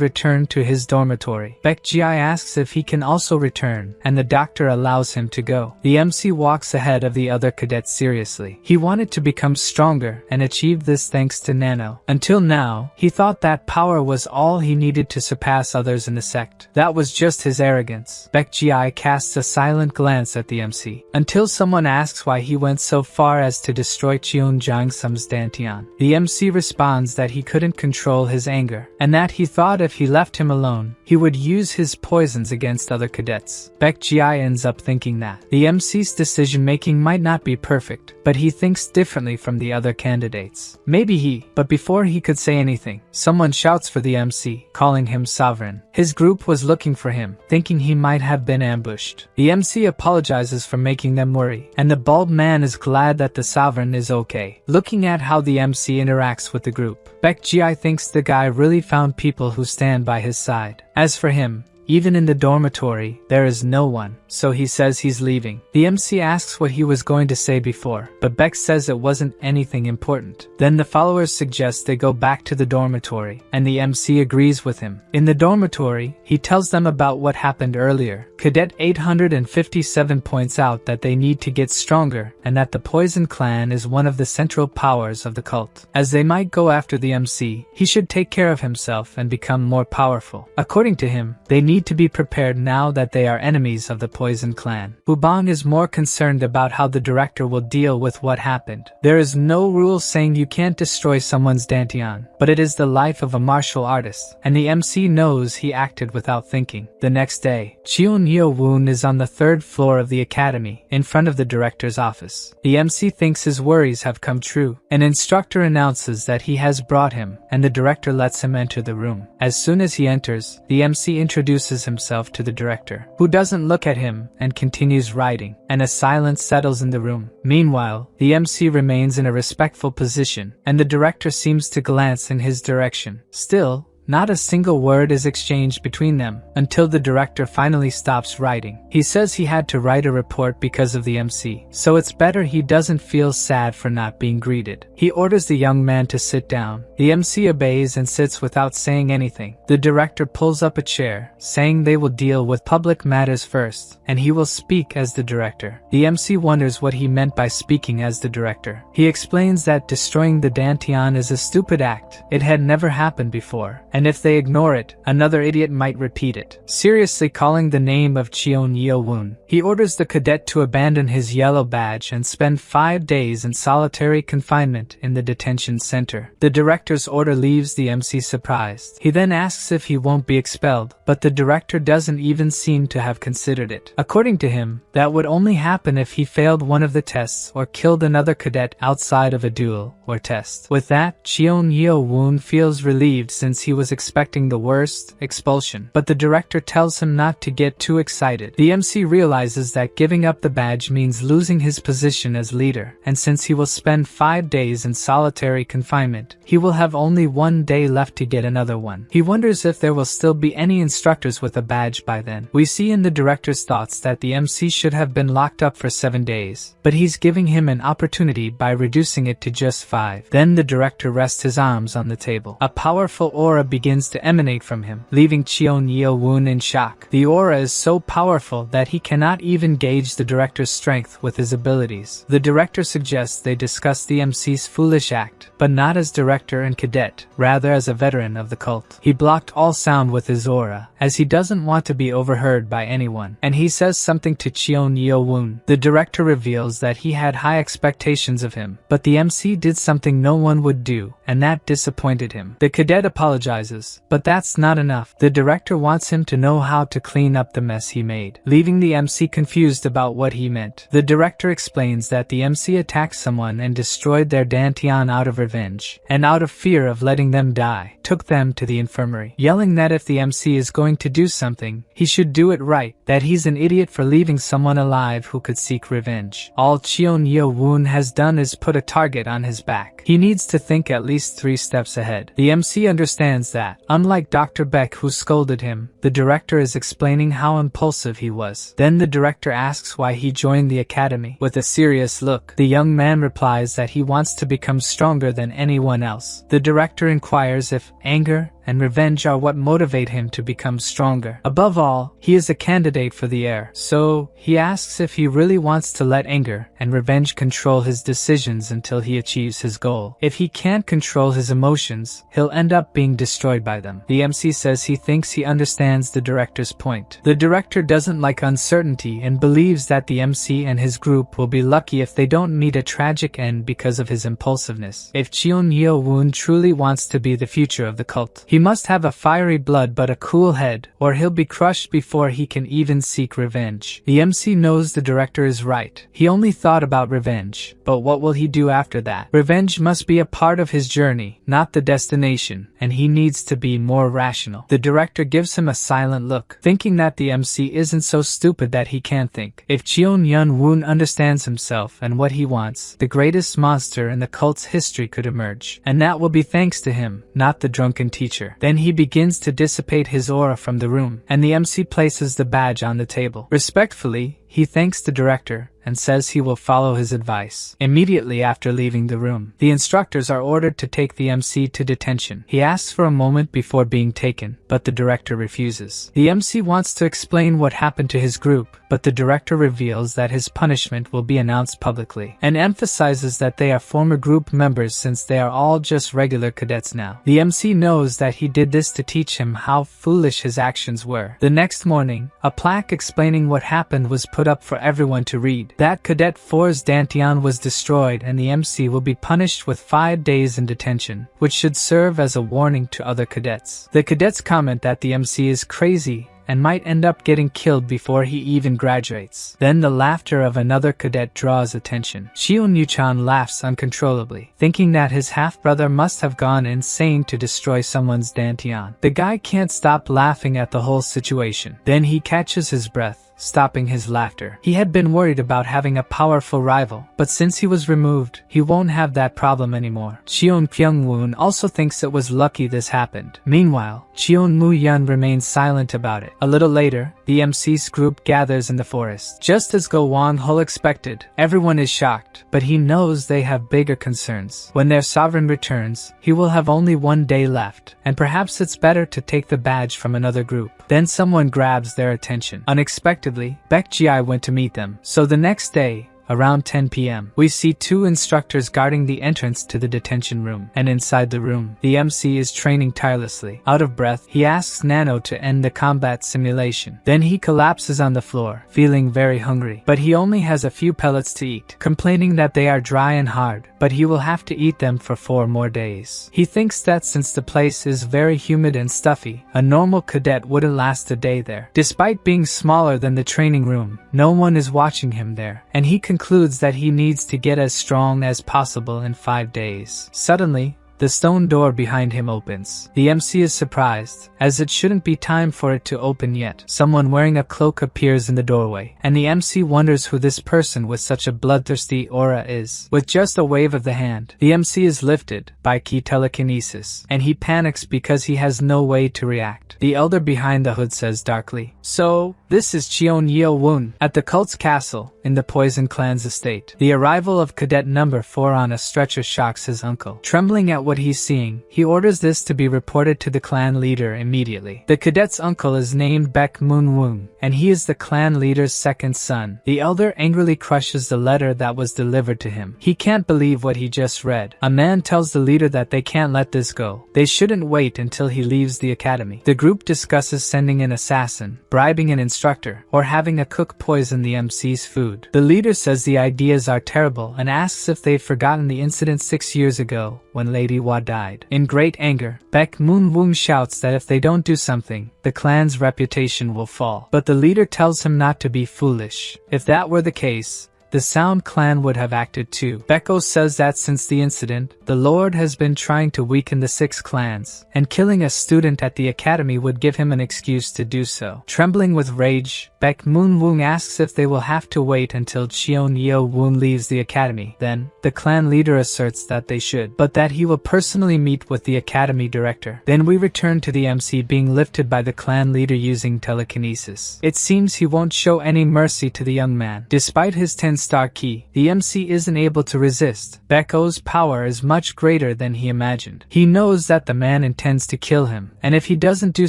return to his dormitory. Baekji asks if he can also return, and the doctor allows him to go. The MC walks ahead of the other cadets seriously. He wanted to become stronger and achieved this thanks to Nano. Until now, he thought that power was all he needed to surpass others in the sect. That was just his arrogance. Baekji casts a silent glance at the MC, until someone asks why he went so far as to destroy Cheon Jangsum's dantian. The MC responds that he couldn't control his anger, and that he thought if he left him alone, he would use his poisons against other cadets. Baekji ends up thinking that the MC's decision-making might not be perfect, but he thinks differently from the other candidates. But before he could say anything, someone shouts for the MC, calling him sovereign. His group was looking for him, thinking he might have been ambushed. The MC apologizes for making them worry, and the bald man is glad that the sovereign is okay. Looking at how the MC interacts with the group, Baekji thinks the guy really found people who stand by his side. As for him, even in the dormitory, there is no one, so he says he's leaving. The MC asks what he was going to say before, but Beck says it wasn't anything important. Then the followers suggest they go back to the dormitory, and the MC agrees with him. In the dormitory, he tells them about what happened earlier. Cadet 857 points out that they need to get stronger, and that the Poison Clan is one of the central powers of the cult. As they might go after the MC, he should take care of himself and become more powerful. According to him, they need to be prepared now that they are enemies of the Poison Clan. Bubong is more concerned about how the director will deal with what happened. There is no rule saying you can't destroy someone's dantian, but it is the life of a martial artist, and the MC knows he acted without thinking. The next day, Cheon Yeo Woon is on the 3rd floor of the academy, in front of the director's office. The MC thinks his worries have come true. An instructor announces that he has brought him, and the director lets him enter the room. As soon as he enters, the MC introduces himself to the director, who doesn't look at him and continues writing, and a silence settles in the room. Meanwhile, the MC remains in a respectful position, and the director seems to glance in his direction. Still, not a single word is exchanged between them, until the director finally stops writing. He says he had to write a report because of the MC, so it's better he doesn't feel sad for not being greeted. He orders the young man to sit down. The MC obeys and sits without saying anything. The director pulls up a chair, saying they will deal with public matters first, and he will speak as the director. The MC wonders what he meant by speaking as the director. He explains that destroying the dantian is a stupid act. It had never happened before, and if they ignore it, another idiot might repeat it. Seriously calling the name of Cheon Yeo Woon, he orders the cadet to abandon his yellow badge and spend 5 days in solitary confinement in the detention center. The director's order leaves the MC surprised. He then asks if he won't be expelled, but the director doesn't even seem to have considered it. According to him, that would only happen if he failed one of the tests or killed another cadet outside of a duel or test. With that, Cheon Yeo Woon feels relieved since he was expecting the worst, expulsion, but the director tells him not to get too excited. The MC realizes that giving up the badge means losing his position as leader, and since he will spend 5 days in solitary confinement, he will have only 1 day left to get another one. He wonders if there will still be any instructors with a badge by then. We see in the director's thoughts that the MC should have been locked up for 7 days, but he's giving him an opportunity by reducing it to just 5. Then the director rests his arms on the table. A powerful aura begins to emanate from him, leaving Cheon Yeo Woon in shock. The aura is so powerful that he cannot even gauge the director's strength with his abilities. The director suggests they discuss the MC's foolish act, but not as director and cadet, rather as a veteran of the cult. He blocked all sound with his aura, as he doesn't want to be overheard by anyone, and he says something to Cheon Yeo Woon. The director reveals that he had high expectations of him, but the MC did something no one would do, and that disappointed him. The cadet apologizes, but that's not enough. The director wants him to know how to clean up the mess he made, leaving the MC confused about what he meant. The director explains that the MC attacked someone and destroyed their dantian out of revenge, and out of fear of letting them die, took them to the infirmary, yelling that if the MC is going to do something, he should do it right, that he's an idiot for leaving someone alive who could seek revenge. All Cheon Yeo Woon has done is put a target on his back. He needs to think at least least 3 steps ahead. The MC understands that, unlike Dr. Beck who scolded him, the director is explaining how impulsive he was. Then the director asks why he joined the academy. With a serious look, the young man replies that he wants to become stronger than anyone else. The director inquires if anger and revenge are what motivate him to become stronger. Above all, he is a candidate for the heir, so he asks if he really wants to let anger and revenge control his decisions until he achieves his goal. If he can't control his emotions, he'll end up being destroyed by them. The MC says he thinks he understands the director's point. The director doesn't like uncertainty and believes that the MC and his group will be lucky if they don't meet a tragic end because of his impulsiveness. If Cheon Yeo Woon truly wants to be the future of the cult, he must have a fiery blood but a cool head, or he'll be crushed before he can even seek revenge. The MC knows the director is right. He only thought about revenge, but what will he do after that? Revenge must be a part of his journey, not the destination, and he needs to be more rational. The director gives him a silent look, thinking that the MC isn't so stupid that he can't think. If Cheon Yeo Woon understands himself and what he wants, the greatest monster in the cult's history could emerge, and that will be thanks to him, not the drunken teacher. Then he begins to dissipate his aura from the room, and the MC places the badge on the table. Respectfully, he thanks the director and says he will follow his advice. Immediately after leaving the room, the instructors are ordered to take the MC to detention. He asks for a moment before being taken, but the director refuses. The MC wants to explain what happened to his group, but the director reveals that his punishment will be announced publicly, and emphasizes that they are former group members since they are all just regular cadets now. The MC knows that he did this to teach him how foolish his actions were. The next morning, a plaque explaining what happened was put up for everyone to read. That Cadet 4's Dantian was destroyed and the MC will be punished with 5 days in detention, which should serve as a warning to other cadets. The cadets comment that the MC is crazy and might end up getting killed before he even graduates. Then the laughter of another cadet draws attention. Cheon Yeo-chan laughs uncontrollably, thinking that his half-brother must have gone insane to destroy someone's Dantian. The guy can't stop laughing at the whole situation. Then he catches his breath, stopping his laughter. He had been worried about having a powerful rival, but since he was removed, he won't have that problem anymore. Cheon Kyung-woon also thinks it was lucky this happened. Meanwhile, Cheon Moo-yeon remains silent about it. A little later, the MC's group gathers in the forest. Just as Go Won-hul expected, everyone is shocked, but he knows they have bigger concerns. When their sovereign returns, he will have only 1 day left, and perhaps it's better to take the badge from another group. Then someone grabs their attention. Unexpectedly, Baek Ji went to meet them. So the next day, around 10 p.m., we see 2 instructors guarding the entrance to the detention room, and inside the room, the MC is training tirelessly. Out of breath, he asks Nano to end the combat simulation. Then he collapses on the floor, feeling very hungry, but he only has a few pellets to eat, complaining that they are dry and hard, but he will have to eat them for 4 more days. He thinks that since the place is very humid and stuffy, a normal cadet wouldn't last a day there. Despite being smaller than the training room, no one is watching him there, and he concludes that he needs to get as strong as possible in 5 days. Suddenly, the stone door behind him opens. The MC is surprised, as it shouldn't be time for it to open yet. Someone wearing a cloak appears in the doorway, and the MC wonders who this person with such a bloodthirsty aura is. With just a wave of the hand, the MC is lifted by key telekinesis, and he panics because he has no way to react. The elder behind the hood says darkly, "So, this is Cheon Yeo Woon at the cult's castle in the Poison Clan's estate." The arrival of cadet number 4 on a stretcher shocks his uncle. Trembling at what he's seeing, he orders this to be reported to the clan leader immediately. The cadet's uncle is named Baek Moon-woon, and he is the clan leader's second son. The elder angrily crushes the letter that was delivered to him. He can't believe what he just read. A man tells the leader that they can't let this go. They shouldn't wait until he leaves the academy. The group discusses sending an assassin, bribing an instructor, or having a cook poison the MC's food. The leader says the ideas are terrible and asks if they've forgotten the incident 6 years ago when Lady Hwa died. In great anger, Baek Moon-woon shouts that if they don't do something, the clan's reputation will fall. But the leader tells him not to be foolish. If that were the case, the Sound clan would have acted too. Beko says that since the incident, the Lord has been trying to weaken the 6 clans, and killing a student at the academy would give him an excuse to do so. Trembling with rage, Baek Moon-woong asks if they will have to wait until Cheon Yeo Woon leaves the academy. Then, the clan leader asserts that they should, but that he will personally meet with the academy director. Then we return to the MC being lifted by the clan leader using telekinesis. It seems he won't show any mercy to the young man. Despite his 10-star key, the MC isn't able to resist. Baeko's power is much greater than he imagined. He knows that the man intends to kill him, and if he doesn't do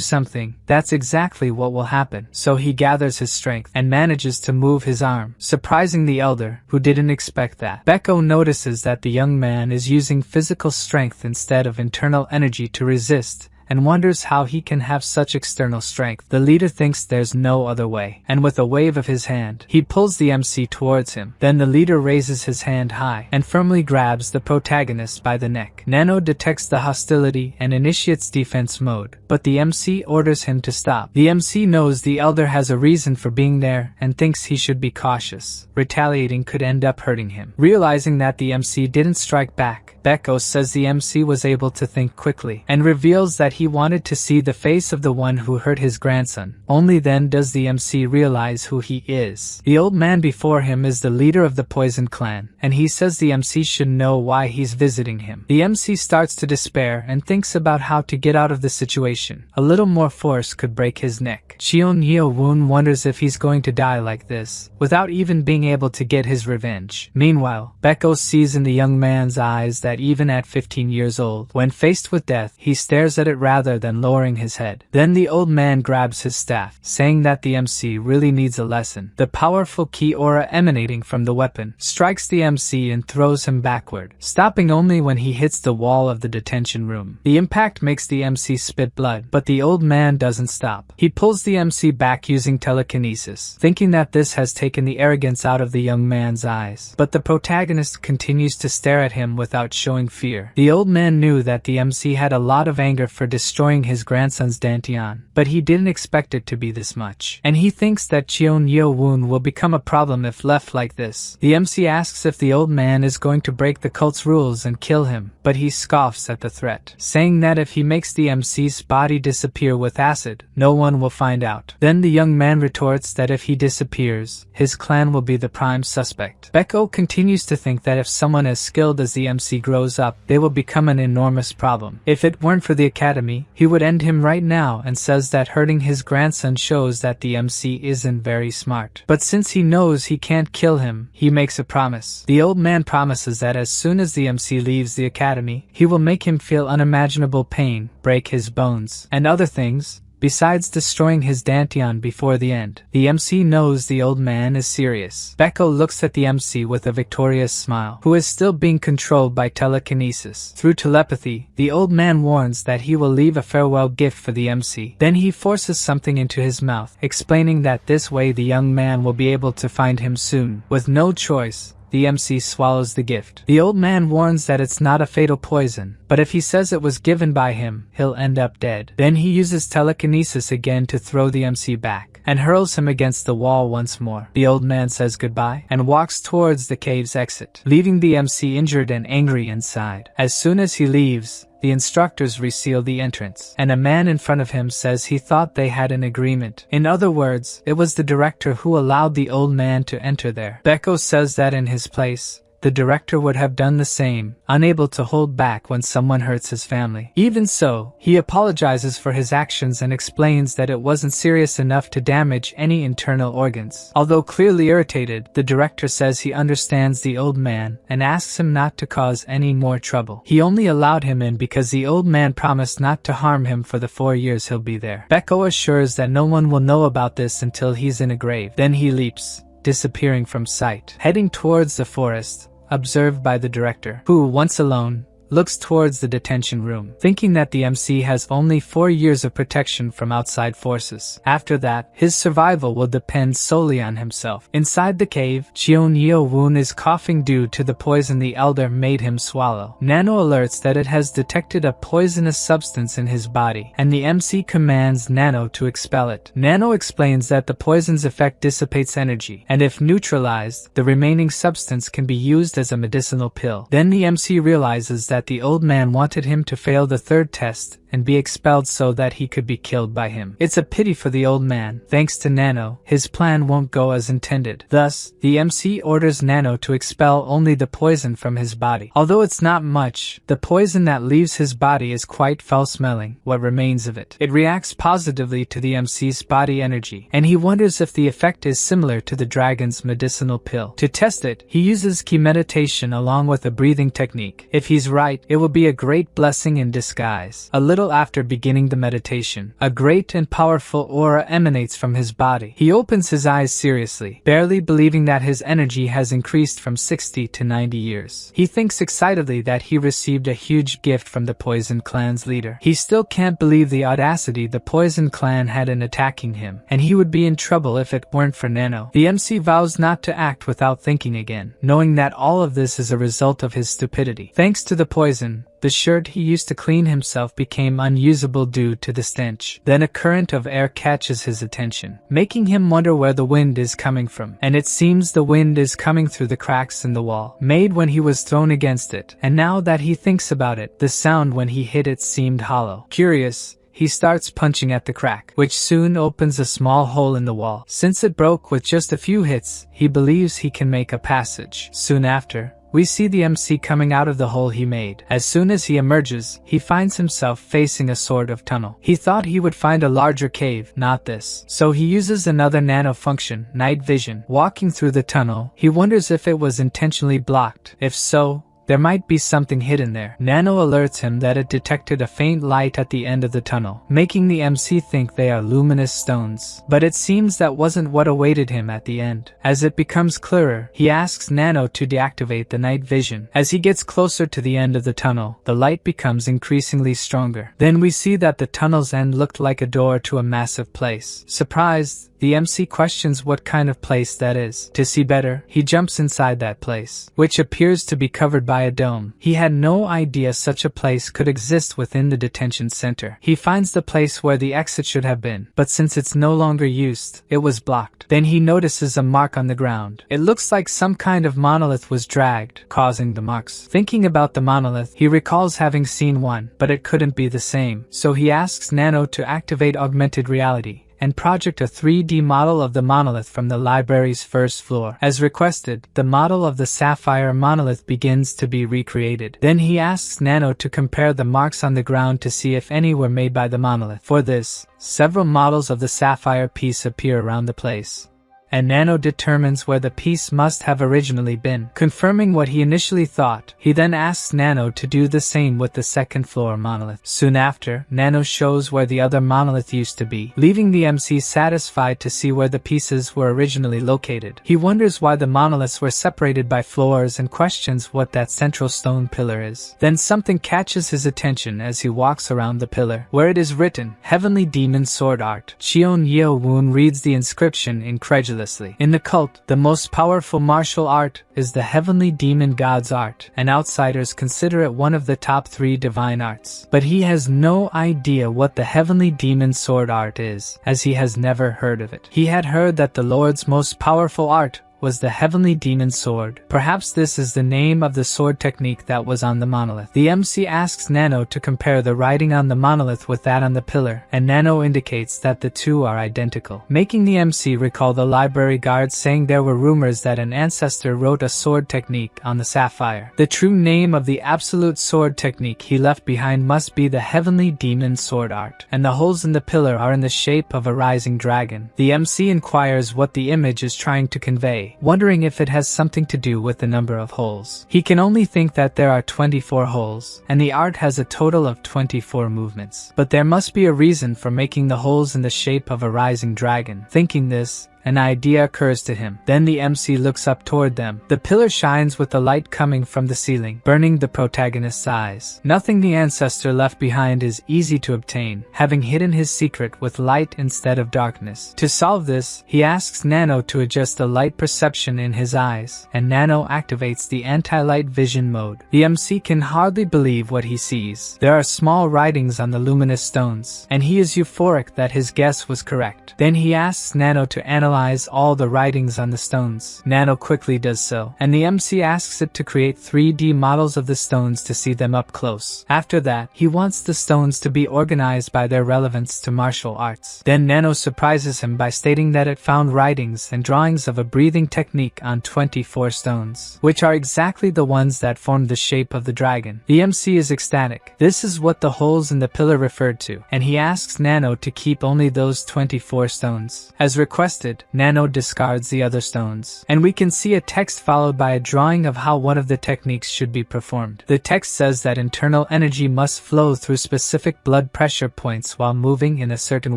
something, that's exactly what will happen. So he gathers his strength and manages to move his arm, surprising the elder, who didn't expect that. Baeko notices that the young man is using physical strength instead of internal energy to resist, and wonders how he can have such external strength. The leader thinks there's no other way, and with a wave of his hand, he pulls the MC towards him. Then the leader raises his hand high and firmly grabs the protagonist by the neck. Nano detects the hostility and initiates defense mode, but the MC orders him to stop. The MC knows the elder has a reason for being there and thinks he should be cautious. Retaliating could end up hurting him. Realizing that the MC didn't strike back, Baeko says the MC was able to think quickly, and reveals that he wanted to see the face of the one who hurt his grandson. Only then does the MC realize who he is. The old man before him is the leader of the Poison Clan, and he says the MC should know why he's visiting him. The MC starts to despair and thinks about how to get out of the situation. A little more force could break his neck. Cheon Yeo Woon wonders if he's going to die like this, without even being able to get his revenge. Meanwhile, Baeko sees in the young man's eyes that even at 15 years old, when faced with death, he stares at it rather than lowering his head. Then the old man grabs his staff, saying that the MC really needs a lesson. The powerful ki aura emanating from the weapon strikes the MC and throws him backward, stopping only when he hits the wall of the detention room. The impact makes the MC spit blood, but the old man doesn't stop. He pulls the MC back using telekinesis, thinking that this has taken the arrogance out of the young man's eyes. But the protagonist continues to stare at him without showing fear. The old man knew that the MC had a lot of anger for destroying his grandson's dantian, but he didn't expect it to be this much. And he thinks that Cheon Yeo Woon will become a problem if left like this. The MC asks if the old man is going to break the cult's rules and kill him, but he scoffs at the threat, saying that if he makes the MC's body disappear with acid, no one will find out. Then the young man retorts that if he disappears, his clan will be the prime suspect. Baeko continues to think that if someone as skilled as the MC grows up, they will become an enormous problem. If it weren't for the academy, he would end him right now, and says that hurting his grandson shows that the MC isn't very smart. But since he knows he can't kill him, he makes a promise. The old man promises that as soon as the MC leaves the academy, he will make him feel unimaginable pain, break his bones, and other things, besides destroying his dantian before the end. The MC knows the old man is serious. Baeko looks at the MC with a victorious smile, who is still being controlled by telekinesis. Through telepathy, the old man warns that he will leave a farewell gift for the MC. Then he forces something into his mouth, explaining that this way the young man will be able to find him soon. With no choice, the MC swallows the gift. The old man warns that it's not a fatal poison, but if he says it was given by him, he'll end up dead. Then he uses telekinesis again to throw the MC back, and hurls him against the wall once more. The old man says goodbye, and walks towards the cave's exit, leaving the MC injured and angry inside. As soon as he leaves, the instructors reseal the entrance, and a man in front of him says he thought they had an agreement. In other words, it was the director who allowed the old man to enter there. Baeko says that in his place, the director would have done the same, unable to hold back when someone hurts his family. Even so, he apologizes for his actions and explains that it wasn't serious enough to damage any internal organs. Although clearly irritated, the director says he understands the old man and asks him not to cause any more trouble. He only allowed him in because the old man promised not to harm him for the 4 years he'll be there. Baeko assures that no one will know about this until he's in a grave. Then he leaps, disappearing from sight, heading towards the forest, observed by the director, who, once alone, looks towards the detention room, thinking that the MC has only 4 years of protection from outside forces. After that, his survival will depend solely on himself. Inside the cave, Cheon Yeo Woon is coughing due to the poison the elder made him swallow. Nano alerts that it has detected a poisonous substance in his body, and the MC commands Nano to expel it. Nano explains that the poison's effect dissipates energy, and if neutralized, the remaining substance can be used as a medicinal pill. Then the MC realizes that that the old man wanted him to fail the third test and be expelled so that he could be killed by him. It's a pity for the old man. Thanks to Nano, his plan won't go as intended. Thus, the MC orders Nano to expel only the poison from his body. Although it's not much, the poison that leaves his body is quite foul-smelling, what remains of it. It reacts positively to the MC's body energy, and he wonders if the effect is similar to the dragon's medicinal pill. To test it, he uses key meditation along with a breathing technique. If he's right, it will be a great blessing in disguise. A little after beginning the meditation, a great and powerful aura emanates from his body. He opens his eyes seriously, barely believing that his energy has increased from 60 to 90 years. He thinks excitedly that he received a huge gift from the Poison Clan's leader. He still can't believe the audacity the Poison Clan had in attacking him, and he would be in trouble if it weren't for Nano. The MC vows not to act without thinking again, knowing that all of this is a result of his stupidity. Thanks to the poison, the shirt he used to clean himself became unusable due to the stench. Then a current of air catches his attention, making him wonder where the wind is coming from. And it seems the wind is coming through the cracks in the wall, made when he was thrown against it. And now that he thinks about it, the sound when he hit it seemed hollow. Curious, he starts punching at the crack, which soon opens a small hole in the wall. Since it broke with just a few hits, he believes he can make a passage. Soon after, we see the MC coming out of the hole he made. As soon as he emerges, he finds himself facing a sort of tunnel. He thought he would find a larger cave, not this. So he uses another nano function, night vision. Walking through the tunnel, he wonders if it was intentionally blocked. If so, there might be something hidden there. Nano alerts him that it detected a faint light at the end of the tunnel, making the MC think they are luminous stones. But it seems that wasn't what awaited him at the end. As it becomes clearer, he asks Nano to deactivate the night vision. As he gets closer to the end of the tunnel, the light becomes increasingly stronger. Then we see that the tunnel's end looked like a door to a massive place. Surprised, the MC questions what kind of place that is. To see better, he jumps inside that place, which appears to be covered by a dome. He had no idea such a place could exist within the detention center. He finds the place where the exit should have been, but since it's no longer used, it was blocked. Then he notices a mark on the ground. It looks like some kind of monolith was dragged, causing the marks. Thinking about the monolith, he recalls having seen one, but it couldn't be the same. So he asks Nano to activate augmented reality and project a 3D model of the monolith from the library's first floor. As requested, the model of the sapphire monolith begins to be recreated. Then he asks Nano to compare the marks on the ground to see if any were made by the monolith. For this, several models of the sapphire piece appear around the place, and Nano determines where the piece must have originally been, confirming what he initially thought. He then asks Nano to do the same with the second floor monolith. Soon after, Nano shows where the other monolith used to be, leaving the MC satisfied to see where the pieces were originally located. He wonders why the monoliths were separated by floors and questions what that central stone pillar is. Then something catches his attention as he walks around the pillar, where it is written, Heavenly Demon Sword Art. Cheon Yeo Woon reads the inscription incredulously. In the cult, the most powerful martial art is the Heavenly Demon God's art, and outsiders consider it one of the top 3 divine arts. But he has no idea what the Heavenly Demon Sword Art is, as he has never heard of it. He had heard that the Lord's most powerful art was the Heavenly Demon Sword. Perhaps this is the name of the sword technique that was on the monolith. The MC asks Nano to compare the writing on the monolith with that on the pillar, and Nano indicates that the two are identical, making the MC recall the library guards saying there were rumors that an ancestor wrote a sword technique on the sapphire. The true name of the absolute sword technique he left behind must be the Heavenly Demon Sword Art, and the holes in the pillar are in the shape of a rising dragon. The MC inquires what the image is trying to convey, wondering if it has something to do with the number of holes. He can only think that there are 24 holes, and the art has a total of 24 movements. But there must be a reason for making the holes in the shape of a rising dragon. Thinking this, an idea occurs to him. Then the MC looks up toward them. The pillar shines with the light coming from the ceiling, burning the protagonist's eyes. Nothing the ancestor left behind is easy to obtain, having hidden his secret with light instead of darkness. To solve this, he asks Nano to adjust the light perception in his eyes, and Nano activates the anti-light vision mode. The MC can hardly believe what he sees. There are small writings on the luminous stones, and he is euphoric that his guess was correct. Then he asks Nano to analyze analyze all the writings on the stones. Nano quickly does so, and the MC asks it to create 3D models of the stones to see them up close. After that, he wants the stones to be organized by their relevance to martial arts. Then Nano surprises him by stating that it found writings and drawings of a breathing technique on 24 stones, which are exactly the ones that formed the shape of the dragon. The MC is ecstatic. This is what the holes in the pillar referred to, and he asks Nano to keep only those 24 stones. As requested, Nano discards the other stones, and we can see a text followed by a drawing of how one of the techniques should be performed. The text says that internal energy must flow through specific blood pressure points while moving in a certain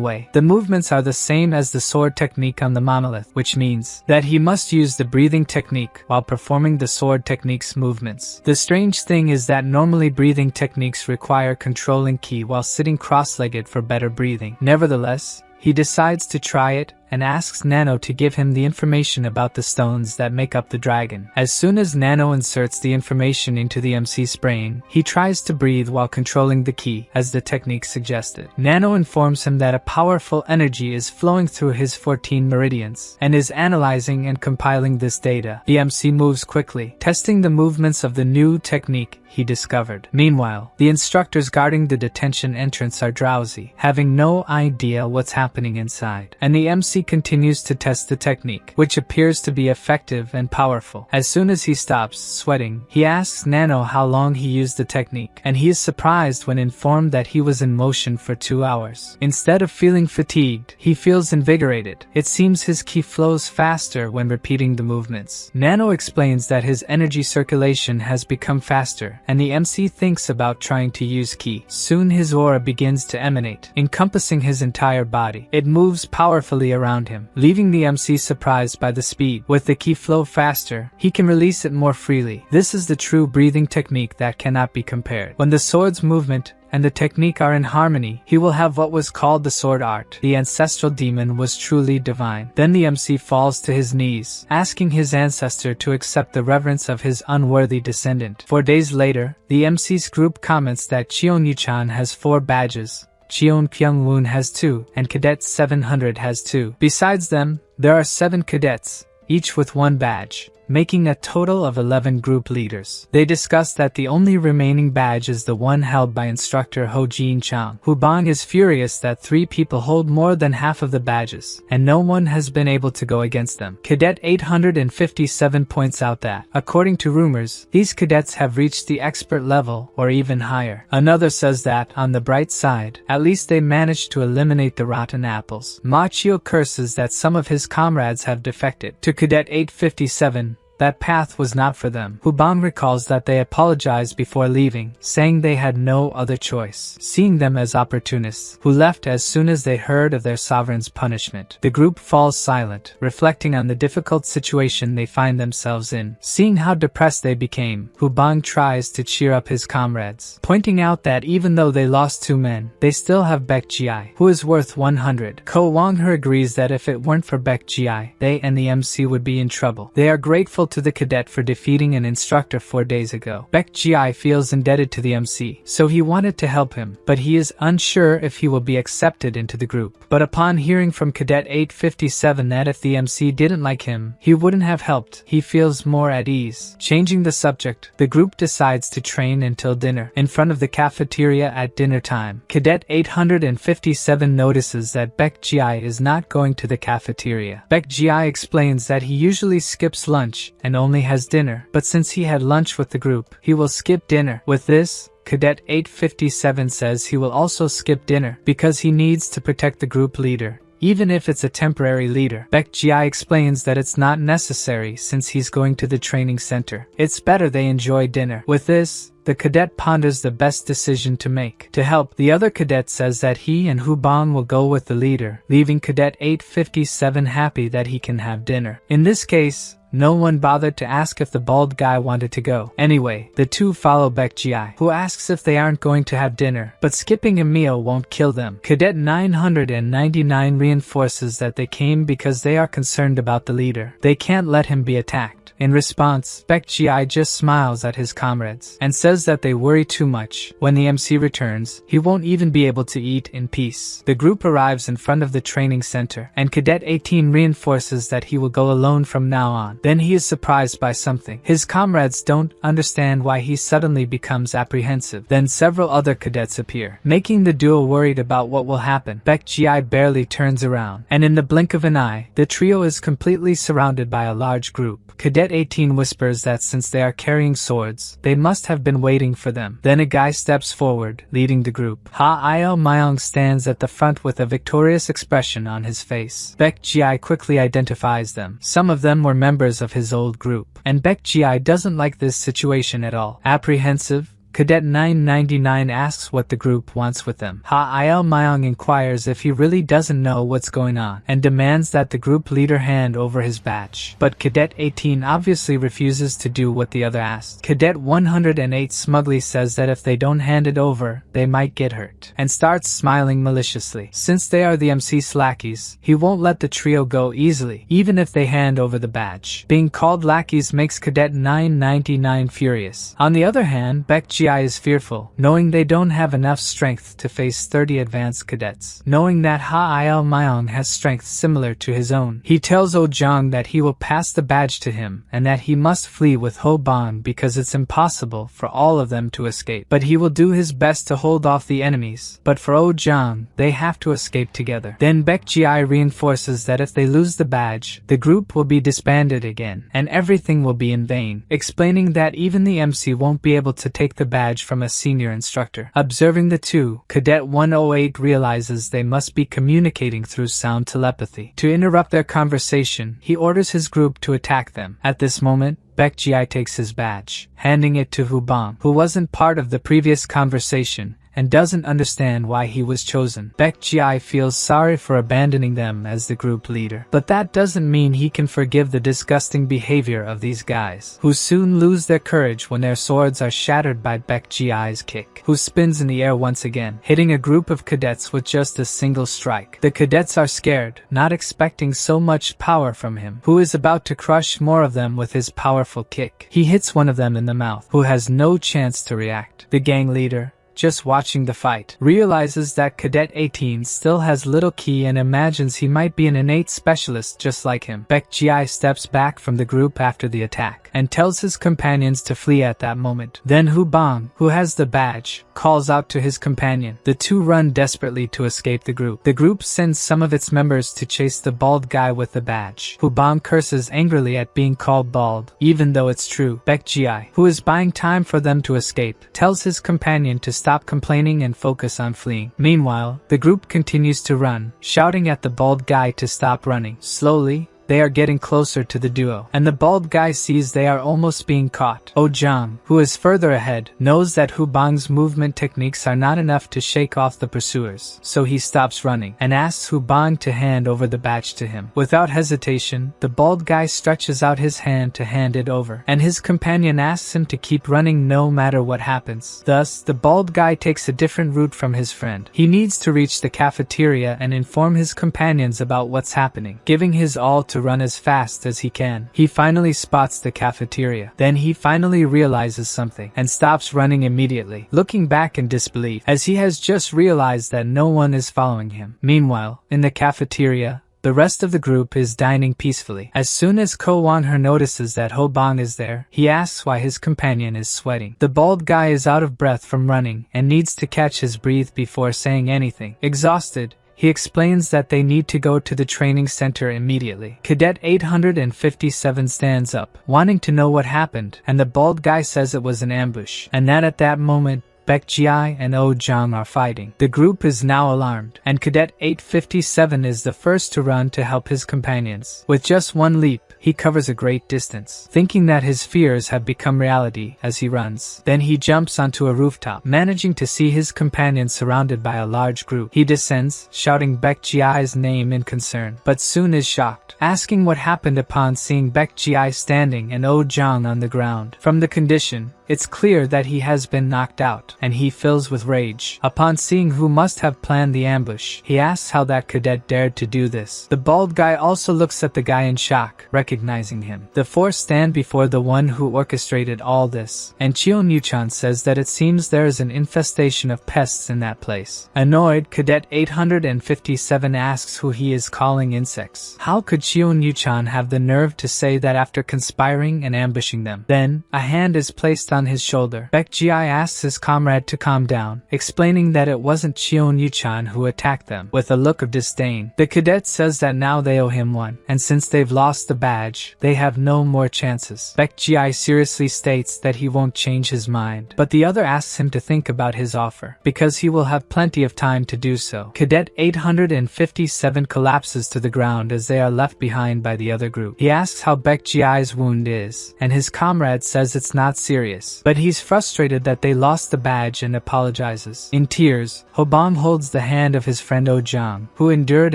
way. The movements are the same as the sword technique on the monolith, which means that he must use the breathing technique while performing the sword technique's movements. The strange thing is that normally breathing techniques require controlling ki while sitting cross-legged for better breathing. Nevertheless, he decides to try it and asks Nano to give him the information about the stones that make up the dragon. As soon as Nano inserts the information into the MC's brain, he tries to breathe while controlling the ki, as the technique suggested. Nano informs him that a powerful energy is flowing through his 14 meridians, and is analyzing and compiling this data. The MC moves quickly, testing the movements of the new technique he discovered. Meanwhile, the instructors guarding the detention entrance are drowsy, having no idea what's happening inside, and the MC continues to test the technique, which appears to be effective and powerful. As soon as he stops sweating, he asks Nano how long he used the technique, and he is surprised when informed that he was in motion for 2 hours. Instead of feeling fatigued, he feels invigorated. It seems his ki flows faster when repeating the movements. Nano explains that his energy circulation has become faster, and the MC thinks about trying to use ki. Soon his aura begins to emanate, encompassing his entire body. It moves powerfully around him, leaving the MC surprised by the speed. With the ki flow faster, he can release it more freely. This is the true breathing technique that cannot be compared. When the sword's movement and the technique are in harmony, he will have what was called the sword art. The ancestral demon was truly divine. Then the MC falls to his knees, asking his ancestor to accept the reverence of his unworthy descendant. 4 days later, the MC's group comments that Cheon Yeo has 4 badges, Cheon Yeo Woon has 2, and Cadet 700 has 2. Besides them, there are 7 cadets, each with 1 badge, making a total of 11 group leaders. They discuss that the only remaining badge is the one held by instructor Ho Jin Chang. Hubang is furious that 3 people hold more than half of the badges, and no one has been able to go against them. Cadet 857 points out that, according to rumors, these cadets have reached the expert level or even higher. Another says that, on the bright side, at least they managed to eliminate the rotten apples. Machio curses that some of his comrades have defected. To Cadet 857, that path was not for them. Hubang recalls that they apologized before leaving, saying they had no other choice, seeing them as opportunists, who left as soon as they heard of their sovereign's punishment. The group falls silent, reflecting on the difficult situation they find themselves in. Seeing how depressed they became, Hubang tries to cheer up his comrades, pointing out that even though they lost 2 men, they still have Baek Ji, who is worth 100. Ko Wong-her agrees that if it weren't for Baek Ji, they and the MC would be in trouble. They are grateful to the cadet for defeating an instructor 4 days ago. Baek Ji feels indebted to the MC, so he wanted to help him, but he is unsure if he will be accepted into the group. But upon hearing from Cadet 857 that if the MC didn't like him, he wouldn't have helped, he feels more at ease. Changing the subject, the group decides to train until dinner, in front of the cafeteria at dinner time. Cadet 857 notices that Baek Ji is not going to the cafeteria. Baek Ji explains that he usually skips lunch and only has dinner, but since he had lunch with the group, he will skip dinner. With this, Cadet 857 says he will also skip dinner because he needs to protect the group leader, even if it's a temporary leader. Baek Ji explains that it's not necessary since he's going to the training center. It's better they enjoy dinner. With this, the cadet ponders the best decision to make. To help, the other cadet says that he and Hubang will go with the leader, leaving Cadet 857 happy that he can have dinner. In this case, No one bothered to ask if the bald guy wanted to go. Anyway, the two follow Baek Ji-ai, who asks if they aren't going to have dinner, but skipping a meal won't kill them. Cadet 999 reinforces that they came because they are concerned about the leader. They can't let him be attacked. In response, Baek Ji-ai just smiles at his comrades and says that they worry too much. When the MC returns, he won't even be able to eat in peace. The group arrives in front of the training center, and Cadet 18 reinforces that he will go alone from now on. Then he is surprised by something. His comrades don't understand why he suddenly becomes apprehensive. Then several other cadets appear, making the duo worried about what will happen. Baek Ji-ai barely turns around, and in the blink of an eye, the trio is completely surrounded by a large group. Cadet 18 whispers that since they are carrying swords, they must have been waiting for them. Then a guy steps forward, leading the group. Ha-il Myung stands at the front with a victorious expression on his face. Baek Ji-ai quickly identifies them. Some of them were members of his old group, and Baek Ji-ai doesn't like this situation at all. Apprehensive, Cadet 999 asks what the group wants with them. Ha-il Myung inquires if he really doesn't know what's going on, and demands that the group leader hand over his badge. But Cadet 18 obviously refuses to do what the other asked. Cadet 108 smugly says that if they don't hand it over, they might get hurt, and starts smiling maliciously. Since they are the MC's lackeys, he won't let the trio go easily, even if they hand over the badge. Being called lackeys makes Cadet 999 furious. On the other hand, Baek Ji-ai is fearful, knowing they don't have enough strength to face 30 advanced cadets. Knowing that Ha-il Myung has strength similar to his own, he tells Oh Jong that he will pass the badge to him and that he must flee with Ho Bang because it's impossible for all of them to escape. But he will do his best to hold off the enemies. But for Oh Jong, they have to escape together. Then Baek Ji-ai reinforces that if they lose the badge, the group will be disbanded again, and everything will be in vain, explaining that even the MC won't be able to take the badge from a senior instructor. Observing the two, Cadet 108 realizes they must be communicating through sound telepathy. To interrupt their conversation, he orders his group to attack them. At this moment, Baek Ji-ai takes his badge, handing it to Hu Bang, who wasn't part of the previous conversation and doesn't understand why he was chosen. Baek Ji-ai feels sorry for abandoning them as the group leader, but that doesn't mean he can forgive the disgusting behavior of these guys, who soon lose their courage when their swords are shattered by Baek Ji-ai's kick, who spins in the air once again, hitting a group of cadets with just a single strike. The cadets are scared, not expecting so much power from him, who is about to crush more of them with his powerful kick. He hits one of them in the mouth, who has no chance to react. The gang leader, just watching the fight, realizes that Cadet 18 still has little ki and imagines he might be an innate specialist just like him. Baek Ji-ai steps back from the group after the attack, and tells his companions to flee at that moment. Then Hu Bang, who has the badge, calls out to his companion. The two run desperately to escape the group. The group sends some of its members to chase the bald guy with the badge. Hu Bang curses angrily at being called bald, even though it's true. Baek Ji-ai, who is buying time for them to escape, tells his companion to stop complaining and focus on fleeing. Meanwhile, the group continues to run, shouting at the bald guy to stop running. Slowly, they are getting closer to the duo, and the bald guy sees they are almost being caught. Oh Jong, who is further ahead, knows that Hu Bang's movement techniques are not enough to shake off the pursuers, so he stops running, and asks Hu Bang to hand over the badge to him. Without hesitation, the bald guy stretches out his hand to hand it over, and his companion asks him to keep running no matter what happens. Thus, the bald guy takes a different route from his friend. He needs to reach the cafeteria and inform his companions about what's happening, giving his all to run as fast as he can. He finally spots the cafeteria. Then he finally realizes something and stops running immediately, looking back in disbelief, as he has just realized that no one is following him. Meanwhile, in the cafeteria, the rest of the group is dining peacefully. As soon as Ko Won-her notices that Ho Bang is there, he asks why his companion is sweating. The bald guy is out of breath from running and needs to catch his breath before saying anything. Exhausted, he explains that they need to go to the training center immediately. Cadet 857 stands up, wanting to know what happened, and the bald guy says it was an ambush, and that at that moment, Baek Ji-ai and Oh Jang are fighting. The group is now alarmed, and Cadet 857 is the first to run to help his companions. With just one leap, he covers a great distance, thinking that his fears have become reality as he runs. Then he jumps onto a rooftop, managing to see his companions surrounded by a large group. He descends, shouting Baek Ji-ai's name in concern, but soon is shocked, asking what happened upon seeing Baek Ji-ai standing and Oh Jang on the ground. From the condition, it's clear that he has been knocked out, and he fills with rage. Upon seeing who must have planned the ambush, he asks how that cadet dared to do this. The bald guy also looks at the guy in shock, recognizing him. The four stand before the one who orchestrated all this, and Cheon Yeo-chan says that it seems there is an infestation of pests in that place. Annoyed, Cadet 857 asks who he is calling insects. How could Cheon Yeo-chan have the nerve to say that after conspiring and ambushing them? Then, a hand is placed on his shoulder. Baek Ji-ai asks his comrade to calm down, explaining that it wasn't Cheon Yeo-chan who attacked them. With a look of disdain, the cadet says that now they owe him one, and since they've lost the badge, they have no more chances. Baek Ji-ai seriously states that he won't change his mind, but the other asks him to think about his offer, because he will have plenty of time to do so. Cadet 857 collapses to the ground as they are left behind by the other group. He asks how Baek Ji-ai's wound is, and his comrade says it's not serious, but he's frustrated that they lost the badge and apologizes. In tears, Hobong holds the hand of his friend Oh Jang, who endured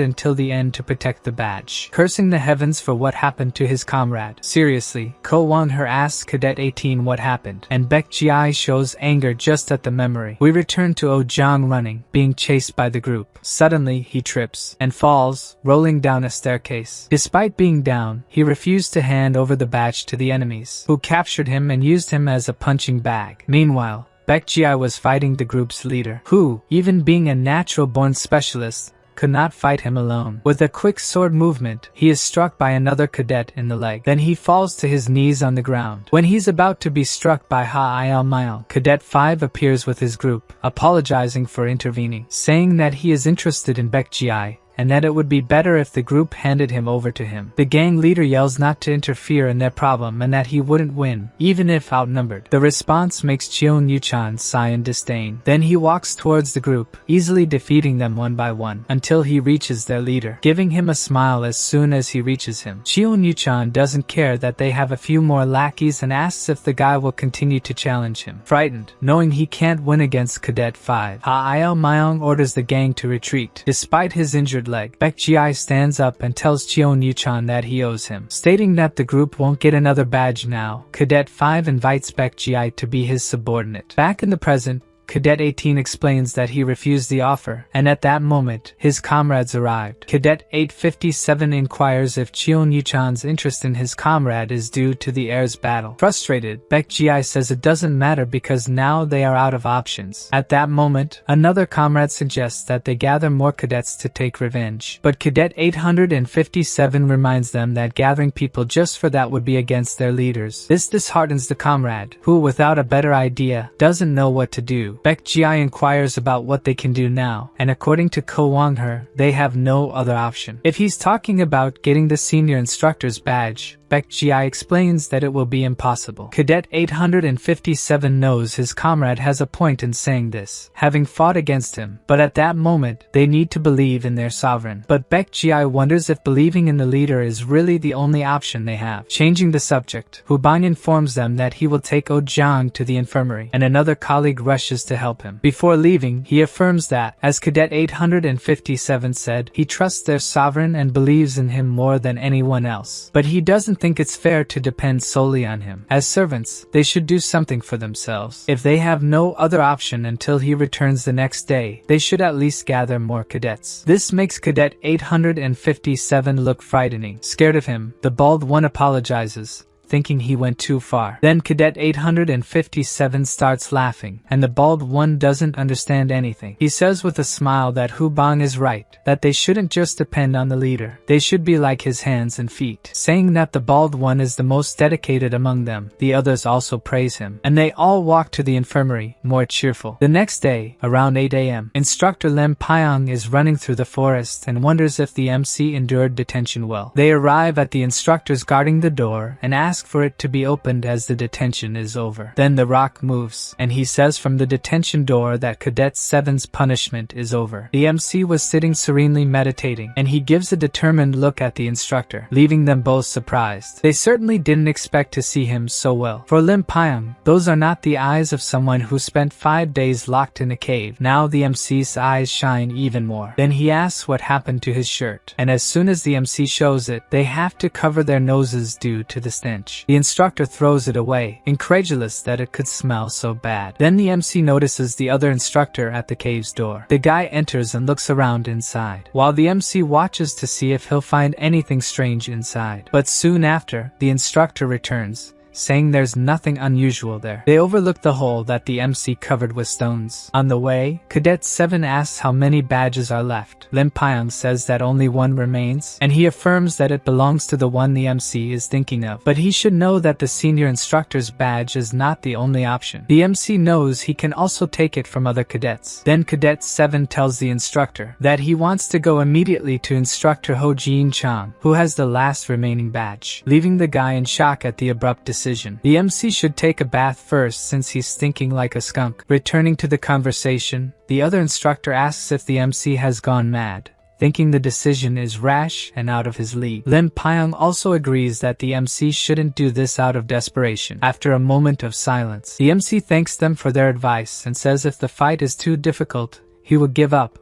until the end to protect the badge, cursing the heavens for what happened to his comrade. Seriously, Ko Won-her asks Cadet 18 what happened, and Baek Ji-ai shows anger just at the memory. We return to Oh Jang running, being chased by the group. Suddenly, he trips and falls, rolling down a staircase. Despite being down, he refused to hand over the badge to the enemies, who captured him and used him as a punching bag. Meanwhile, Baek Ji-ai was fighting the group's leader, who, even being a natural-born specialist, could not fight him alone. With a quick sword movement, he is struck by another cadet in the leg. Then he falls to his knees on the ground. When he's about to be struck by Ha-il-myung, Cadet 5 appears with his group, apologizing for intervening, saying that he is interested in Baek Ji-ai, and that it would be better if the group handed him over to him. The gang leader yells not to interfere in their problem and that he wouldn't win, even if outnumbered. The response makes Cheon Yeo-chan sigh in disdain. Then he walks towards the group, easily defeating them one by one, until he reaches their leader, giving him a smile as soon as he reaches him. Cheon Yeo-chan doesn't care that they have a few more lackeys and asks if the guy will continue to challenge him. Frightened, knowing he can't win against Cadet 5, Ha-il-myung orders the gang to retreat. Despite his injured leg, Baek Ji-ai stands up and tells Cheon Yeo-chan that he owes him, stating that the group won't get another badge now. Cadet 5 invites Baek Ji-ai to be his subordinate. Back in the present, Cadet 18 explains that he refused the offer, and at that moment, his comrades arrived. Cadet 857 inquires if Cheon Yeo-chan's interest in his comrade is due to the heir's battle. Frustrated, Baek Ji-ai says it doesn't matter because now they are out of options. At that moment, another comrade suggests that they gather more cadets to take revenge, but Cadet 857 reminds them that gathering people just for that would be against their leaders. This disheartens the comrade, who without a better idea, doesn't know what to do. Baek Ji-ai inquires about what they can do now, and according to Ko Won-her, they have no other option. If he's talking about getting the senior instructor's badge, Baek Ji-ai explains that it will be impossible. Cadet 857 knows his comrade has a point in saying this, having fought against him, but at that moment, they need to believe in their sovereign. But Baek Ji-ai wonders if believing in the leader is really the only option they have. Changing the subject, Hubang informs them that he will take Oh Jang to the infirmary, and another colleague rushes to help him. Before leaving, he affirms that, as Cadet 857 said, he trusts their sovereign and believes in him more than anyone else. But he doesn't think it's fair to depend solely on him. As servants, they should do something for themselves. If they have no other option until he returns the next day, they should at least gather more cadets. This makes Cadet 857 look frightening. Scared of him, the bald one apologizes, thinking he went too far. Then Cadet 857 starts laughing, and the bald one doesn't understand anything. He says with a smile that Hubang is right, that they shouldn't just depend on the leader. They should be like his hands and feet. Saying that the bald one is the most dedicated among them, the others also praise him, and they all walk to the infirmary, more cheerful. The next day, around 8 a.m., Instructor Lem Pyong is running through the forest and wonders if the MC endured detention well. They arrive at the instructors guarding the door and ask ask for it to be opened as the detention is over. Then the rock moves, and he says from the detention door that Cadet 7's punishment is over. The MC was sitting serenely meditating, and he gives a determined look at the instructor, leaving them both surprised. They certainly didn't expect to see him so well. For Lim Pyong, those are not the eyes of someone who spent 5 days locked in a cave. Now the MC's eyes shine even more. Then he asks what happened to his shirt, and as soon as the MC shows it, they have to cover their noses due to the stench. The instructor throws it away, incredulous that it could smell so bad. Then the MC notices the other instructor at the cave's door. The guy enters and looks around inside, while the MC watches to see if he'll find anything strange inside. But soon after, the instructor returns, saying there's nothing unusual there. They overlook the hole that the MC covered with stones. On the way, Cadet 7 asks how many badges are left. Lim Pyong says that only one remains, and he affirms that it belongs to the one the MC is thinking of. But he should know that the senior instructor's badge is not the only option. The MC knows he can also take it from other cadets. Then Cadet 7 tells the instructor that he wants to go immediately to instructor Ho Jin Chang, who has the last remaining badge, leaving the guy in shock at the abrupt decision. The MC should take a bath first since he's stinking like a skunk. Returning to the conversation, the other instructor asks if the MC has gone mad, thinking the decision is rash and out of his league. Lim Pyong also agrees that the MC shouldn't do this out of desperation. After a moment of silence, the MC thanks them for their advice and says if the fight is too difficult, he will give up,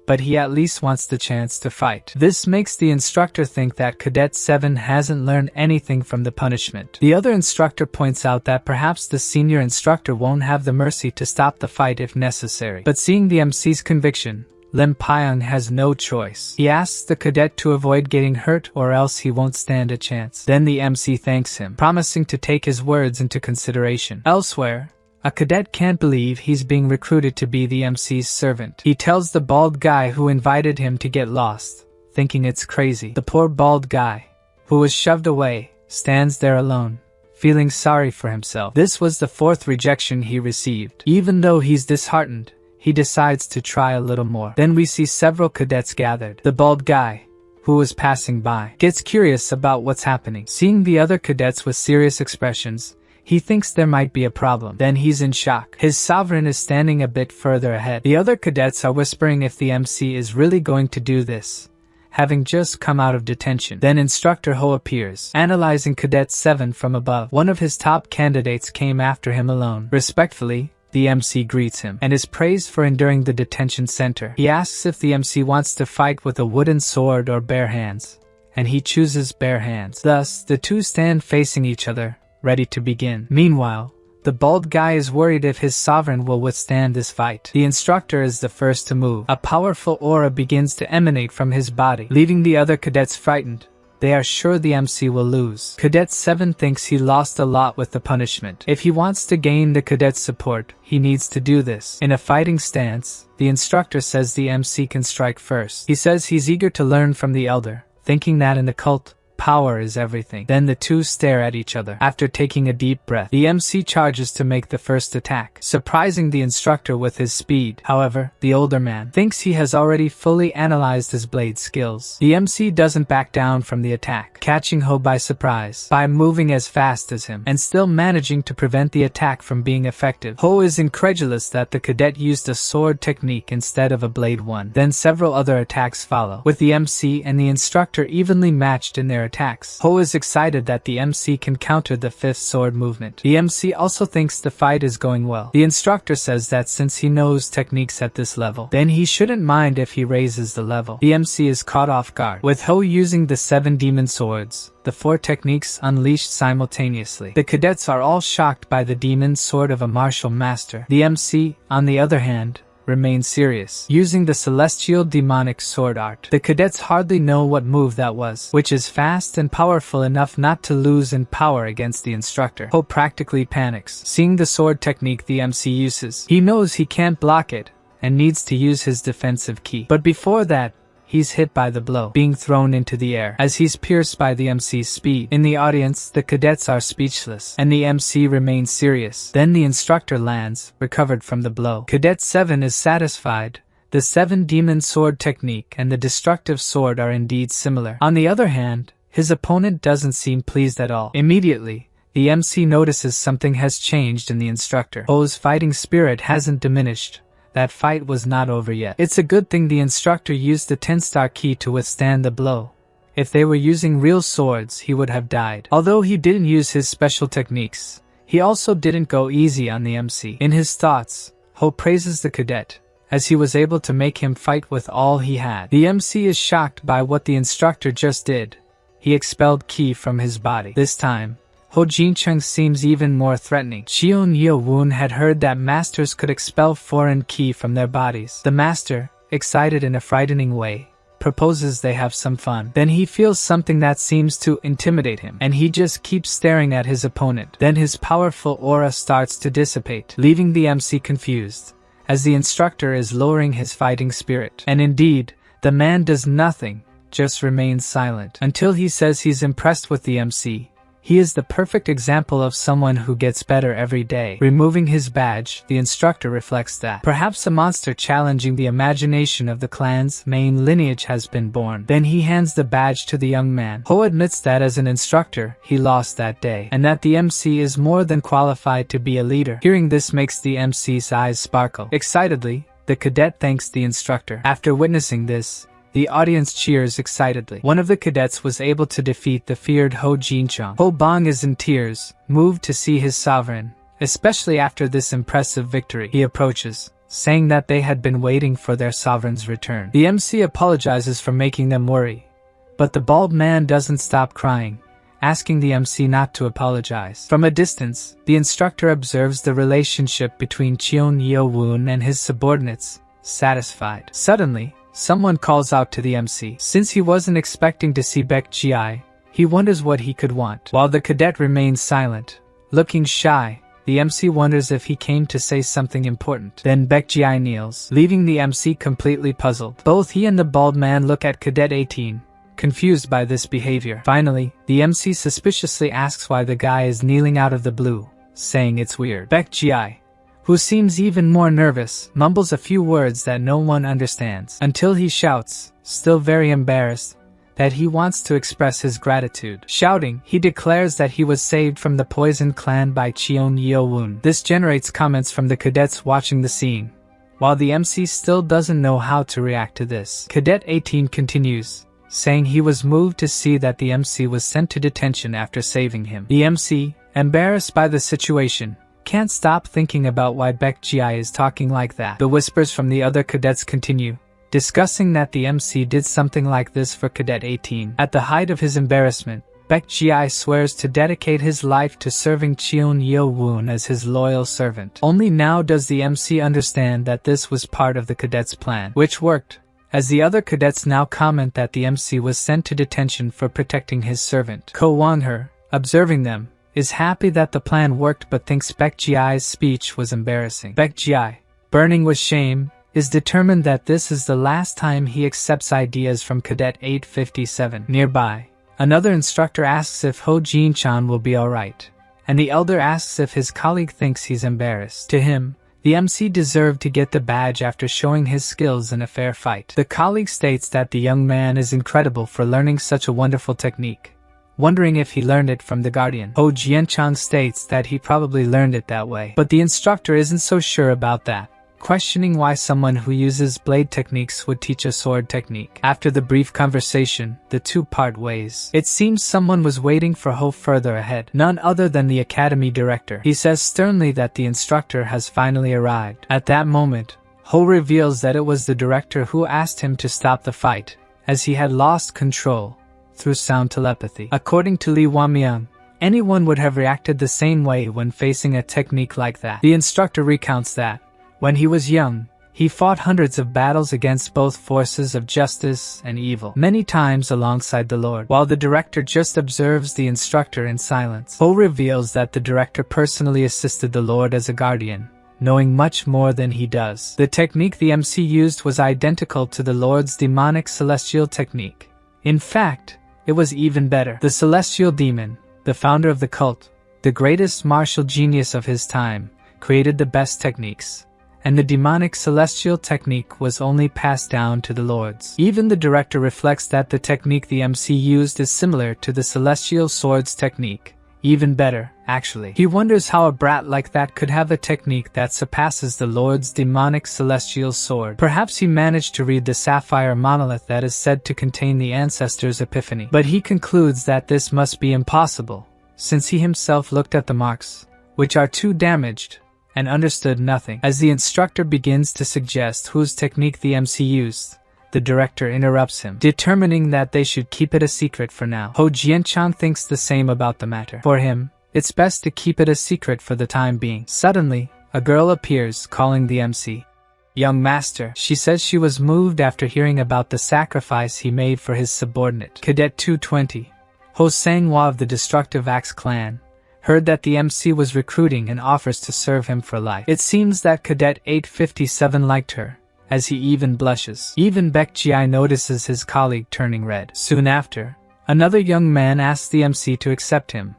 but he at least wants the chance to fight. This makes the instructor think that Cadet 7 hasn't learned anything from the punishment. The other instructor points out that perhaps the senior instructor won't have the mercy to stop the fight if necessary. But seeing the MC's conviction, Lim Pyong has no choice. He asks the cadet to avoid getting hurt or else he won't stand a chance. Then the MC thanks him, promising to take his words into consideration. Elsewhere, a cadet can't believe he's being recruited to be the MC's servant. He tells the bald guy who invited him to get lost, thinking it's crazy. The poor bald guy, who was shoved away, stands there alone, feeling sorry for himself. This was the 4th rejection he received. Even though he's disheartened, he decides to try a little more. Then we see several cadets gathered. The bald guy, who was passing by, gets curious about what's happening. Seeing the other cadets with serious expressions, he thinks there might be a problem. Then he's in shock. His sovereign is standing a bit further ahead. The other cadets are whispering if the MC is really going to do this, having just come out of detention. Then Instructor Ho appears, analyzing Cadet 7 from above. One of his top candidates came after him alone. Respectfully, the MC greets him and is praised for enduring the detention center. He asks if the MC wants to fight with a wooden sword or bare hands, and he chooses bare hands. Thus, the two stand facing each other, ready to begin. Meanwhile, the bald guy is worried if his sovereign will withstand this fight. The instructor is the first to move. A powerful aura begins to emanate from his body, leaving the other cadets frightened. They are sure the MC will lose. Cadet 7 thinks he lost a lot with the punishment. If he wants to gain the cadet's support, he needs to do this. In a fighting stance, the instructor says the MC can strike first. He says he's eager to learn from the elder, thinking that in the cult, power is everything. Then the two stare at each other. After taking a deep breath, the MC charges to make the first attack, surprising the instructor with his speed. However, the older man thinks he has already fully analyzed his blade skills. The MC doesn't back down from the attack, catching Ho by surprise by moving as fast as him and still managing to prevent the attack from being effective. Ho is incredulous that the cadet used a sword technique instead of a blade one. Then several other attacks follow, with the MC and the instructor evenly matched in their attacks. Ho is excited that the MC can counter the 5th sword movement. The MC also thinks the fight is going well. The instructor says that since he knows techniques at this level, then he shouldn't mind if he raises the level. The MC is caught off guard, with Ho using the 7 demon swords, the 4 techniques unleashed simultaneously. The cadets are all shocked by the demon sword of a martial master. The MC, on the other hand, remains serious, using the celestial demonic sword art. The cadets hardly know what move that was, which is fast and powerful enough not to lose in power against the instructor. Ho practically panics, seeing the sword technique the MC uses. He knows he can't block it, and needs to use his defensive ki. But before that, he's hit by the blow, being thrown into the air, as he's pierced by the MC's speed. In the audience, the cadets are speechless, and the MC remains serious. Then the instructor lands, recovered from the blow. Cadet 7 is satisfied. The 7 demon sword technique and the destructive sword are indeed similar. On the other hand, his opponent doesn't seem pleased at all. Immediately, the MC notices something has changed in the instructor. Ho's fighting spirit hasn't diminished. That fight was not over yet. It's a good thing the instructor used the 10-star key to withstand the blow. If they were using real swords, he would have died. Although he didn't use his special techniques, he also didn't go easy on the MC. In his thoughts, Ho praises the cadet, as he was able to make him fight with all he had. The MC is shocked by what the instructor just did. He expelled ki from his body. This time, Ho Jincheng seems even more threatening. Cheon Yeo Woon had heard that masters could expel foreign ki from their bodies. The master, excited in a frightening way, proposes they have some fun. Then he feels something that seems to intimidate him, and he just keeps staring at his opponent. Then his powerful aura starts to dissipate, leaving the MC confused, as the instructor is lowering his fighting spirit. And indeed, the man does nothing, just remains silent, until he says he's impressed with the MC. He is the perfect example of someone who gets better every day. Removing his badge, the instructor reflects that perhaps a monster challenging the imagination of the clan's main lineage has been born. Then he hands the badge to the young man. Ho admits that as an instructor, he lost that day, and that the MC is more than qualified to be a leader. Hearing this makes the MC's eyes sparkle. Excitedly, the cadet thanks the instructor. After witnessing this, the audience cheers excitedly. One of the cadets was able to defeat the feared Ho Jincheng. Ho Bang is in tears, moved to see his sovereign, especially after this impressive victory. He approaches, saying that they had been waiting for their sovereign's return. The MC apologizes for making them worry, but the bald man doesn't stop crying, asking the MC not to apologize. From a distance, the instructor observes the relationship between Cheon Yeo Woon and his subordinates, satisfied. Suddenly, someone calls out to the MC. Since he wasn't expecting to see Baek Ji, he wonders what he could want. While the cadet remains silent, looking shy, the MC wonders if he came to say something important. Then Baek Ji kneels, leaving the MC completely puzzled. Both he and the bald man look at Cadet 18, confused by this behavior. Finally, the MC suspiciously asks why the guy is kneeling out of the blue, saying it's weird. Baek Ji, who seems even more nervous, mumbles a few words that no one understands, until he shouts, still very embarrassed, that he wants to express his gratitude. Shouting, he declares that he was saved from the poison clan by Cheon Yeo Woon. This generates comments from the cadets watching the scene, while the MC still doesn't know how to react to this. Cadet 18 continues, saying he was moved to see that the MC was sent to detention after saving him. The MC, embarrassed by the situation, can't stop thinking about why Baek Ji is talking like that. The whispers from the other cadets continue, discussing that the MC did something like this for Cadet 18. At the height of his embarrassment, Baek Ji swears to dedicate his life to serving Cheon Yeo Woon as his loyal servant. Only now does the MC understand that this was part of the cadets' plan, which worked, as the other cadets now comment that the MC was sent to detention for protecting his servant. Ko Won-her, observing them, is happy that the plan worked but thinks Baek Ji's speech was embarrassing. Baek Ji, burning with shame, is determined that this is the last time he accepts ideas from Cadet 857. Nearby, another instructor asks if Ho Jin-chan will be alright, and the elder asks if his colleague thinks he's embarrassed. To him, the MC deserved to get the badge after showing his skills in a fair fight. The colleague states that the young man is incredible for learning such a wonderful technique, wondering if he learned it from the Guardian. Ho Jian-chan states that he probably learned it that way, but the instructor isn't so sure about that, questioning why someone who uses blade techniques would teach a sword technique. After the brief conversation, the two part ways. It seems someone was waiting for Ho further ahead, none other than the academy director. He says sternly that the instructor has finally arrived. At that moment, Ho reveals that it was the director who asked him to stop the fight, as he had lost control through sound telepathy. According to Lee Wamyang, anyone would have reacted the same way when facing a technique like that. The instructor recounts that, when he was young, he fought hundreds of battles against both forces of justice and evil, many times alongside the Lord. While the director just observes the instructor in silence, Ho reveals that the director personally assisted the Lord as a guardian, knowing much more than he does. The technique the MC used was identical to the Lord's demonic celestial technique. In fact, it was even better. The celestial demon, the founder of the cult, the greatest martial genius of his time, created the best techniques, and the demonic celestial technique was only passed down to the lords. Even the director reflects that the technique the MC used is similar to the celestial swords technique, Even better, actually. He wonders how a brat like that could have a technique that surpasses the Lord's demonic celestial sword. Perhaps he managed to read the sapphire monolith that is said to contain the ancestors' epiphany. But he concludes that this must be impossible, since he himself looked at the marks, which are too damaged, and understood nothing. As the instructor begins to suggest whose technique the MC used, the director interrupts him, determining that they should keep it a secret for now. Ho Jianchan thinks the same about the matter. For him, it's best to keep it a secret for the time being. Suddenly, a girl appears, calling the MC. Young master, she says she was moved after hearing about the sacrifice he made for his subordinate. Cadet 220, Ho Sanghua of the Destructive Axe clan, heard that the MC was recruiting and offers to serve him for life. It seems that Cadet 857 liked her, as he even blushes. Even Baekji notices his colleague turning red. Soon after, another young man asks the MC to accept him,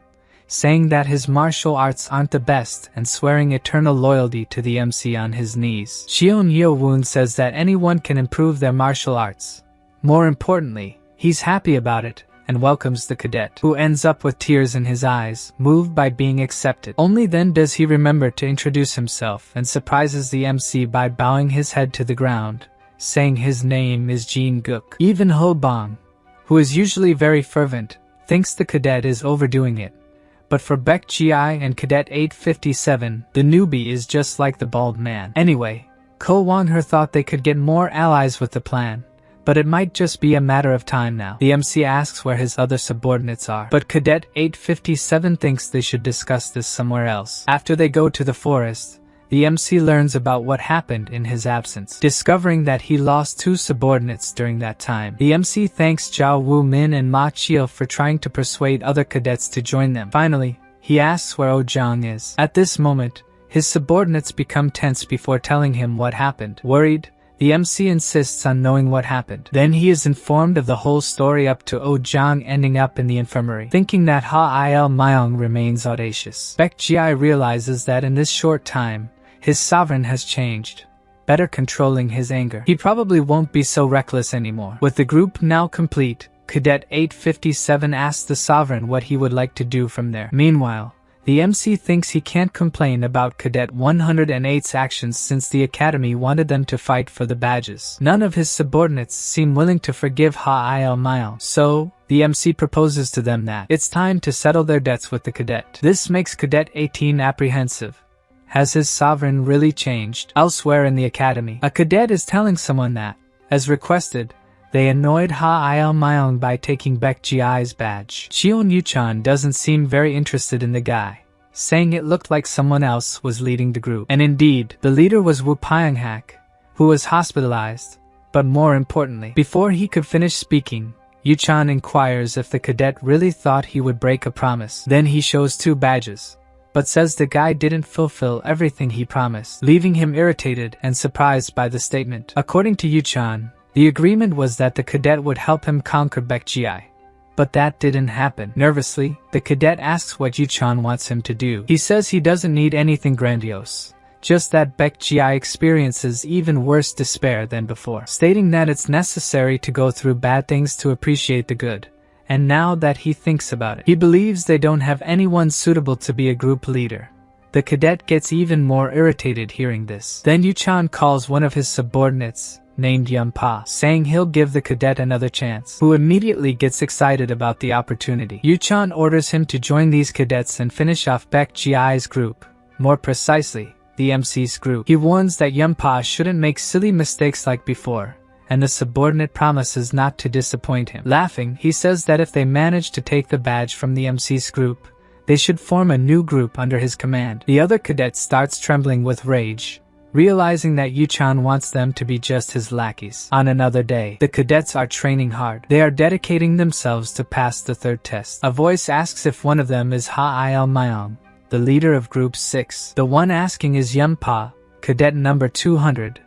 saying that his martial arts aren't the best and swearing eternal loyalty to the MC on his knees. Cheon Yeo Woon says that anyone can improve their martial arts. More importantly, he's happy about it and welcomes the cadet, who ends up with tears in his eyes, moved by being accepted. Only then does he remember to introduce himself and surprises the MC by bowing his head to the ground, saying his name is Jin Guk. Even Ho Bang, who is usually very fervent, thinks the cadet is overdoing it. But for Baekji and Cadet 857, the newbie is just like the bald man. Anyway, Ko Won-her thought they could get more allies with the plan, but it might just be a matter of time now. The MC asks where his other subordinates are, but Cadet 857 thinks they should discuss this somewhere else. After they go to the forest, the MC learns about what happened in his absence, discovering that he lost 2 subordinates during that time. The MC thanks Zhao Wu Min and Ma Chiu for trying to persuade other cadets to join them. Finally, he asks where Oh Zhang is. At this moment, his subordinates become tense before telling him what happened. Worried, the MC insists on knowing what happened. Then he is informed of the whole story up to Oh Zhang ending up in the infirmary. Thinking that Ha Il Myong remains audacious, Baekji realizes that in this short time, his sovereign has changed, better controlling his anger. He probably won't be so reckless anymore. With the group now complete, Cadet 857 asks the sovereign what he would like to do from there. Meanwhile, the MC thinks he can't complain about Cadet 108's actions since the academy wanted them to fight for the badges. None of his subordinates seem willing to forgive Ha Il Myong, so the MC proposes to them that it's time to settle their debts with the cadet. This makes Cadet 18 apprehensive. Has his sovereign really changed? Elsewhere in the academy, a cadet is telling someone that, as requested, they annoyed Ha Il Myong by taking Baekji's badge. Cheon Yuchan doesn't seem very interested in the guy, saying it looked like someone else was leading the group. And indeed, the leader was Wu Pyonghak, who was hospitalized. But more importantly, before he could finish speaking, Yuchan inquires if the cadet really thought he would break a promise. Then he shows 2 badges, but says the guy didn't fulfill everything he promised, leaving him irritated and surprised by the statement. According to Yuchan, the agreement was that the cadet would help him conquer Baekji, but that didn't happen. Nervously, the cadet asks what Yuchan wants him to do. He says he doesn't need anything grandiose, just that Baekji experiences even worse despair than before, stating that it's necessary to go through bad things to appreciate the good. And now that he thinks about it, he believes they don't have anyone suitable to be a group leader. The cadet gets even more irritated hearing this. Then Yuchan calls one of his subordinates, named Yunpa, saying he'll give the cadet another chance, who immediately gets excited about the opportunity. Yuchan orders him to join these cadets and finish off Baekji's group, more precisely, the MC's group. He warns that Yunpa shouldn't make silly mistakes like before, and the subordinate promises not to disappoint him. Laughing, he says that if they manage to take the badge from the MC's group, they should form a new group under his command. The other cadet starts trembling with rage, realizing that Yuchan wants them to be just his lackeys. On another day, the cadets are training hard. They are dedicating themselves to pass the 3rd test. A voice asks if one of them is Ha Il Myong, the leader of Group 6. The one asking is Yunpa, cadet number 200,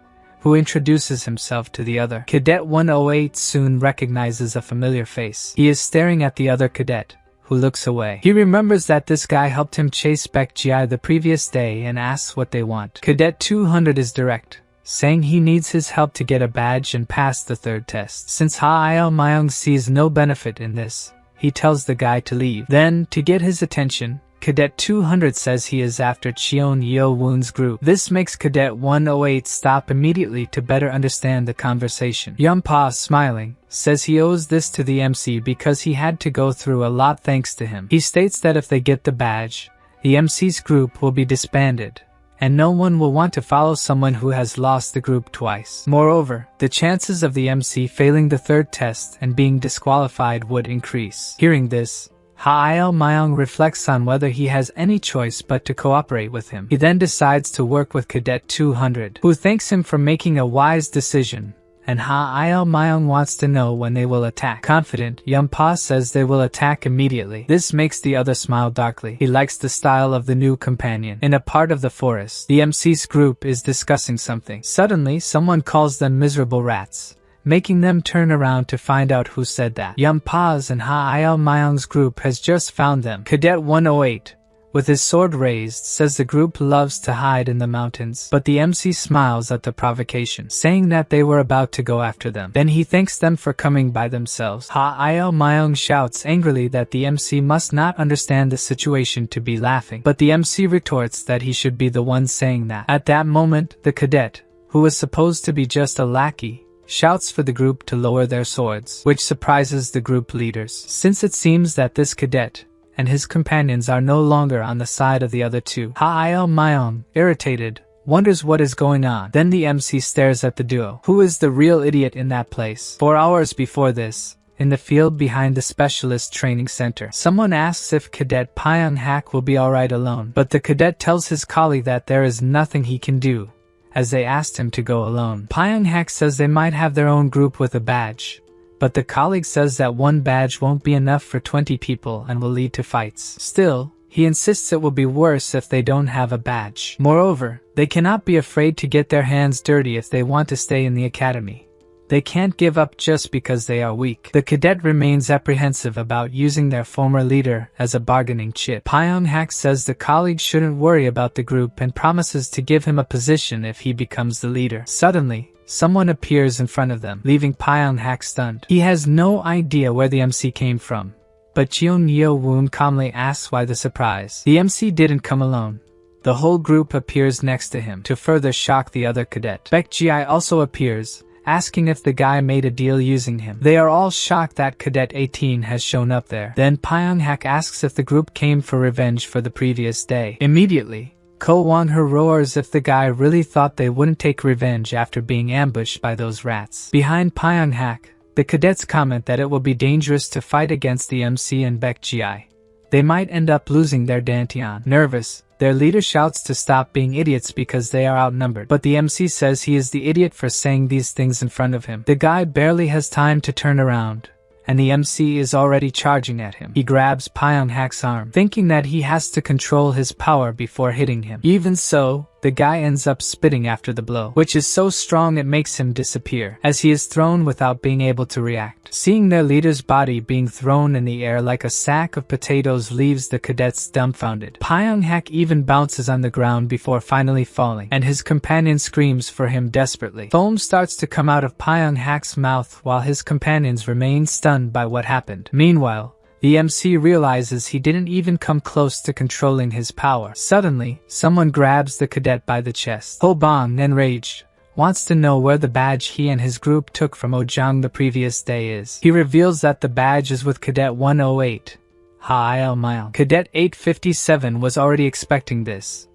who introduces himself to the other. Cadet 108 soon recognizes a familiar face. He is staring at the other cadet, who looks away. He remembers that this guy helped him chase Baekji the previous day and asks what they want. Cadet 200 is direct, saying he needs his help to get a badge and pass the 3rd test. Since Ha Il Myong sees no benefit in this, he tells the guy to leave. Then, to get his attention, Cadet 200 says he is after Cheon Yeo Woon's group. This makes Cadet 108 stop immediately to better understand the conversation. Yunpa, smiling, says he owes this to the MC because he had to go through a lot thanks to him. He states that if they get the badge, the MC's group will be disbanded, and no one will want to follow someone who has lost the group twice. Moreover, the chances of the MC failing the third test and being disqualified would increase. Hearing this, Ha-il Myung reflects on whether he has any choice but to cooperate with him. He then decides to work with Cadet 200, who thanks him for making a wise decision, and Ha-il Myung wants to know when they will attack. Confident, Yunpa says they will attack immediately. This makes the other smile darkly. He likes the style of the new companion. In a part of the forest, the MC's group is discussing something. Suddenly, someone calls them miserable rats, making them turn around to find out who said that. Yunpa's and Ha-il Myung's group has just found them. Cadet 108, with his sword raised, says the group loves to hide in the mountains, but the MC smiles at the provocation, saying that they were about to go after them. Then he thanks them for coming by themselves. Ha-il Myung shouts angrily that the MC must not understand the situation to be laughing, but the MC retorts that he should be the one saying that. At that moment, the cadet, who was supposed to be just a lackey, shouts for the group to lower their swords, which surprises the group leaders, since it seems that this cadet and his companions are no longer on the side of the other two. Ha-il Myung, irritated, wonders what is going on. Then the MC stares at the duo. Who is the real idiot in that place? 4 hours before this, in the field behind the specialist training center, someone asks if Cadet Pyong-hak will be alright alone, but the cadet tells his colleague that there is nothing he can do, as they asked him to go alone. Pyong-hak says they might have their own group with a badge, but the colleague says that one badge won't be enough for 20 people and will lead to fights. Still, he insists it will be worse if they don't have a badge. Moreover, they cannot be afraid to get their hands dirty if they want to stay in the academy. They can't give up just because they are weak. The cadet remains apprehensive about using their former leader as a bargaining chip. Pyong-hak says the colleague shouldn't worry about the group and promises to give him a position if he becomes the leader. Suddenly, someone appears in front of them, leaving Pyong-hak stunned. He has no idea where the MC came from, but Cheon Yeo Woon calmly asks why the surprise. The MC didn't come alone. The whole group appears next to him to further shock the other cadet. Baek Ji also appears, asking if the guy made a deal using him. They are all shocked that Cadet 18 has shown up there. Then Pyong-hak asks if the group came for revenge for the previous day. Immediately, Ko Won-hee roars if the guy really thought they wouldn't take revenge after being ambushed by those rats. Behind Pyong-hak, the cadets comment that it will be dangerous to fight against the MC and Baek Ji. They might end up losing their dantian. Nervous, their leader shouts to stop being idiots because they are outnumbered, but the MC says he is the idiot for saying these things in front of him. The guy barely has time to turn around, and the MC is already charging at him. He grabs Pyong-hak's arm, thinking that he has to control his power before hitting him. Even so, the guy ends up spitting after the blow, which is so strong it makes him disappear, as he is thrown without being able to react. Seeing their leader's body being thrown in the air like a sack of potatoes leaves the cadets dumbfounded. Pyong-hak even bounces on the ground before finally falling, and his companion screams for him desperately. Foam starts to come out of Pyong-hak's mouth while his companions remain stunned by what happened. Meanwhile, the MC realizes he didn't even come close to controlling his power. Suddenly, someone grabs the cadet by the chest. Ho Bong, enraged, wants to know where the badge he and his group took from Ojang the previous day is. He reveals that the badge is with Cadet 108. Ha-il Myung. Cadet 857 was already expecting this,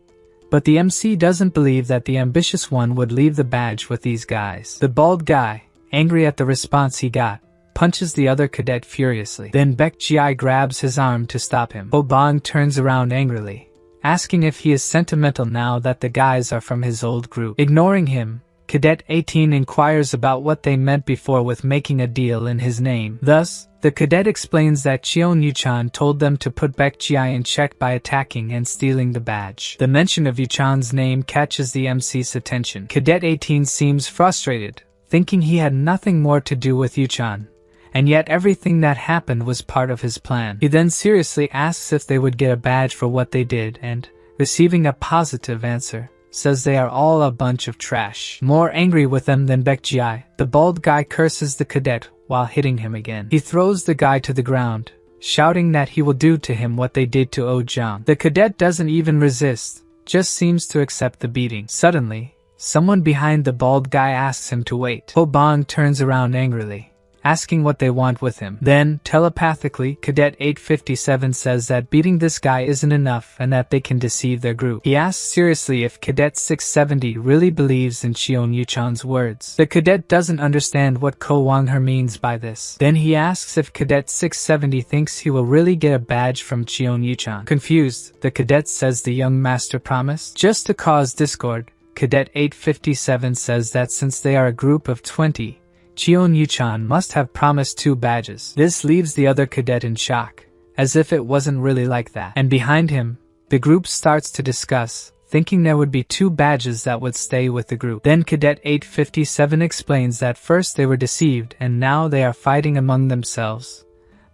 but the MC doesn't believe that the ambitious one would leave the badge with these guys. The bald guy, angry at the response he got, punches the other cadet furiously. Then Baek Ji grabs his arm to stop him. Ho Bong turns around angrily, asking if he is sentimental now that the guys are from his old group. Ignoring him, Cadet 18 inquires about what they meant before with making a deal in his name. Thus, the cadet explains that Cheon Yuchan told them to put Baek Ji in check by attacking and stealing the badge. The mention of Yuchan's name catches the MC's attention. Cadet 18 seems frustrated, thinking he had nothing more to do with Yuchan, and yet everything that happened was part of his plan. He then seriously asks if they would get a badge for what they did and, receiving a positive answer, says they are all a bunch of trash. More angry with them than Baek Ji, the bald guy curses the cadet while hitting him again. He throws the guy to the ground, shouting that he will do to him what they did to Oh Jang. The cadet doesn't even resist, just seems to accept the beating. Suddenly, someone behind the bald guy asks him to wait. Ho Bang turns around angrily, asking what they want with him. Then, telepathically, Cadet 857 says that beating this guy isn't enough and that they can deceive their group. He asks seriously if Cadet 670 really believes in Cheon Yeo-chan's words. The cadet doesn't understand what Ko Wang-her means by this. Then he asks if Cadet 670 thinks he will really get a badge from Cheon Yeo-chan. Confused, the cadet says the young master promised. Just to cause discord, Cadet 857 says that since they are a group of 20, Cheon Yeo-chan must have promised 2 badges. This leaves the other cadet in shock, as if it wasn't really like that. And behind him, the group starts to discuss, thinking there would be 2 badges that would stay with the group. Then Cadet 857 explains that first they were deceived and now they are fighting among themselves.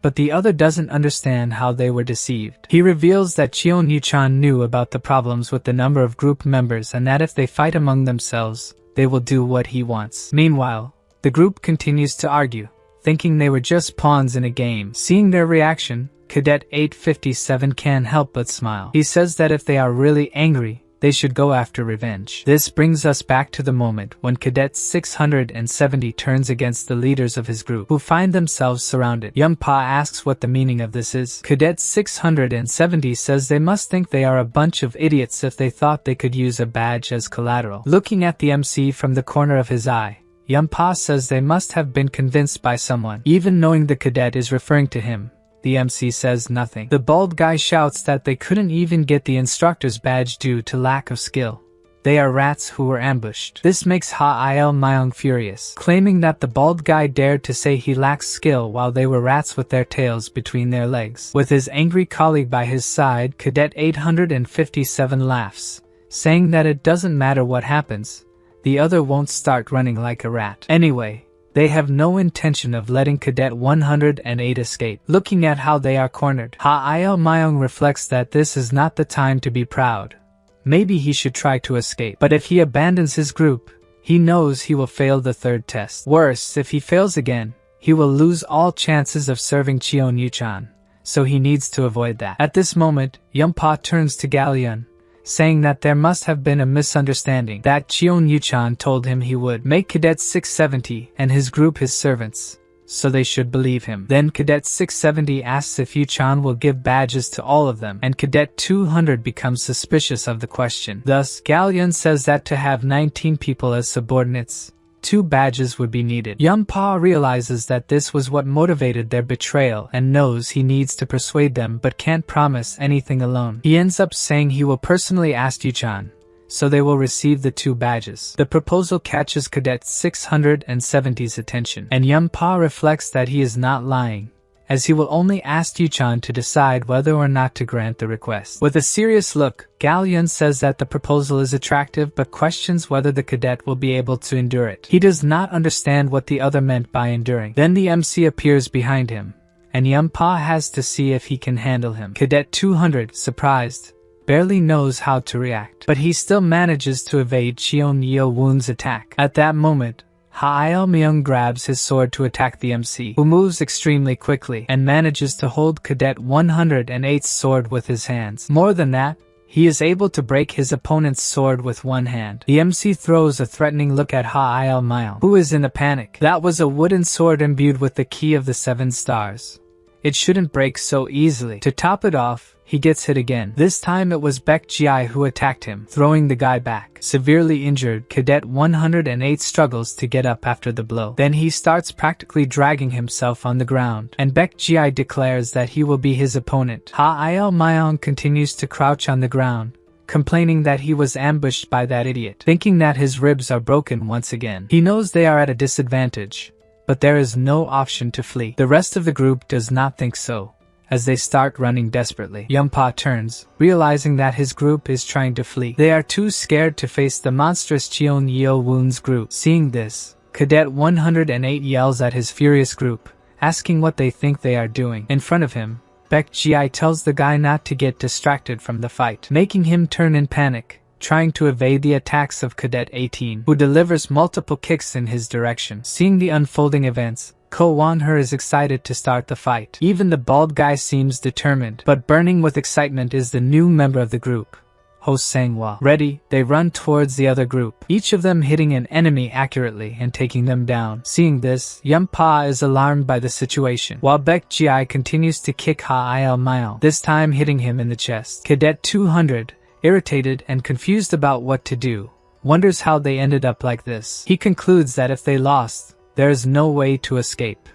But the other doesn't understand how they were deceived. He reveals that Cheon Yeo-chan knew about the problems with the number of group members and that if they fight among themselves, they will do what he wants. Meanwhile, the group continues to argue, thinking they were just pawns in a game. Seeing their reaction, Cadet 857 can't help but smile. He says that if they are really angry, they should go after revenge. This brings us back to the moment when Cadet 670 turns against the leaders of his group, who find themselves surrounded. Yun-pa asks what the meaning of this is. Cadet 670 says they must think they are a bunch of idiots if they thought they could use a badge as collateral. Looking at the MC from the corner of his eye, Yun-pa says they must have been convinced by someone. Even knowing the cadet is referring to him, the MC says nothing. The bald guy shouts that they couldn't even get the instructor's badge due to lack of skill. They are rats who were ambushed. This makes Ha-il Myung furious, claiming that the bald guy dared to say he lacks skill while they were rats with their tails between their legs. With his angry colleague by his side, Cadet 857 laughs, saying that it doesn't matter what happens, the other won't start running like a rat. Anyway, they have no intention of letting Cadet 108 escape. Looking at how they are cornered, Ha-il Myung reflects that this is not the time to be proud. Maybe he should try to escape. But if he abandons his group, he knows he will fail the 3rd test. Worse, if he fails again, he will lose all chances of serving Cheon Yeo-chan. So he needs to avoid that. At this moment, Yun-pa turns to Galyeon, saying that there must have been a misunderstanding, that Cheon Yeo-chan told him he would make Cadet 670 and his group his servants, so they should believe him. Then Cadet 670 asks if Yeo-chan will give badges to all of them, and Cadet 200 becomes suspicious of the question. Thus, Galyeon says that to have 19 people as subordinates, 2 badges would be needed. Yun-pa realizes that this was what motivated their betrayal and knows he needs to persuade them but can't promise anything alone. He ends up saying he will personally ask Yeo-chan, so they will receive the 2 badges. The proposal catches Cadet 670's attention, and Yun-pa reflects that he is not lying, as he will only ask Yeo-chan to decide whether or not to grant the request. With a serious look, Galyeon says that the proposal is attractive but questions whether the cadet will be able to endure it. He does not understand what the other meant by enduring. Then the MC appears behind him, and Yun-pa has to see if he can handle him. Cadet 200, surprised, barely knows how to react, but he still manages to evade Cheon Yeo Woon's attack. At that moment, Ha-il Myung grabs his sword to attack the MC, who moves extremely quickly and manages to hold Cadet 108's sword with his hands. More than that, he is able to break his opponent's sword with one hand. The MC throws a threatening look at Ha-il Myung, who is in a panic. That was a wooden sword imbued with the key of the 7 stars. It shouldn't break so easily. To top it off, he gets hit again. This time it was Baek Ji who attacked him, throwing the guy back. Severely injured, Cadet 108 struggles to get up after the blow. Then he starts practically dragging himself on the ground, and Baek Ji declares that he will be his opponent. Ha-il Myung continues to crouch on the ground, complaining that he was ambushed by that idiot, thinking that his ribs are broken once again. He knows they are at a disadvantage, but there is no option to flee. The rest of the group does not think so, as they start running desperately. Yun-pa turns, realizing that his group is trying to flee. They are too scared to face the monstrous Cheon Yeo Woon's group. Seeing this, Cadet 108 yells at his furious group, asking what they think they are doing. In front of him, Baek Ji tells the guy not to get distracted from the fight, making him turn in panic, trying to evade the attacks of Cadet 18, who delivers multiple kicks in his direction. Seeing the unfolding events, Ko Won-her is excited to start the fight. Even the bald guy seems determined, but burning with excitement is the new member of the group, Ho Sang-hwa. Ready, they run towards the other group, each of them hitting an enemy accurately and taking them down. Seeing this, Yun-pa is alarmed by the situation, while Baek Ji-ai continues to kick Ha-il Myung, this time hitting him in the chest. Cadet 200, irritated and confused about what to do, wonders how they ended up like this. He concludes that if they lost, there is no way to escape.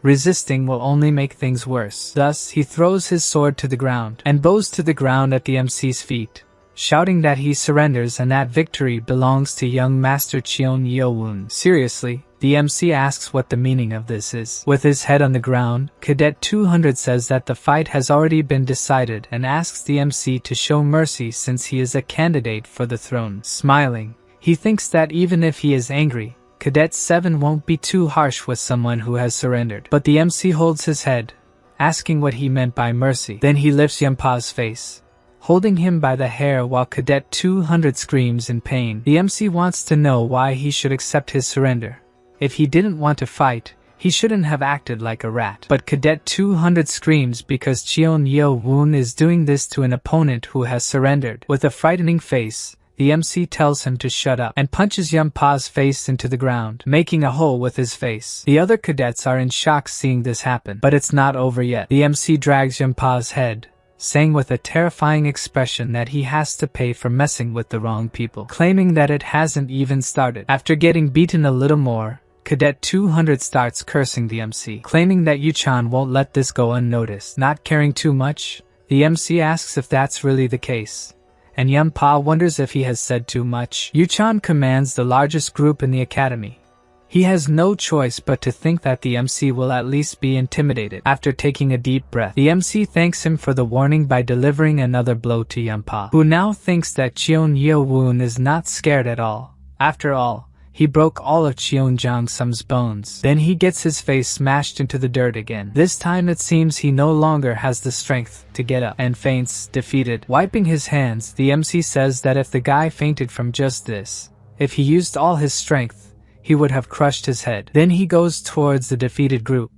Resisting will only make things worse. Thus, he throws his sword to the ground and bows to the ground at the MC's feet, shouting that he surrenders and that victory belongs to young Master Cheon Yeo Woon. Seriously, the MC asks what the meaning of this is. With his head on the ground, Cadet 200 says that the fight has already been decided and asks the MC to show mercy since he is a candidate for the throne. Smiling, he thinks that even if he is angry, Cadet 7 won't be too harsh with someone who has surrendered. But the MC holds his head, asking what he meant by mercy. Then he lifts Yun-pa's face, holding him by the hair while Cadet 200 screams in pain. The MC wants to know why he should accept his surrender. If he didn't want to fight, he shouldn't have acted like a rat. But Cadet 200 screams because Cheon Yeo Woon is doing this to an opponent who has surrendered. With a frightening face, the MC tells him to shut up and punches Yun-pa's face into the ground, making a hole with his face. The other cadets are in shock seeing this happen, but it's not over yet. The MC drags Yun-pa's head, saying with a terrifying expression that he has to pay for messing with the wrong people, claiming that it hasn't even started. After getting beaten a little more, Cadet 200 starts cursing the MC, claiming that Yu-chan won't let this go unnoticed. Not caring too much, the MC asks if that's really the case, and Yun-pa wonders if he has said too much. Yu-chan commands the largest group in the academy. He has no choice but to think that the MC will at least be intimidated. After taking a deep breath, the MC thanks him for the warning by delivering another blow to Yun-pa, who now thinks that Cheon Yeo Woon is not scared at all. After all, he broke all of Cheon Jang-sum's bones. Then he gets his face smashed into the dirt again. This time it seems he no longer has the strength to get up, and faints, defeated. Wiping his hands, the MC says that if the guy fainted from just this, if he used all his strength, he would have crushed his head. Then he goes towards the defeated group.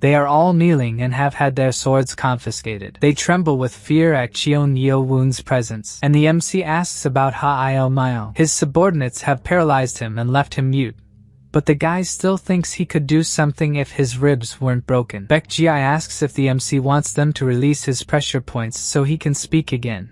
They are all kneeling and have had their swords confiscated. They tremble with fear at Cheon Yeo Woon's presence, and the MC asks about Ha-il Myung. His subordinates have paralyzed him and left him mute, but the guy still thinks he could do something if his ribs weren't broken. Baek Ji-ai asks if the MC wants them to release his pressure points so he can speak again,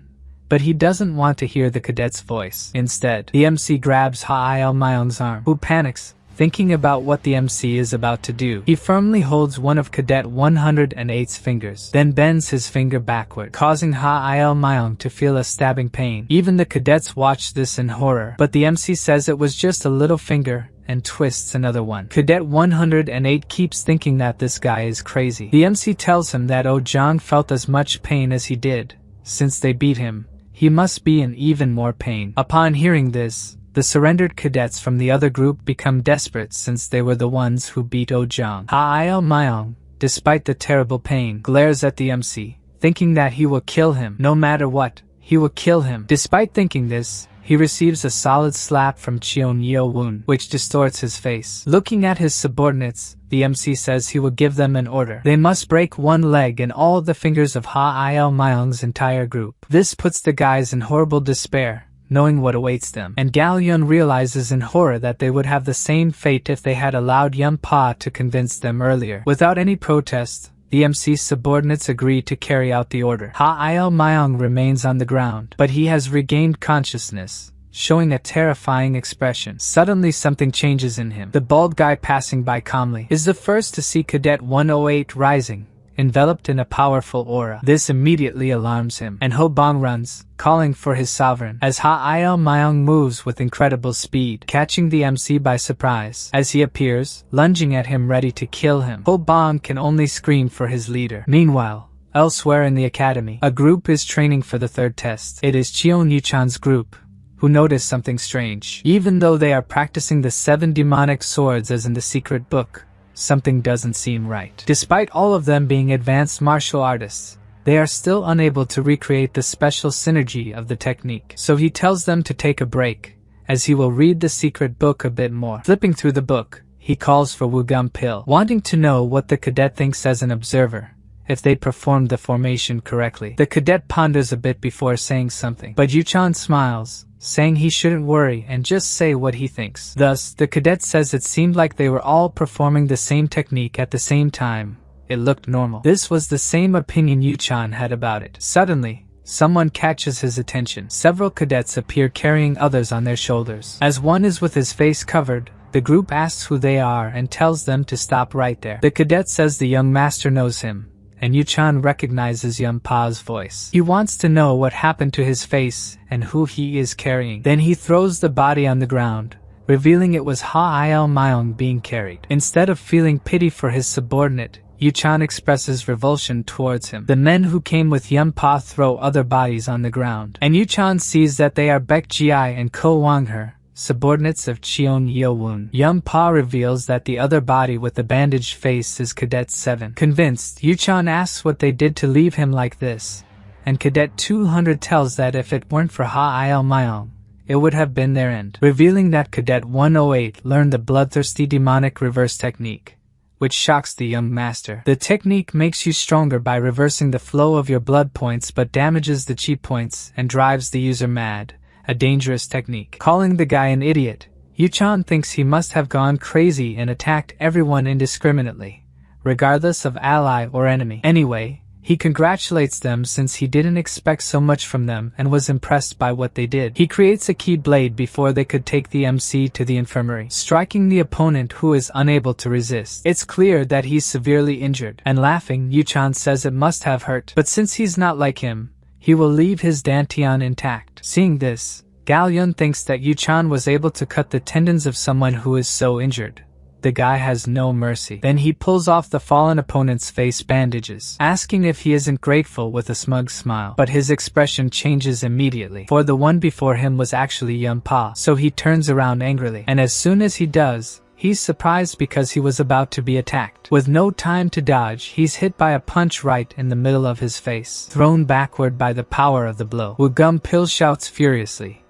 but he doesn't want to hear the cadet's voice. Instead, the MC grabs Ha-il Myung's arm, who panics, thinking about what the MC is about to do. He firmly holds one of Cadet 108's fingers, then bends his finger backward, causing Ha-il Myung to feel a stabbing pain. Even the cadets watch this in horror, but the MC says it was just a little finger, and twists another one. Cadet 108 keeps thinking that this guy is crazy. The MC tells him that Oh-jang felt as much pain as he did. Since they beat him, he must be in even more pain. Upon hearing this, the surrendered cadets from the other group become desperate since they were the ones who beat Oh-jang. Ha-il Myung, despite the terrible pain, glares at the MC, thinking that he will kill him. No matter what, he will kill him. Despite thinking this, he receives a solid slap from Cheon Yeo Woon, which distorts his face. Looking at his subordinates, the MC says he will give them an order. They must break one leg and all the fingers of Ha-il Myung's entire group. This puts the guys in horrible despair, knowing what awaits them, and Gal Yun realizes in horror that they would have the same fate if they had allowed Yun-pa to convince them earlier. Without any protest, the MC's subordinates agree to carry out the order. Ha-il Myung remains on the ground, but he has regained consciousness, showing a terrifying expression. Suddenly something changes in him. The bald guy passing by calmly is the first to see Cadet 108 rising, enveloped in a powerful aura. This immediately alarms him, and Ho Bang runs, calling for his sovereign, as Ha-il Myung moves with incredible speed, catching the MC by surprise. As he appears, lunging at him ready to kill him, Ho Bang can only scream for his leader. Meanwhile, elsewhere in the academy, a group is training for the third test. It is Cheon Yu-chan's group, who notice something strange. Even though they are practicing the 7 demonic swords as in the secret book, something doesn't seem right. Despite all of them being advanced martial artists, they are still unable to recreate the special synergy of the technique. So he tells them to take a break, as he will read the secret book a bit more. Flipping through the book, he he calls for Woo-gum Pil, wanting to know what the cadet thinks as an observer, if they performed the formation correctly. The cadet ponders a bit before saying something, but Yu-chan smiles, saying he shouldn't worry and just say what he thinks. Thus, the cadet says it seemed like they were all performing the same technique at the same time. It looked normal. This was the same opinion Yu-chan had about it. Suddenly, someone catches his attention. Several cadets appear carrying others on their shoulders. As one is with his face covered, the group asks who they are and tells them to stop right there. The cadet says the young master knows him, and Yu-chan recognizes Yunpa's voice. He wants to know what happened to his face and who he is carrying. Then he throws the body on the ground, revealing it was Ha-il Myung being carried. Instead of feeling pity for his subordinate, Yu-chan expresses revulsion towards him. The men who came with Yunpa throw other bodies on the ground, and Yu-chan sees that they are Baek Ji-ai and Ko Wang-her, subordinates of Cheon Yeo Woon. Yunpa reveals that the other body with the bandaged face is Cadet 7. Convinced, Yu-chan asks what they did to leave him like this, and Cadet 200 tells that if it weren't for Ha-il Myung, it would have been their end, revealing that Cadet 108 learned the bloodthirsty demonic reverse technique, which shocks the young master. The technique makes you stronger by reversing the flow of your blood points but damages the chi points and drives the user mad, a dangerous technique. Calling the guy an idiot, Yu-chan thinks he must have gone crazy and attacked everyone indiscriminately, regardless of ally or enemy. Anyway, he congratulates them since he didn't expect so much from them and was impressed by what they did. He creates a key blade before they could take the MC to the infirmary, striking the opponent who is unable to resist. It's clear that he's severely injured, and laughing, Yu-chan says it must have hurt, but since he's not like him, he will leave his dantian intact. Seeing this, Gal-yun thinks that Yu-chan was able to cut the tendons of someone who is so injured. The guy has no mercy. Then he pulls off the fallen opponent's face bandages, asking if he isn't grateful with a smug smile. But his expression changes immediately, for the one before him was actually Yunpa, so he turns around angrily. And as soon as he does, he's surprised because he was about to be attacked. With no time to dodge, he's hit by a punch right in the middle of his face, thrown backward by the power of the blow. Woo-gum Pil shouts furiously,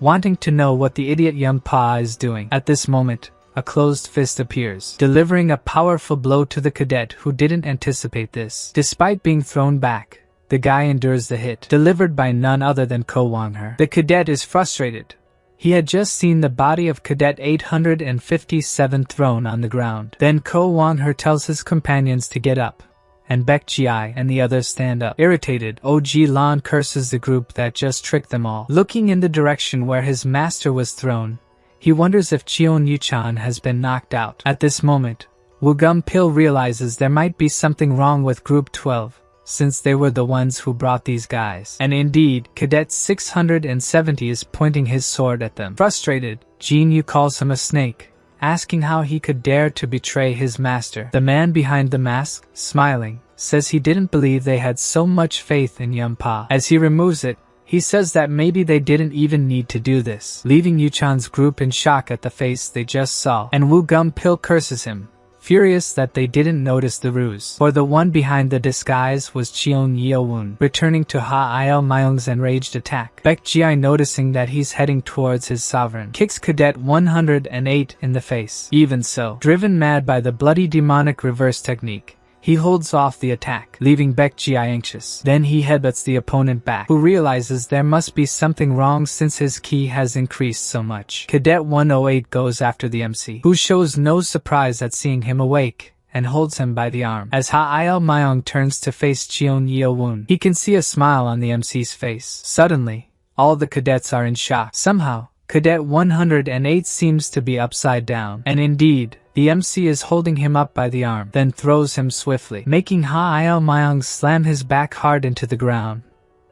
wanting to know what the idiot Yunpa is doing. At this moment, a closed fist appears, delivering a powerful blow to the cadet who didn't anticipate this. Despite being thrown back, the guy endures the hit, delivered by none other than Ko Wang-her. The cadet is frustrated. He had just seen the body of Cadet 857 thrown on the ground. Then Ko Wang-her tells his companions to get up, and Baek Ji-ai and the others stand up. Irritated, O.G. Lan curses the group that just tricked them all. Looking in the direction where his master was thrown, he wonders if Cheon Yu-chan has been knocked out. At this moment, Woo-gum Pil realizes there might be something wrong with Group 12, since they were the ones who brought these guys. And indeed, Cadet 670 is pointing his sword at them. Frustrated, Jin Yu calls him a snake, asking how he could dare to betray his master. The man behind the mask, smiling, says he didn't believe they had so much faith in Yunpa. As he removes it, he says that maybe they didn't even need to do this, leaving Yu-chan's group in shock at the face they just saw. And Woo-gum Pil curses him, furious that they didn't notice the ruse. For the one behind the disguise was Cheon Yeo Woon, returning to Ha-il Myung's enraged attack. Baek Ji-ai, noticing that he's heading towards his sovereign, kicks Cadet 108 in the face. Even so, driven mad by the bloody demonic reverse technique, he holds off the attack, leaving Baek Ji-ai anxious. Then he headbutts the opponent back, who realizes there must be something wrong since his ki has increased so much. Cadet 108 goes after the MC, who shows no surprise at seeing him awake, and holds him by the arm. As Ha-il Myung turns to face Cheon Yeo Woon, he can see a smile on the MC's face. Suddenly, all the cadets are in shock. Somehow, Cadet 108 seems to be upside down, and indeed, the MC is holding him up by the arm, then throws him swiftly, making Ha-il Myung slam his back hard into the ground,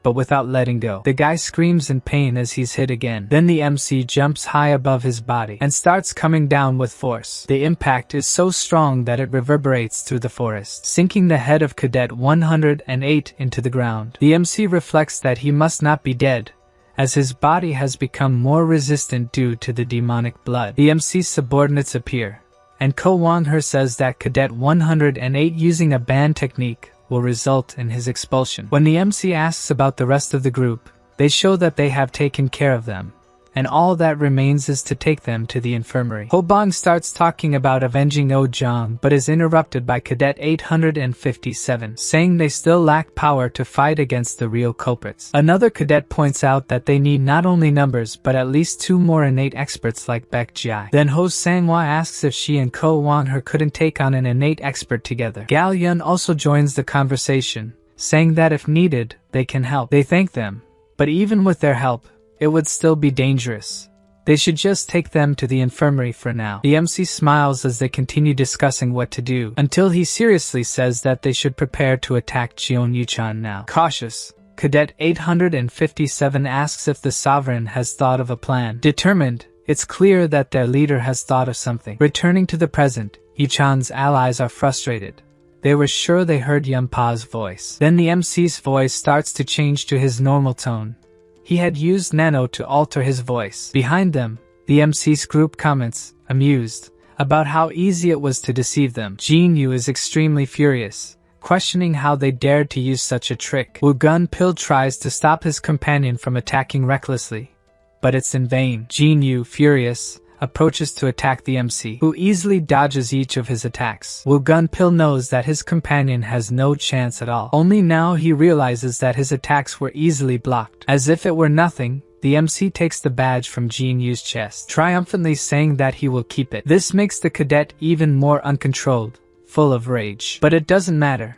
but without letting go. The guy screams in pain as he's hit again. Then the MC jumps high above his body and starts coming down with force. The impact is so strong that it reverberates through the forest, sinking the head of Cadet 108 into the ground. The MC reflects that he must not be dead, as his body has become more resistant due to the demonic blood. The MC's subordinates appear, and Ko Wang-her says that Cadet 108 using a ban technique will result in his expulsion. When the MC asks about the rest of the group, they show that they have taken care of them, and all that remains is to take them to the infirmary. Hobong starts talking about avenging Oh-jang but is interrupted by Cadet 857, saying they still lack power to fight against the real culprits. Another cadet points out that they need not only numbers but at least 2 more innate experts like Baek Jai. Then Ho Sang-hwa asks if she and Ko Won-her couldn't take on an innate expert together. Gal Yun also joins the conversation, saying that if needed, they can help. They thank them, but even with their help, it would still be dangerous. They should just take them to the infirmary for now. The MC smiles as they continue discussing what to do, until he seriously says that they should prepare to attack Cheon Yeo now. Cautious, Cadet 857 asks if the Sovereign has thought of a plan. Determined, it's clear that their leader has thought of something. Returning to the present, Yeo-chan's allies are frustrated. They were sure they heard Yunpa's voice. Then the MC's voice starts to change to his normal tone. He had used Nano to alter his voice. Behind them, the MC's group comments, amused, about how easy it was to deceive them. Jin Yu is extremely furious, questioning how they dared to use such a trick. Woo Gun Pil tries to stop his companion from attacking recklessly, but it's in vain. Jin Yu, furious, approaches to attack the MC, who easily dodges each of his attacks. Woo Gun Pil knows that his companion has no chance at all. Only now he realizes that his attacks were easily blocked. As if it were nothing, the MC takes the badge from Jin Yu's chest, triumphantly saying that he will keep it. This makes the cadet even more uncontrolled, full of rage. But it doesn't matter.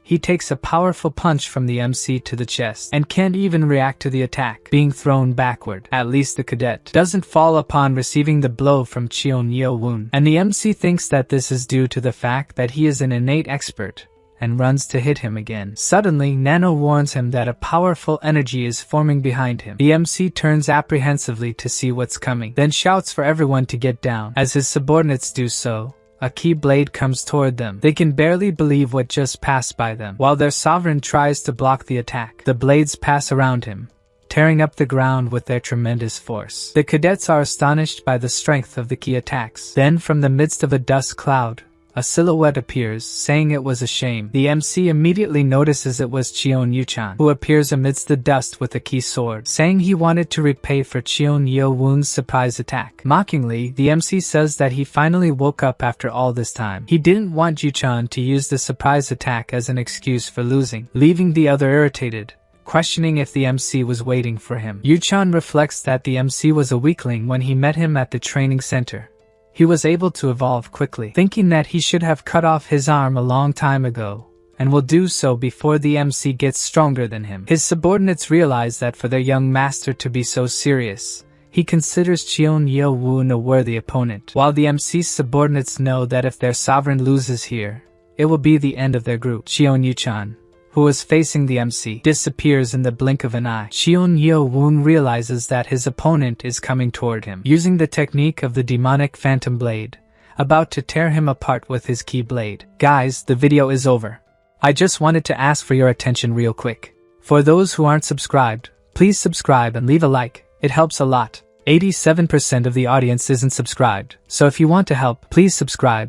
He takes a powerful punch from the MC to the chest, and can't even react to the attack, being thrown backward. At least the cadet doesn't fall upon receiving the blow from Cheon Yeo Woon, and the MC thinks that this is due to the fact that he is an innate expert, and runs to hit him again. Suddenly, Nano warns him that a powerful energy is forming behind him. The MC turns apprehensively to see what's coming, then shouts for everyone to get down. As his subordinates do so, a key blade comes toward them. They can barely believe what just passed by them. While their sovereign tries to block the attack, the blades pass around him, tearing up the ground with their tremendous force. The cadets are astonished by the strength of the key attacks. Then from the midst of a dust cloud, a silhouette appears, saying it was a shame. The MC immediately notices it was Cheon Yeo, who appears amidst the dust with a key sword, saying he wanted to repay for Cheon Yeo Woon's surprise attack. Mockingly, the MC says that he finally woke up after all this time. He didn't want Yeo to use the surprise attack as an excuse for losing, leaving the other irritated, questioning if the MC was waiting for him. Yeo reflects that the MC was a weakling when he met him at the training center. He was able to evolve quickly, thinking that he should have cut off his arm a long time ago, and will do so before the MC gets stronger than him. His subordinates realize that for their young master to be so serious, he considers Cheon Yeo Woon a worthy opponent, while the MC's subordinates know that if their sovereign loses here, it will be the end of their group. Cheon Yeo, who was facing the MC, disappears in the blink of an eye. Cheon Yeo Woon realizes that his opponent is coming toward him, using the technique of the demonic phantom blade, about to tear him apart with his key blade. Guys, the video is over. I just wanted to ask for your attention real quick. For those who aren't subscribed, please subscribe and leave a like, it helps a lot. 87% of the audience isn't subscribed, so if you want to help, please subscribe.